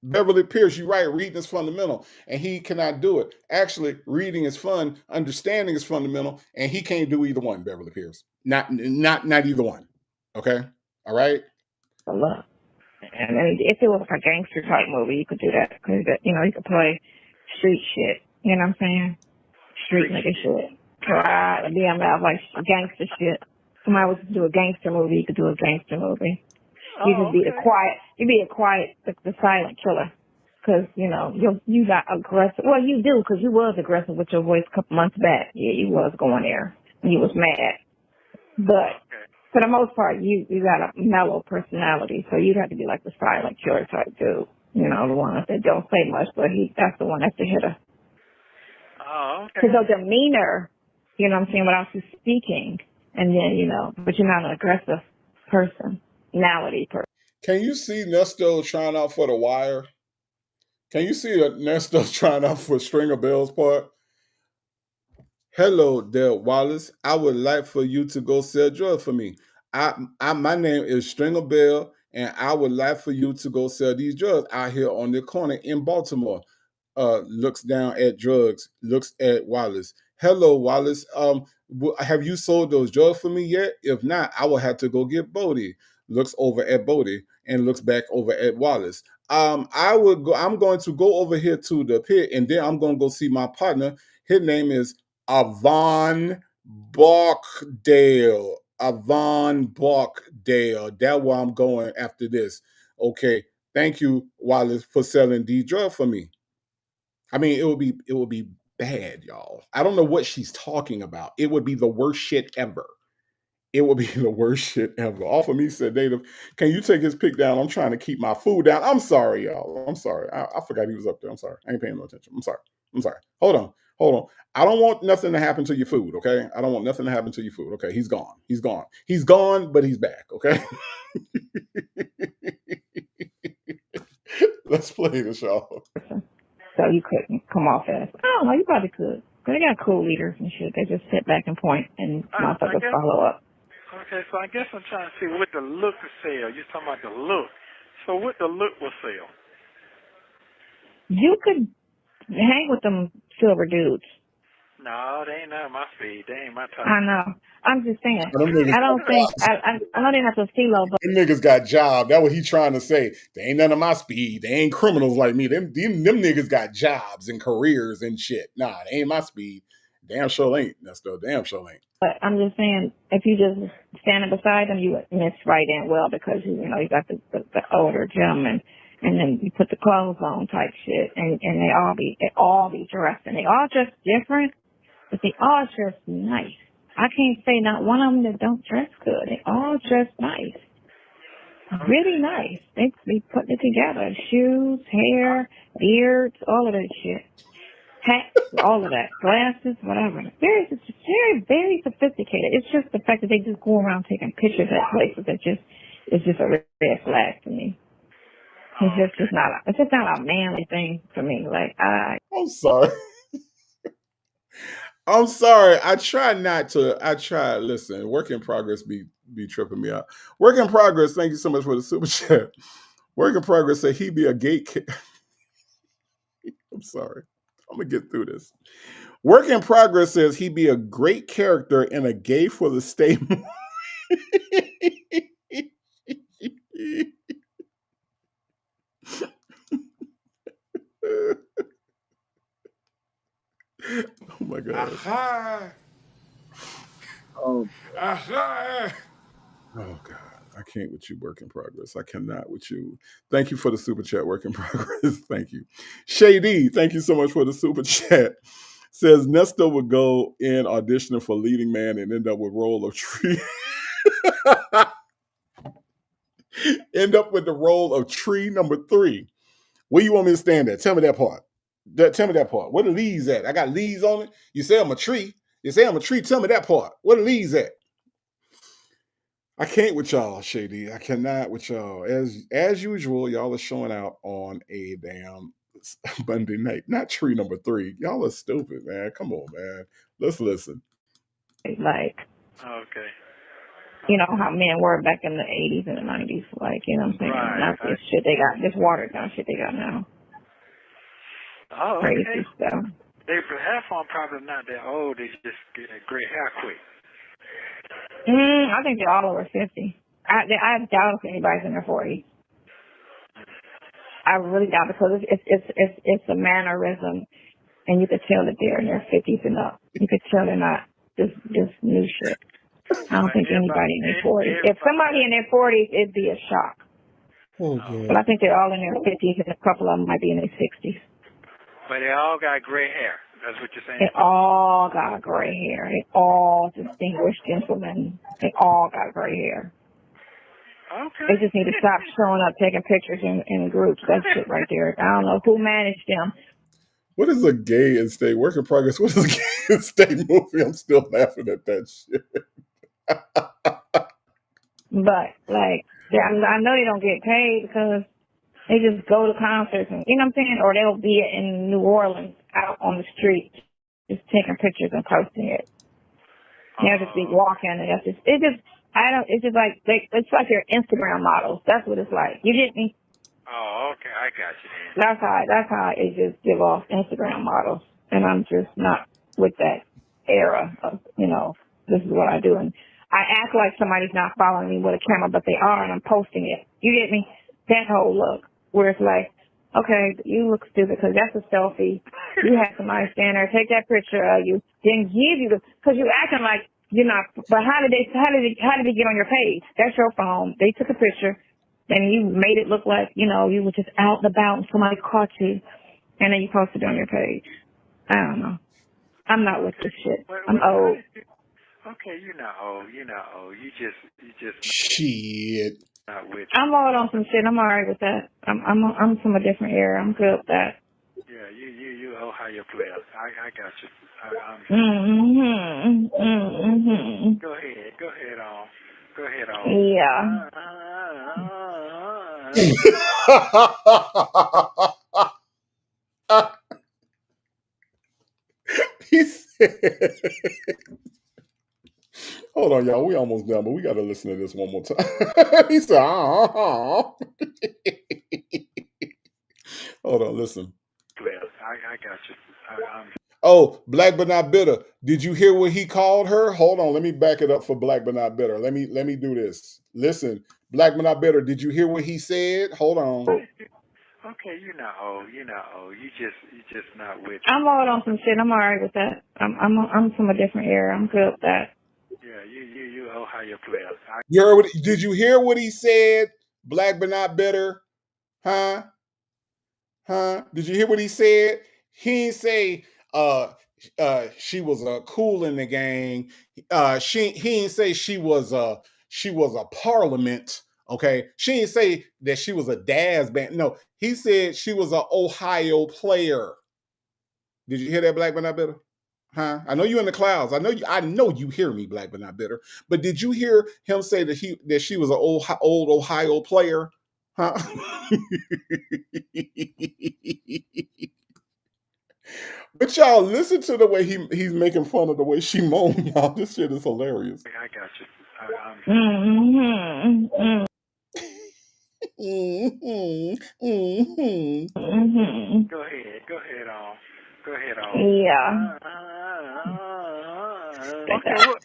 Beverly Pierce, you're right. Reading is fundamental, and he cannot do it. Actually, reading is fun. Understanding is fundamental, and he can't do either one. Beverly Pierce, not either one. Okay, all right. Look, and then if it was like a gangster type movie, you could do that because you could play street shit. You know what I'm saying? Street nigga shit. Right, BMF like gangster shit. Somebody was to do a gangster movie, you could do a gangster movie. You just be the quiet, the silent killer. Because, you not aggressive. Well, you do, because you was aggressive with your voice a couple months back. Yeah, you was going there. And you was mad. But for the most part, you got a mellow personality. So you'd have to be like the silent killer type dude. The one that don't say much, but that's the one that's the hitter. Oh, okay. Because your demeanor, you know what I'm saying, without you speaking. And then, but you're not an aggressive person. Can you see Nesto trying out for The Wire? Can you see Nesto trying out for Stringer Bell's part? Hello there, Wallace. I would like for you to go sell drugs for me. My name is Stringer Bell, and I would like for you to go sell these drugs out here on the corner in Baltimore. Looks down at drugs, looks at Wallace. Hello, Wallace. Have you sold those drugs for me yet? If not, I will have to go get Bodie. looks over at Bodie, and looks back over at Wallace. I'm going to go over here to the pit, and then I'm going to go see my partner. His name is Avon Barkdale. Avon Barkdale. That's where I'm going after this. Okay. Thank you, Wallace, for selling the drug for me. I mean, it would be bad, y'all. I don't know what she's talking about. It would be the worst shit ever. It would be the worst shit ever. Off of me, said Native, can you take his pick down? I'm trying to keep my food down. I'm sorry, y'all. I'm sorry. I forgot he was up there. I'm sorry. I ain't paying no attention. I'm sorry. I'm sorry. Hold on. Hold on. I don't want nothing to happen to your food, okay? I don't want nothing to happen to your food. Okay, he's gone. He's gone. He's gone, but he's back, okay? Let's play this, y'all. So you couldn't come off as, I don't know, you probably could. They got cool leaders and shit. They just sit back and point and motherfuckers follow up. Okay, so I guess I'm trying to see what the look will sell. You're talking about the look. So what the look will sell? You could hang with them silver dudes. No, they ain't none of my speed. They ain't my type. I know. I'm just saying. Niggas, I don't think, I know they're not so CeeLo, but them niggas got job. That's what he trying to say. They ain't none of my speed. They ain't criminals like me. Them niggas got jobs and careers and shit. Nah, they ain't my speed. Damn sure ain't. That's the damn sure ain't. But I'm just saying, if you just standing beside them, you would miss right in well because, you know, you got the older gentleman and then you put the clothes on type shit and they all be dressed and they all dress different, but they all dress nice. I can't say not one of them that don't dress good. They all dress nice. Really nice. They be putting it together. Shoes, hair, beards, all of that shit. Hats, all of that. Glasses, whatever. Very sophisticated. It's just the fact that they just go around taking pictures at places that it's just a red flag to me. It's just not a manly thing for me. Like I'm sorry. I'm sorry. Listen, work in progress be tripping me out. Work in progress, thank you so much for the super chat. Work in progress say he be a gate I'm sorry. I'm gonna get through this. Work in progress says he be a great character in a gay for the state movie. Oh my god. Aha. Oh. Aha. Oh God, I can't with you, work in progress. I cannot with you. Thank you for the super chat, work in progress. Thank you. Shady, thank you so much for the super chat. Says Nesto would go in auditioning for leading man and end up with role of tree. End up with the role of tree number 3. Where you want me to stand at? Tell me that part. Tell me that part. Where the leaves at? I got leaves on it. You say I'm a tree. Tell me that part. Where the leaves at? I can't with y'all, Shady. I cannot with y'all. As usual, y'all are showing out on a damn Monday night. Not tree number 3. Y'all are stupid, man. Come on, man. Let's listen. like Okay. you know how men were back in the 80s and the 90s. Like, you know what I'm saying? Right. Not this shit they got, this watered down shit they got now. Oh, okay. Crazy stuff. Half of them probably not that old. They just get a gray hair quick. I think they're all over 50. I doubt if anybody's in their 40s. I really doubt because it's a mannerism, and you could tell that they're in their 50s and up. You could tell they're not this new shit. I don't think anybody in their 40s. If somebody in their 40s, it'd be a shock. Oh, God. But I think they're all in their 50s, and a couple of them might be in their 60s. But they all got gray hair. That's what you're saying? They all got gray hair. They all distinguished gentlemen. They all got gray hair. Okay. They just need to stop showing up taking pictures in groups. That shit right there. I don't know who managed them. What is a gay and stay work in progress? What is a gay and stay movie? I'm still laughing at that shit. But like, I know they don't get paid because they just go to concerts and, you know what I'm saying? Or they'll be in New Orleans out on the street just taking pictures and posting it. They'll just be walking and it's just like it's like your Instagram models. That's what it's like. You get me? Oh, okay. I got you then. That's how it just give off Instagram models. And I'm just not with that era of, you know, this is what I do. And I act like somebody's not following me with a camera, but they are, and I'm posting it. You get me? That whole look, where it's like, okay, you look stupid because that's a selfie. You have somebody stand there, take that picture of you, then give you because you acting like you're not. But how did it get on your page? That's your phone. They took a picture, and you made it look like you were just out and about, and somebody caught you, and then you posted it on your page. I don't know. I'm not with this shit. I'm old. Okay, you're not old. You're not old. You just Shit. not with. I'm old on some shit. I'm alright with that. I'm from a different era. I'm good with that. Yeah, you Ohio player. I got you. Go ahead on. Go ahead on. Yeah. He said, hold on, y'all. We almost done, but we got to listen to this one more time. He said, Hold on, listen. I got you. Oh, Black but not bitter. Did you hear what he called her? Hold on, let me back it up for Black but not bitter. Let me do this. Listen, Black but not bitter. Did you hear what he said? Hold on. Okay, you're not old. You're not old. You just not with. I'm old on some shit. I'm alright with that. I'm from a different era. I'm good with that. Yeah, you Ohio player. You heard did you hear what he said? Black but not bitter, huh? Did you hear what he said? He didn't say she was cool in the gang. He didn't say she was a parliament. Okay, she didn't say that she was a Daz band. No, he said she was an Ohio player. Did you hear that, Black but not bitter? Huh? I know you in the clouds. I know you hear me, Black but not bitter. But did you hear him say that she was an old Ohio player? Huh? But y'all listen to the way he's making fun of the way she moaned, y'all. This shit is hilarious. I got you. Go ahead on. Go ahead on. Yeah. Okay, what?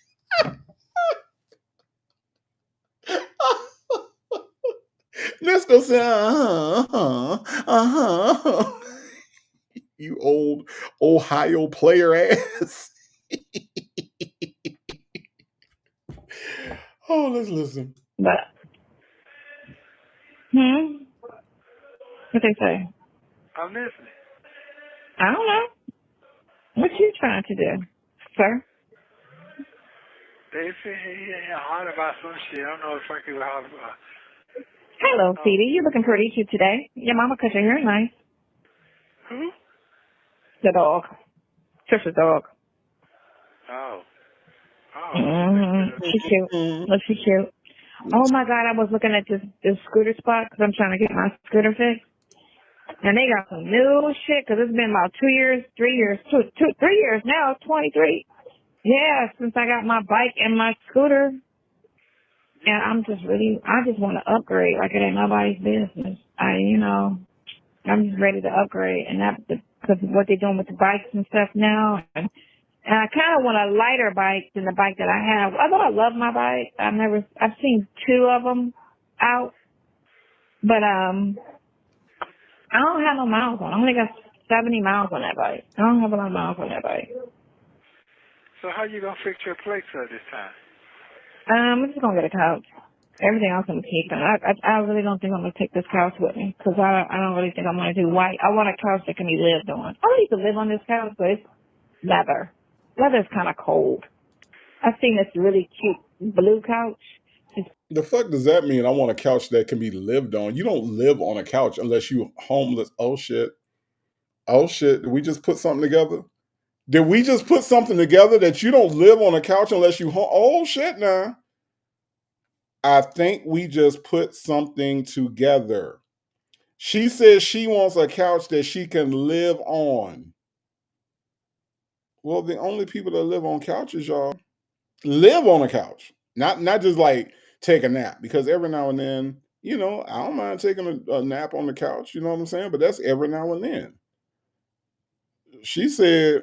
Nesto said, You old Ohio player ass. Oh, let's listen. But what they say? I'm listening. I don't know. What you trying to do, sir? They say he hard about some shit. I don't know if I could hard about. Hello, Petey. You looking pretty cute today. Your mama cut your hair nice. Who? The dog. Trisha's dog. Oh. She's cute. Look, she's cute. Oh my God, I was looking at this scooter spot because I'm trying to get my scooter fixed. And they got some new shit because it's been about 3 years now, 23. Yeah, since I got my bike and my scooter. And I just want to upgrade like it ain't nobody's business. I'm just ready to upgrade. And that, because of what they're doing with the bikes and stuff now. And I kind of want a lighter bike than the bike that I have. Although I love my bike, I've seen 2 of them out. But, I don't have no miles on. I only got 70 miles on that bike. I don't have a lot of miles on that bike. So how you gonna fix your plates at this time? I'm just gonna get a couch. Everything else I'm keeping. I really don't think I'm gonna take this couch with me because I don't really think I'm gonna do white. I want a couch that can be lived on. I need to live on this couch, but it's leather. Leather's kind of cold. I've seen this really cute blue couch. The fuck does that mean? I want a couch that can be lived on. You don't live on a couch unless you homeless. Oh shit. Did we just put something together? Did we just put something together that you don't live on a couch unless you oh shit now. I think we just put something together. She says she wants a couch that she can live on. Well, the only people that live on couches, y'all, live on a couch. Not just like take a nap, because every now and then, I don't mind taking a nap on the couch, you know what I'm saying? But that's every now and then. She said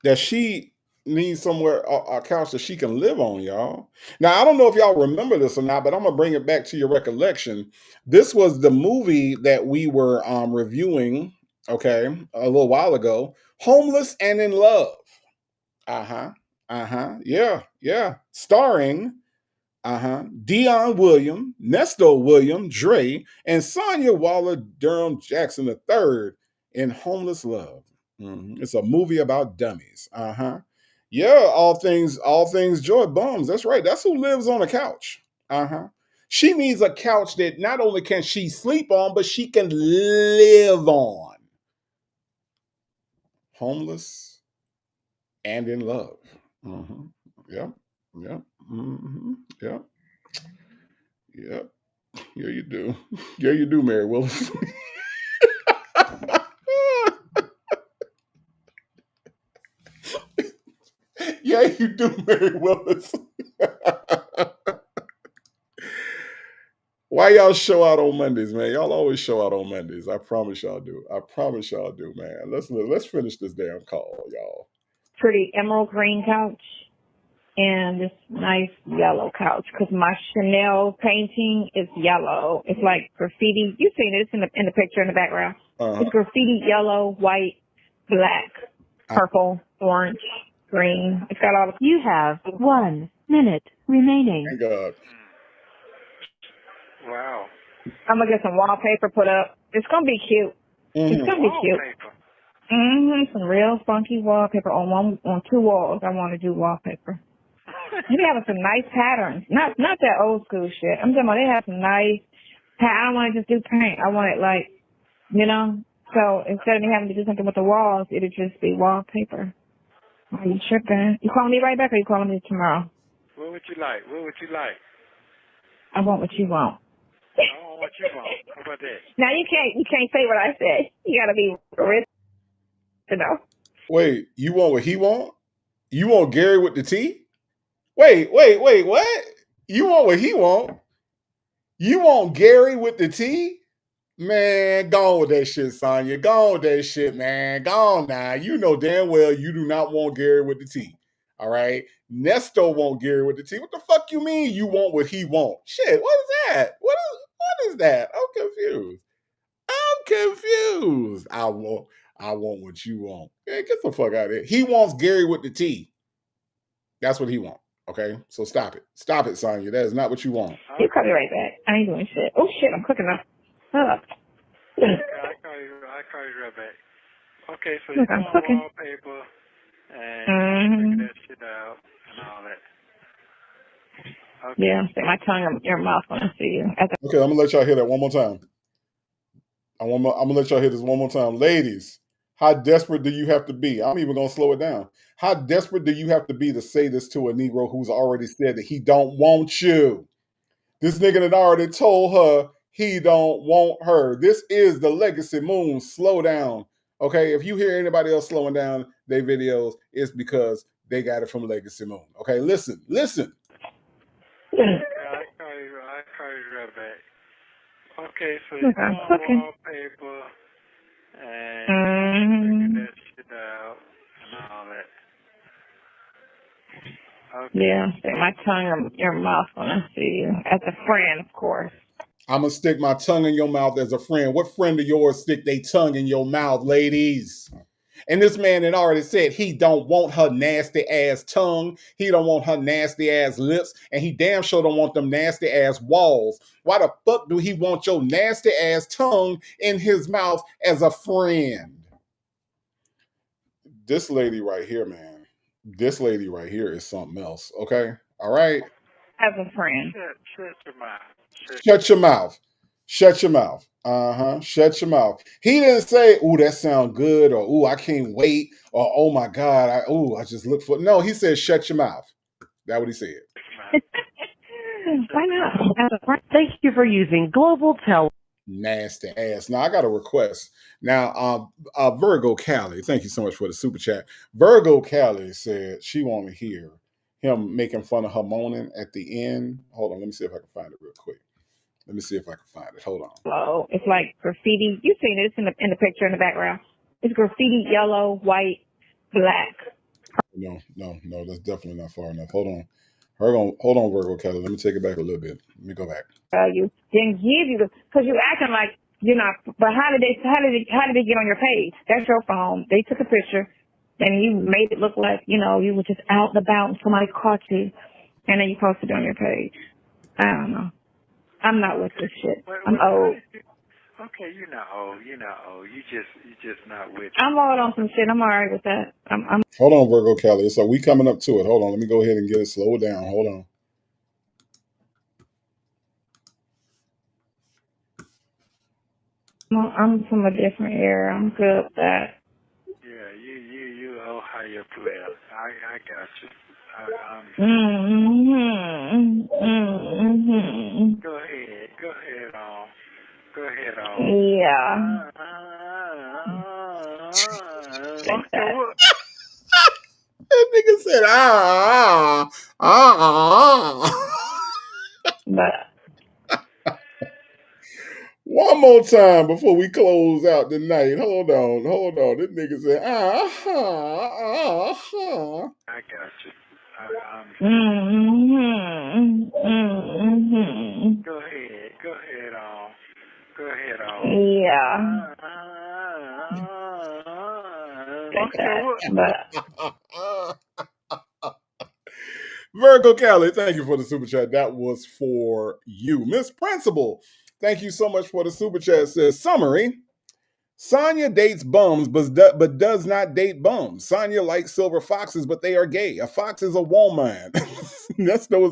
that she needs somewhere a couch that she can live on, y'all. Now I don't know if y'all remember this or not, but I'm gonna bring it back to your recollection. This was the movie that we were reviewing, okay, a little while ago. Homeless and in Love. Yeah. Starring Dion William, Nesto William, Dre, and Sonya Waller Durham Jackson III in Homeless Love. It's a movie about dummies. Yeah, all things joy bums. That's right. That's who lives on a couch. She needs a couch that not only can she sleep on, but she can live on. Homeless and in love. Yep. Yep. Yep. Yep. Yeah, you do. Yeah, you do, Mary Willis. Yeah, you do, Mary Willis. Why y'all show out on Mondays, man? Y'all always show out on Mondays. I promise y'all do. I promise y'all do, man. Let's finish this damn call, y'all. Pretty emerald green couch and this nice yellow couch because my Chanel painting is yellow. It's like graffiti. You've seen it. It's in the picture in the background. It's graffiti yellow, white, black, purple, orange, green. It's got all the... You have 1 minute remaining. Thank God. Wow. I'm going to get some wallpaper put up. It's going to be cute. It's going to be cute. Some real funky wallpaper on two walls. I want to do wallpaper. They have some nice patterns. Not that old school shit. I'm talking about they have some nice I don't want to just do paint. I want it like, you know. So instead of me having to do something with the walls, it'd just be wallpaper. Are you tripping? You calling me right back or you calling me tomorrow? What would you like? What would you like? I want what you want. I want what you want. How about that? Now you can't say what I said. You gotta be rich to know. Wait, you want what he want? You want Gary with the T? Wait, what? You want what he want? You want Gary with the T? Man, go on with that shit, Sonya. Go on with that shit, man. Go on now. You know damn well you do not want Gary with the T. All right? Nesto want Gary with the T. What the fuck you mean you want what he want? Shit, what is that? What is that? I'm confused. I want what you want. Man, get the fuck out of here. He wants Gary with the T. That's what he wants. Okay? So stop it. Stop it, Sonya. That is not what you want. You call me right back. I ain't doing shit. Oh shit, I'm cooking up. I'll call you right back. Okay, so you want wallpaper and figure that shit out and all that. Okay. Yeah, stick my tongue in your mouth when I see you. Okay, I'm gonna let y'all hear that one more time. I'm gonna let y'all hear this one more time. Ladies, how desperate do you have to be? I'm even gonna slow it down. How desperate do you have to be to say this to a Negro who's already said that he don't want you? This nigga that already told her he don't want her. This is the Legacy Moon. Slow down. Okay, if you hear anybody else slowing down their videos, it's because they got it from Legacy Moon. Okay, listen. I'll call you right back. Okay, so you want wallpaper and figure that shit out and all that. Okay. Yeah, stick my tongue in your mouth when I see you. As a friend, of course. I'm gonna stick my tongue in your mouth as a friend. What friend of yours stick their tongue in your mouth, ladies? And this man had already said he don't want her nasty ass tongue. He don't want her nasty ass lips. And he damn sure don't want them nasty ass walls. Why the fuck do he want your nasty ass tongue in his mouth as a friend? This lady right here, man. This lady right here is something else. Okay? All right? As a friend. Shut your mouth. Shut your mouth. Shut your mouth. Shut your mouth. He didn't say, "Ooh, that sound good," or "Ooh, I can't wait," or "Oh my God, I just look for." No, he said, "Shut your mouth." That's what he said. Why not? As a friend. Thank you for using Global Tel. Nasty ass. Now I got a request. Now, Virgo Cali, thank you so much for the super chat. Virgo Cali said she want to hear him making fun of her moaning at the end. Hold on, let me see if I can find it real quick. Let me see if I can find it. Hold on. Oh, it's like graffiti. You've seen it. It's in the picture in the background. It's graffiti yellow, white, black, No, that's definitely not far enough. Hold on. Hold on, Virgo Kelly. Let me take it back a little bit. Let me go back. You didn't give you because you acting like you're not. But how did they get on your page? That's your phone. They took a picture, and you made it look like you were just out and about and somebody caught you, and then you posted it on your page. I don't know. I'm not with this shit. I'm old. Okay, you're not old. You're not old. You just not with. I'm old on some shit. I'm alright with that. I'm. Hold on, Virgo Kelly. So we coming up to it. Hold on. Let me go ahead and get it slowed down. Hold on. I'm from a different era. I'm good with that. Yeah, you Ohio player. I got you. Go ahead on. Yeah. Okay, what? That nigga said, But One more time before we close out the night. Hold on. This nigga said, I got you. Go ahead on. Yeah. Okay, what? Virgo Kelly, thank you for the super chat. That was for you. Miss Principal, thank you so much for the super chat. Says, summary, Sonya dates bums but does not date bums. Sonya likes silver foxes, but they are gay. A fox is a woman. Nesto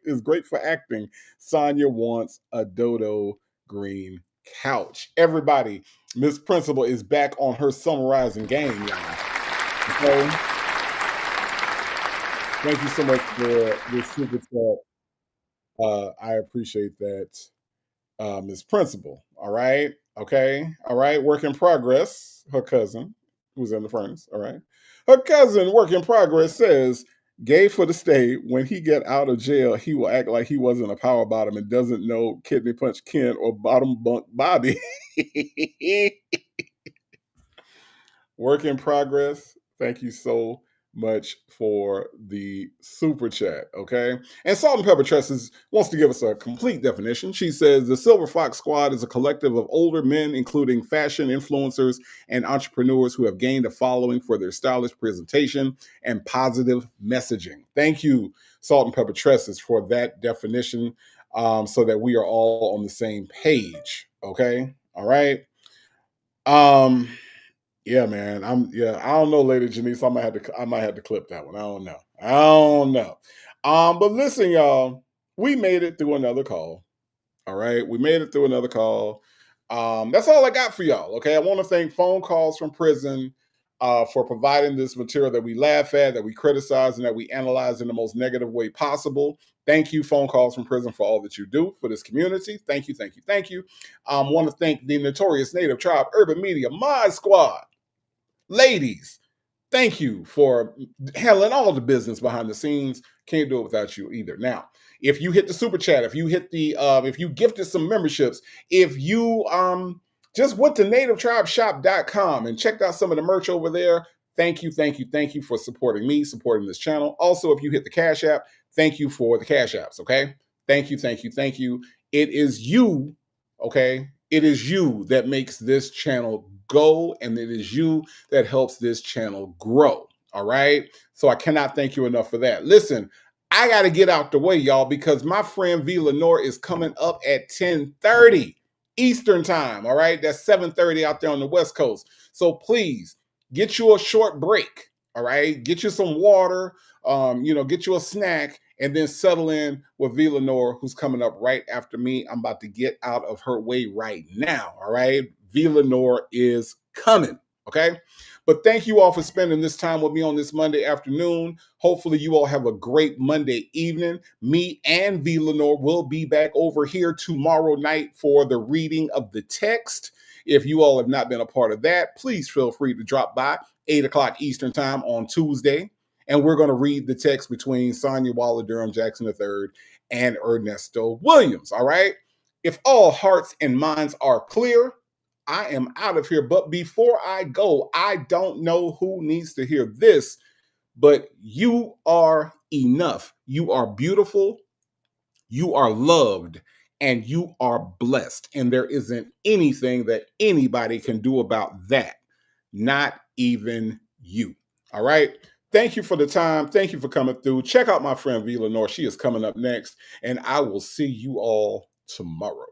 is great for acting. Sonya wants a dodo green couch. Everybody, Miss Principal is back on her summarizing game, y'all. Okay? Thank you so much for this super chat. I appreciate that, Miss Principal. All right. Okay. All right. Work in progress. Her cousin, who's in the furnace. All right. Her cousin, work in progress, says, gay for the stay. When he get out of jail, he will act like he wasn't a power bottom and doesn't know kidney punch Ken or bottom bunk Bobby. Work in progress. Thank you so much for the super chat. Okay. And Salt and Pepper Tresses wants to give us a complete definition. She says the Silver Fox Squad is a collective of older men, including fashion influencers and entrepreneurs who have gained a following for their stylish presentation and positive messaging. Thank you, Salt and Pepper Tresses, for that definition, so that we are all on the same page. Okay. All right. Yeah, man. I don't know, Lady Janice. I might have to clip that one. I don't know. But listen, y'all, we made it through another call. All right. We made it through another call. That's all I got for y'all. Okay. I want to thank Phone Calls from Prison for providing this material that we laugh at, that we criticize, and that we analyze in the most negative way possible. Thank you, Phone Calls from Prison, for all that you do for this community. Thank you. Want to thank the Notorious Native Tribe Urban Media Mod Squad. Ladies, thank you for handling all the business behind the scenes. Can't do it without you either. Now, if you hit the super chat, if you hit the if you gifted some memberships, if you just went to nativetribeshop.com and checked out some of the merch over there, thank you for supporting me, supporting this channel. Also, if you hit the Cash App, thank you for the Cash Apps, okay? Thank you. It is you, okay? It is you that makes this channel go, and it is you that helps this channel grow. All right. So I cannot thank you enough for that. Listen, I got to get out the way, y'all, because my friend V. Lenore is coming up at 10:30 Eastern time. All right. That's 7:30 out there on the West Coast. So please get you a short break. All right. Get you some water, get you a snack, and then settle in with V. Lenore, who's coming up right after me. I'm about to get out of her way right now. All right. V. Lenore is coming. Okay. But thank you all for spending this time with me on this Monday afternoon. Hopefully you all have a great Monday evening. Me and V. Lenore will be back over here tomorrow night for the reading of the text. If you all have not been a part of that, please feel free to drop by 8 o'clock Eastern time on Tuesday. And we're going to read the text between Sonya Waller Durham Jackson III and Ernesto Williams. All right. If all hearts and minds are clear, I am out of here. But before I go, I don't know who needs to hear this, but you are enough. You are beautiful. You are loved and you are blessed. And there isn't anything that anybody can do about that. Not even you. All right. Thank you for the time. Thank you for coming through. Check out my friend V Lenore. She is coming up next. And I will see you all tomorrow.